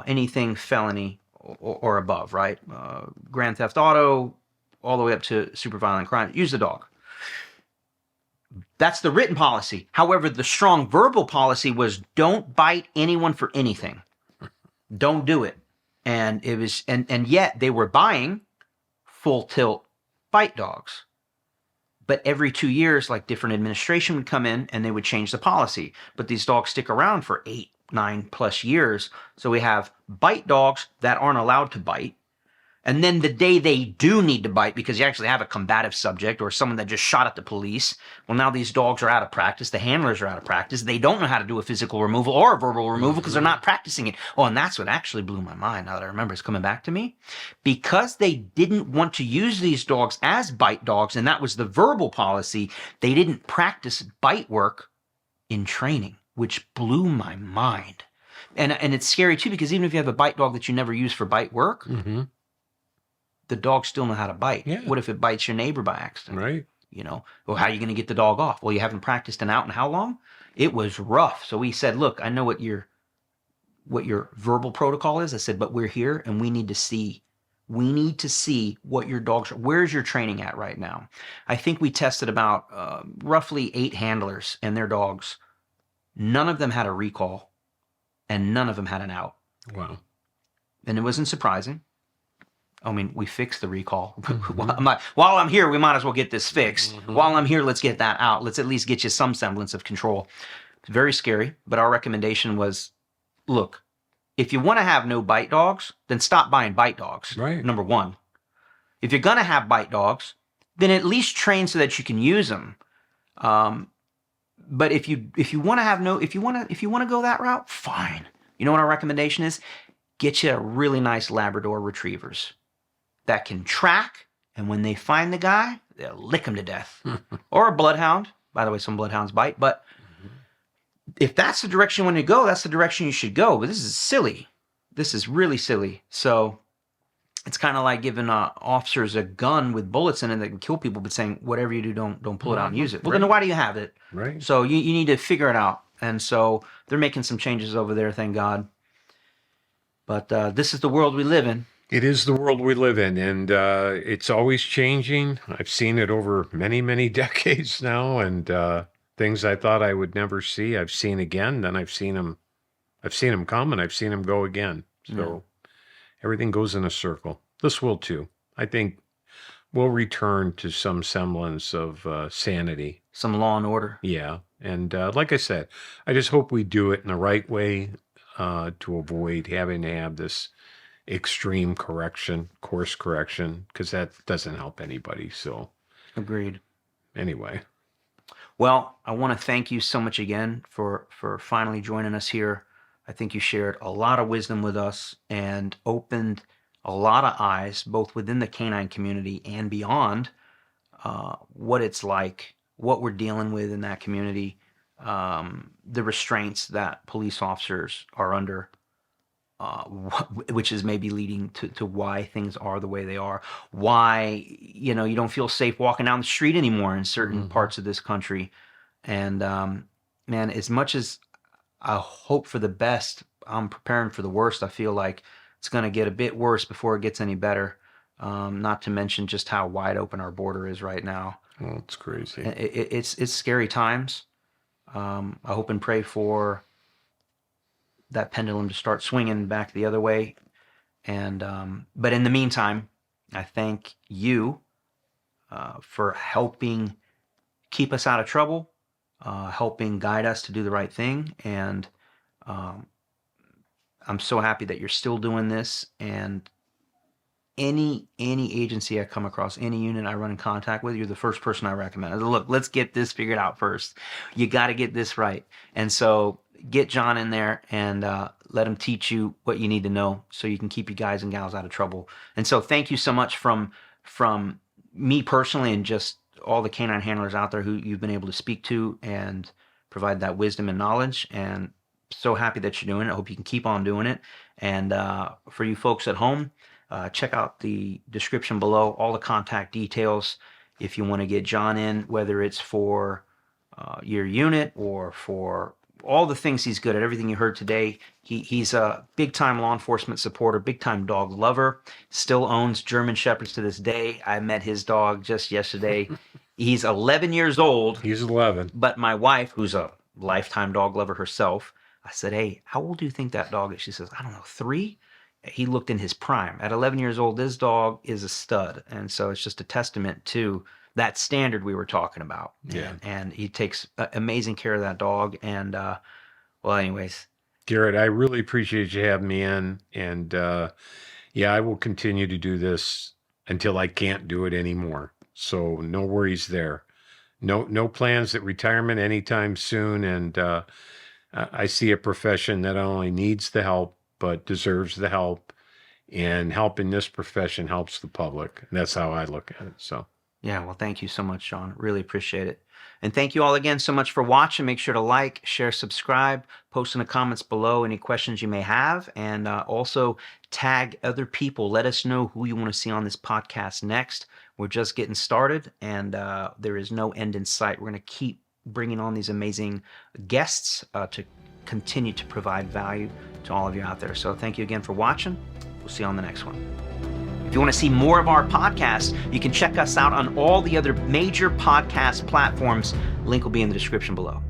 anything felony or above, right? Grand theft auto, all the way up to super violent crime. Use the dog. That's the written policy. However, the strong verbal policy was don't bite anyone for anything. Don't do it. And it was, and yet they were buying full tilt bite dogs. But every 2 years, like different administration would come in and they would change the policy. But these dogs stick around for 8, 9+ years. So we have bite dogs that aren't allowed to bite. And then the day they do need to bite, because you actually have a combative subject or someone that just shot at the police, well, now these dogs are out of practice. The handlers are out of practice. They don't know how to do a physical removal or a verbal removal because they're not practicing it. Oh, and that's what actually blew my mind now that I remember it's coming back to me. Because they didn't want to use these dogs as bite dogs, and that was the verbal policy, they didn't practice bite work in training, which blew my mind. And it's scary too, because even if you have a bite dog that you never use for bite work, the dogs still know how to bite. Yeah. What if it bites your neighbor by accident? Right. Well, how are you going to get the dog off? Well, you haven't practiced an out in how long? It was rough. So we said, look, I know what your verbal protocol is. I said, but we're here and we need to see what your dogs are. Where's your training at right now? I think we tested about roughly 8 handlers and their dogs. None of them had a recall and none of them had an out. Wow. And it wasn't surprising. I mean, we fixed the recall. While I'm here, we might as well get this fixed. While I'm here, let's get that out. Let's at least get you some semblance of control. It's very scary, but our recommendation was, look, if you want to have no bite dogs, then stop buying bite dogs. Right. Number one. If you're going to have bite dogs, then at least train so that you can use them. But if you want to go that route, fine. You know what our recommendation is? Get you a really nice Labrador retrievers that can track, and when they find the guy, they'll lick him to death. Or a bloodhound. By the way, some bloodhounds bite, but if that's the direction you want to go, that's the direction you should go. But this is silly. This is really silly. So it's kind of like giving officers a gun with bullets in it that can kill people, but saying, whatever you do, don't pull it out and use it. Well, then why do you have it? Right. So you need to figure it out. And so they're making some changes over there, thank God. But this is the world we live in. It is the world we live in, and it's always changing. I've seen it over many, many decades now, and things I thought I would never see, I've seen again. Then I've seen them come, and I've seen them go again. So everything goes in a circle. This will too. I think we'll return to some semblance of sanity. Some law and order. Yeah, and like I said, I just hope we do it in the right way to avoid having to have this extreme course correction, because that doesn't help anybody. So Agreed. Anyway. Well, I want to thank you so much again for finally joining us here. I think you shared a lot of wisdom with us and opened a lot of eyes, both within the canine community and beyond, what it's like, what we're dealing with in that community, the restraints that police officers are under, which is maybe leading to why things are the way they are, why you don't feel safe walking down the street anymore in certain parts of this country. And man, as much as I hope for the best, I'm preparing for the worst. I feel like it's going to get a bit worse before it gets any better. Not to mention just how wide open our border is right now. Well, it's crazy. It's scary times. I hope and pray for that pendulum to start swinging back the other way. And but in the meantime, I thank you for helping keep us out of trouble, helping guide us to do the right thing, and I'm so happy that you're still doing this, and any agency I come across, any unit I run in contact with, you're the first person I recommend. I said, look, let's get this figured out first. You got to get this right. And so get John in there and let him teach you what you need to know so you can keep you guys and gals out of trouble. And so thank you so much from me personally and just all the canine handlers out there who you've been able to speak to and provide that wisdom and knowledge. And so happy that you're doing it. I hope you can keep on doing it. And for you folks at home, check out the description below, all the contact details if you want to get John in, whether it's for your unit or for all the things he's good at, everything you heard today. He's a big-time law enforcement supporter, big-time dog lover, still owns German Shepherds to this day. I met his dog just yesterday. He's 11 years old. He's 11. But my wife, who's a lifetime dog lover herself, I said, hey, how old do you think that dog is? She says, I don't know, 3? He looked in his prime. At 11 years old, this dog is a stud. And so it's just a testament to that standard we were talking about. Yeah. And he takes amazing care of that dog. And, well, anyways. Garret, I really appreciate you having me in. And, yeah, I will continue to do this until I can't do it anymore. So no worries there. No plans at retirement anytime soon. And I see a profession that not only needs the help, but deserves the help. And help in this profession helps the public. And that's how I look at it. So. Yeah, well, thank you so much, Sean. Really appreciate it. And thank you all again so much for watching. Make sure to like, share, subscribe, post in the comments below any questions you may have, and also tag other people. Let us know who you want to see on this podcast next. We're just getting started, and there is no end in sight. We're going to keep bringing on these amazing guests to continue to provide value to all of you out there. So thank you again for watching. We'll see you on the next one. If you want to see more of our podcasts, you can check us out on all the other major podcast platforms. Link will be in the description below.